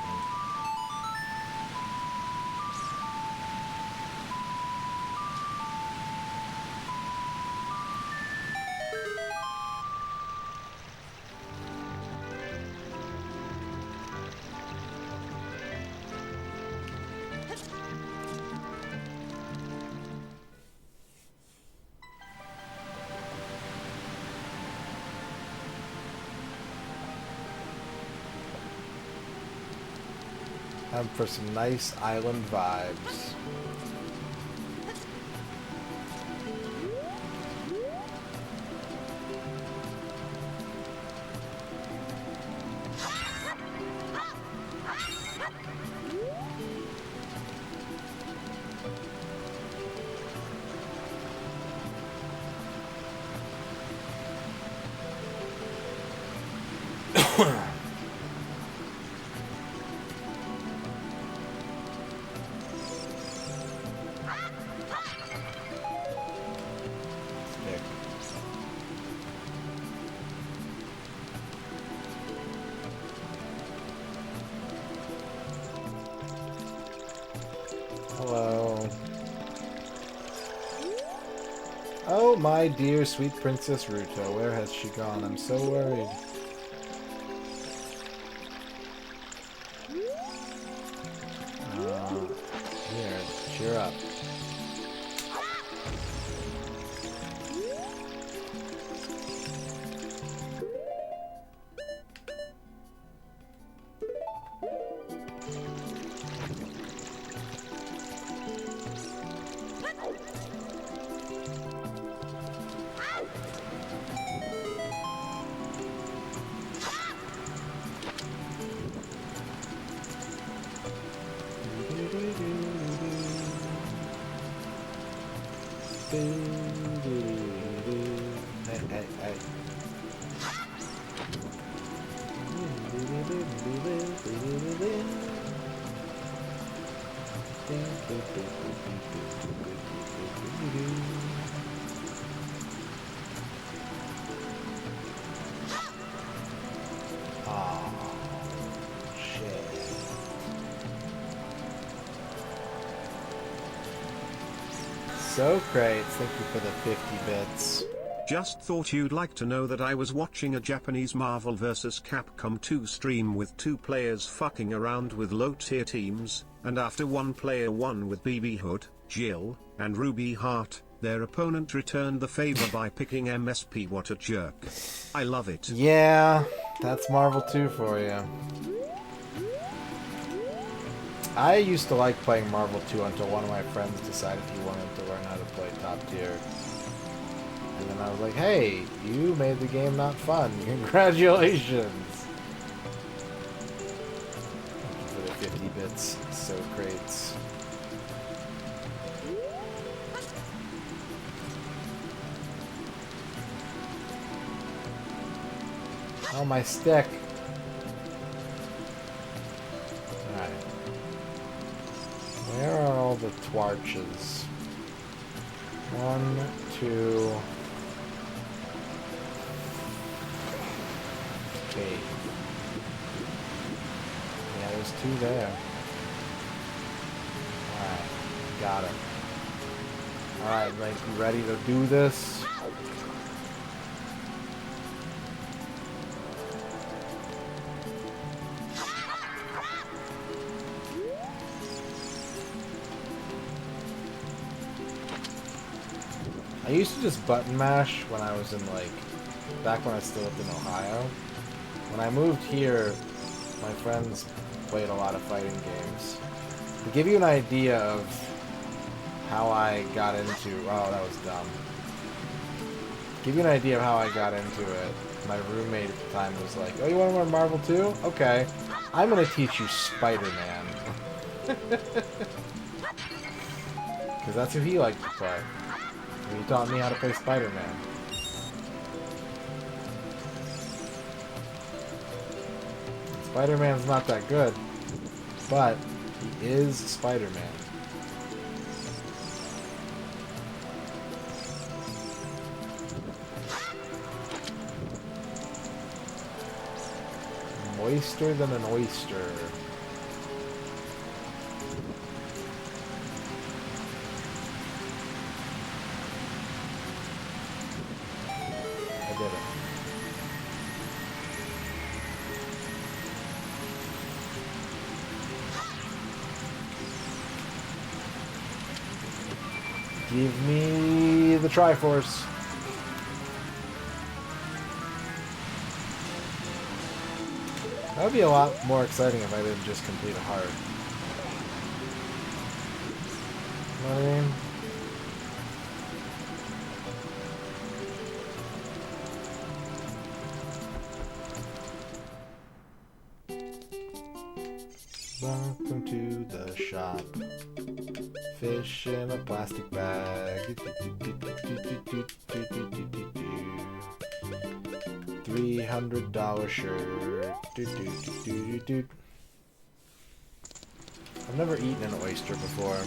And for some nice island vibes. Hello. Oh, my dear sweet Princess Ruto, where has she gone? I'm so worried. Here, cheer up. So great, thank you for the 50 bits. Just thought you'd like to know that I was watching a Japanese Marvel vs. Capcom 2 stream with two players fucking around with low tier teams, and after one player won with BB Hood, Jill, and Ruby Heart, their opponent returned the favor by picking MSP. What a jerk. I love it. Yeah, that's Marvel 2 for you. I used to like playing Marvel 2 until one of my friends decided he wanted to learn how to play top tier. And then I was like, hey, you made the game not fun. Congratulations! Thank you for the 50 bits. So crates. Oh, my stick. Alright. Where are all the twarches? 1, 2... Okay. Yeah, there's 2 there. Alright. Got it. Alright, like, you ready to do this? I used to just button mash when I was in, like, back when I still lived in Ohio. When I moved here, my friends played a lot of fighting games. To give you an idea of how I got into... Oh, that was dumb. To give you an idea of how I got into it, my roommate at the time was like, oh, you want to learn Marvel 2? Okay. I'm going to teach you Spider-Man. Because that's who he liked to play. He taught me how to play Spider-Man. Spider-Man's not that good, but he is Spider-Man. Moister than an oyster. I did it. Give me the Triforce. That would be a lot more exciting if I didn't just complete a heart. You know what I mean? Welcome to the shop. Fish in a plastic bag. $300 shirt. I've never eaten an oyster before.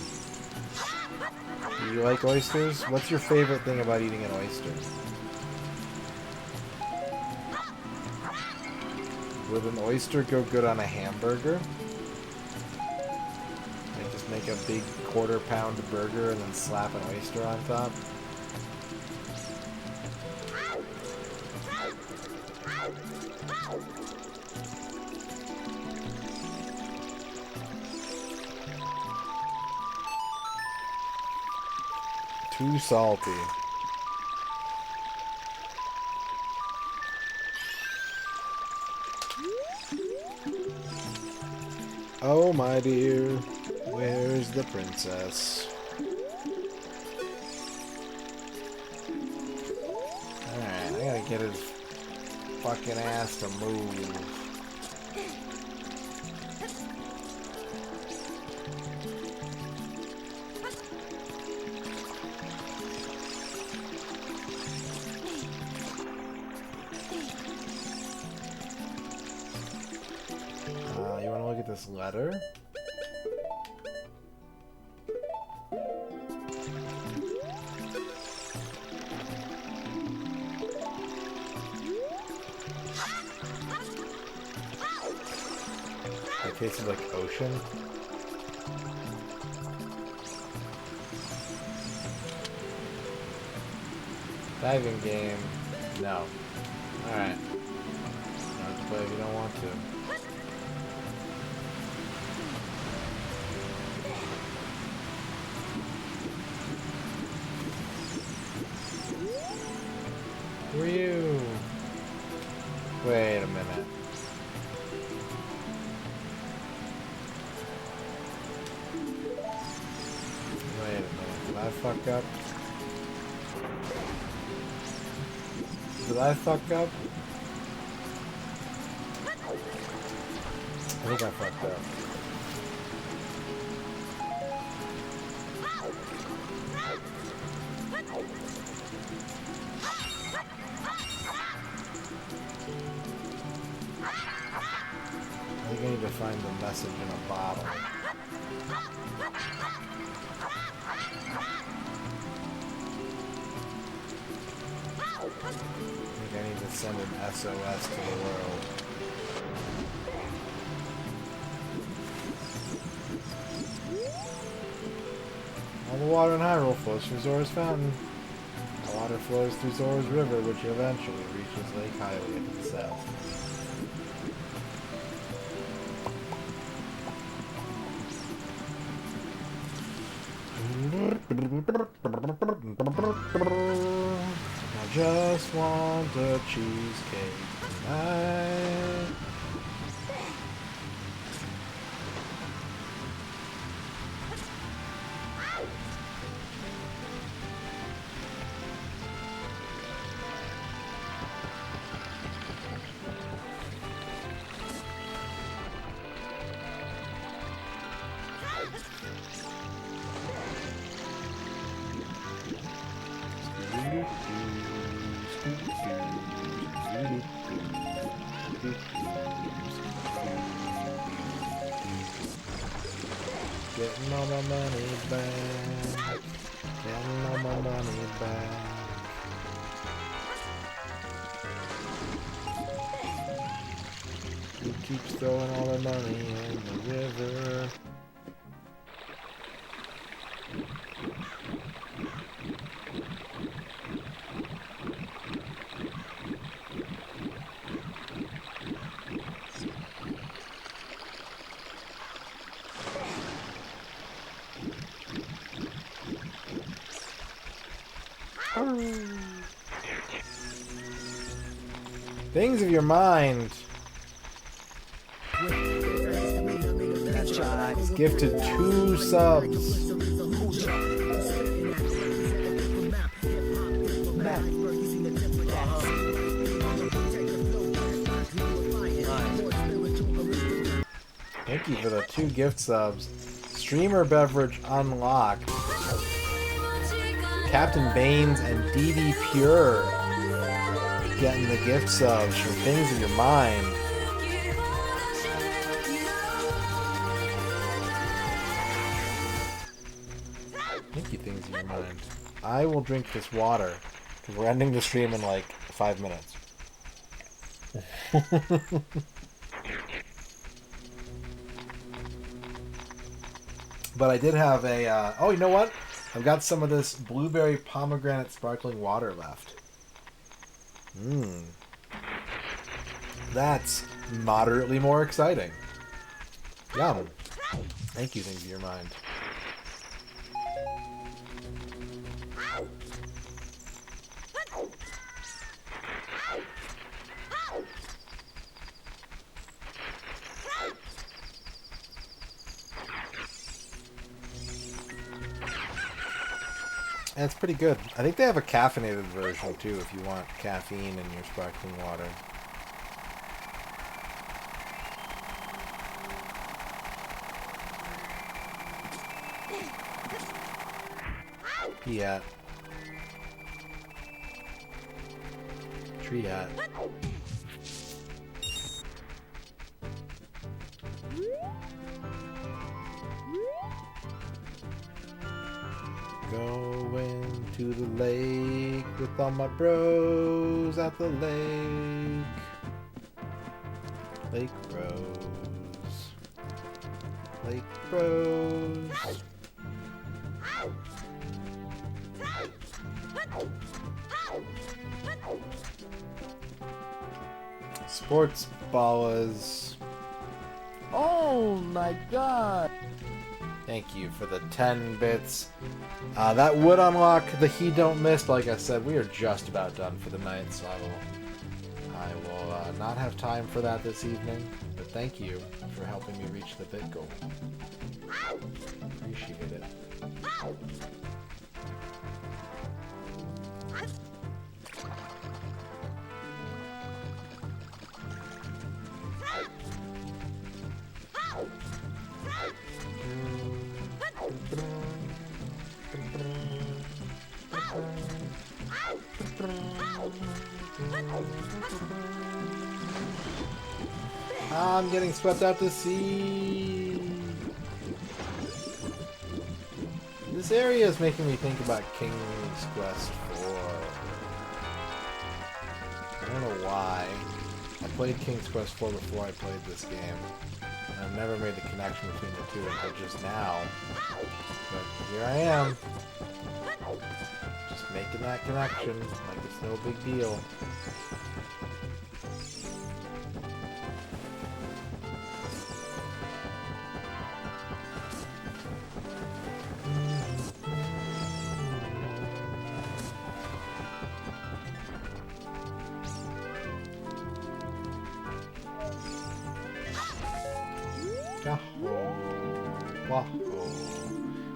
Do you like oysters? What's your favorite thing about eating an oyster? Would an oyster go good on a hamburger? Like just make a big quarter-pound burger and then slap an oyster on top? Too salty. Oh my dear, where's the princess? Alright, I gotta get his fucking ass to move. You wanna look at this letter? It tasted like ocean. Diving game. No. Alright. You don't have to play if you don't want to. Who are you? Wait a minute. fuck up? Did I fuck up? I think I fucked up. I think I need to find the message in a bottle. I think I need to send an SOS to the world. All the water in Hyrule flows through Zora's fountain. The water flows through Zora's river, which eventually reaches Lake Hylia to the south. I just want a cheesecake tonight. Getting all my money back. Getting all my money back. He keeps throwing all the money in the river. Things of your mind. He's gifted 2 subs. Thank you for the 2 gift subs. Streamer beverage unlocked. Captain Baines and DD Pure getting the gift subs from Things of Your Mind. Thank you, Things of Your Mind. I will drink this water because we're ending the stream in like 5 minutes. But I did have a... oh, you know what? I've got some of this blueberry pomegranate sparkling water left. Mmm. That's moderately more exciting. Yum. Thank you, Things of Your Mind. And it's pretty good. I think they have a caffeinated version too if you want caffeine in your sparkling water. Pea hat. Tree hat. Going to the lake with all my bros at the lake. Lake Bros. Lake Bros. Sports ballas. Oh my god! Thank you for the 10 bits. That would unlock the He Don't Miss. Like I said, we are just about done for the night, so I will not have time for that this evening. But thank you for helping me reach the bit goal. Appreciate it. I'm getting swept out to sea. This area is making me think about King's Quest 4. I don't know why. I played King's Quest 4 before I played this game. And I've never made the connection between the two until just now. But here I am. Just making that connection like it's no big deal.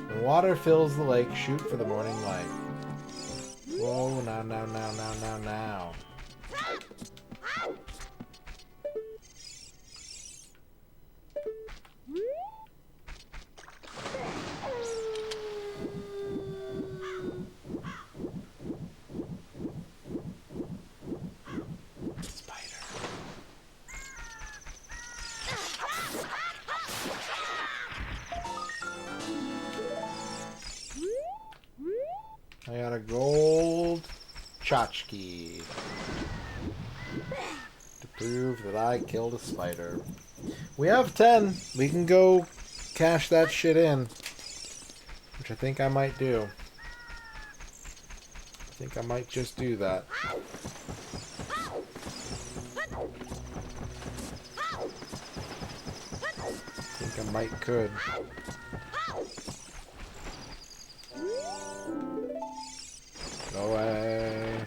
When water fills the lake, shoot for the morning light. Whoa, now. I got a gold tchotchke to prove that I killed a spider. We have 10. We can go cash that shit in, which I think I might do. I think I might just do that. I think I might could. Go away.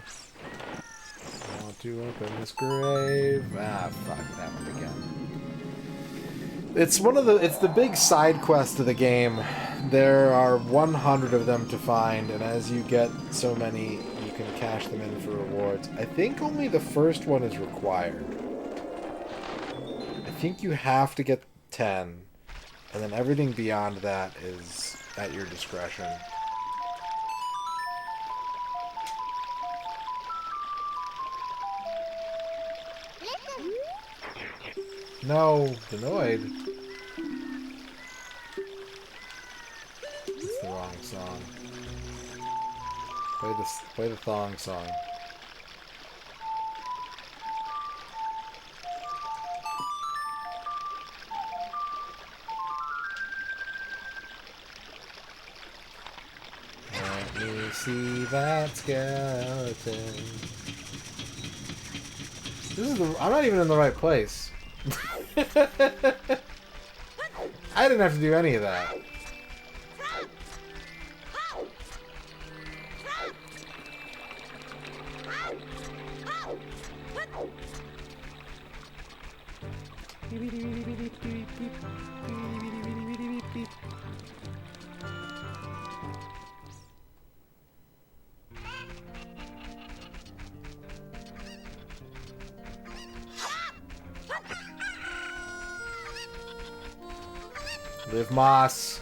I want to open this grave. Ah, fuck that one again. It's the big side quest of the game. There are 100 of them to find, and as you get so many, you can cash them in for rewards. I think only the first one is required. I think you have to get 10, and then everything beyond that is at your discretion. No, Denoid. It's the wrong song. Play the thong song. Let me see that skeleton. I'm not even in the right place. I didn't have to do any of that. Live Moss.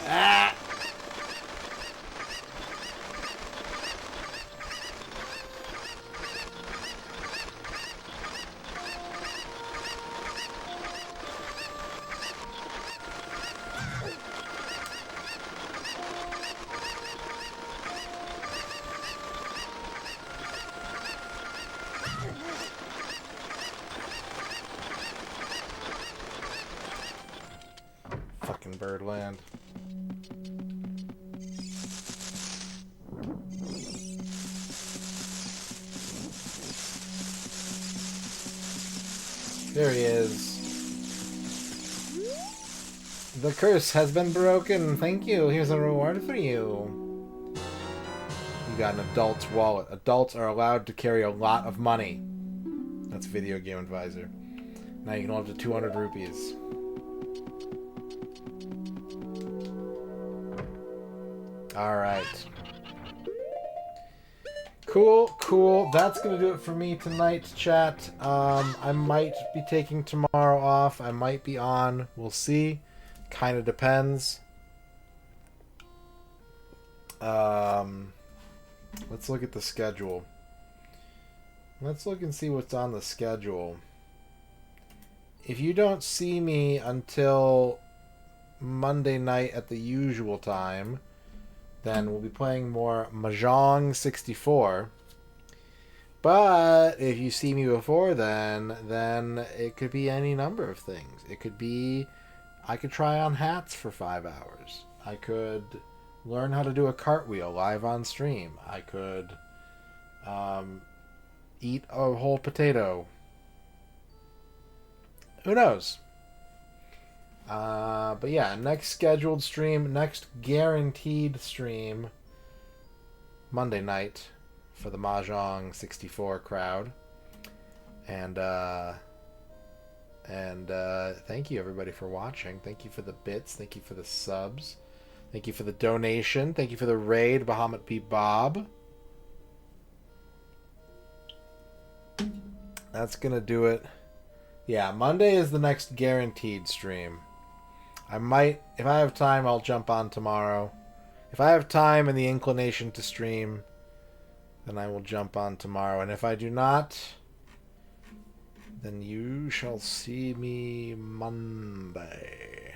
Ah! Fucking Birdland. There he is. The curse has been broken. Thank you. Here's a reward for you. You got an adult's wallet. Adults are allowed to carry a lot of money. That's Video Game Advisor. Now you can hold up to 200 rupees. Alright. Cool. That's gonna do it for me tonight, chat. I might be taking tomorrow off. I might be on. We'll see. Kind of depends. Let's look at the schedule. Let's look and see what's on the schedule. If you don't see me until Monday night at the usual time, then we'll be playing more Mahjong 64. But if you see me before then it could be any number of things. It could be I could try on hats for 5 hours. I could learn how to do a cartwheel live on stream. I could eat a whole potato. Who knows? But yeah, next scheduled stream, next guaranteed stream, Monday night for the Mahjong 64 crowd. And thank you everybody for watching. Thank you for the bits. Thank you for the subs. Thank you for the donation. Thank you for the raid, Bahamut P. Bob. That's gonna do it. Yeah, Monday is the next guaranteed stream. I might, if I have time, I'll jump on tomorrow. If I have time and the inclination to stream, then I will jump on tomorrow. And if I do not, then you shall see me Monday.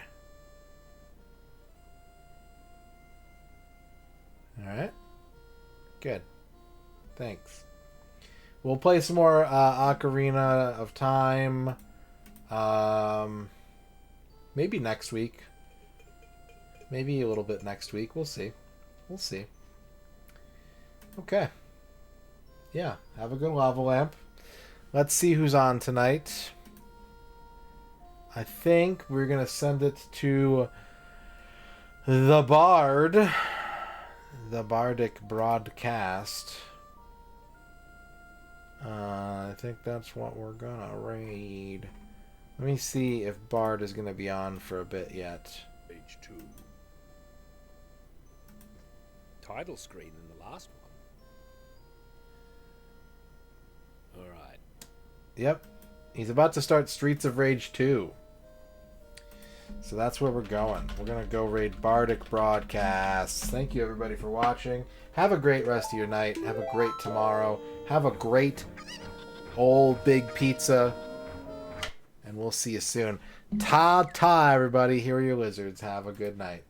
Alright? Good. Thanks. We'll play some more Ocarina of Time. Maybe next week. Maybe a little bit next week. We'll see. We'll see. Okay. Yeah. Have a good lava lamp. Let's see who's on tonight. I think we're going to send it to the Bard. The Bardic Broadcast. I think that's what we're going to raid. Let me see if Bard is going to be on for a bit yet. Page 2. Title screen in the last one. Alright. Yep. He's about to start Streets of Rage 2. So that's where we're going. We're going to go raid Bardic Broadcasts. Thank you everybody for watching. Have a great rest of your night. Have a great tomorrow. Have a great old big pizza. And we'll see you soon. Ta-ta, everybody. Here are your lizards. Have a good night.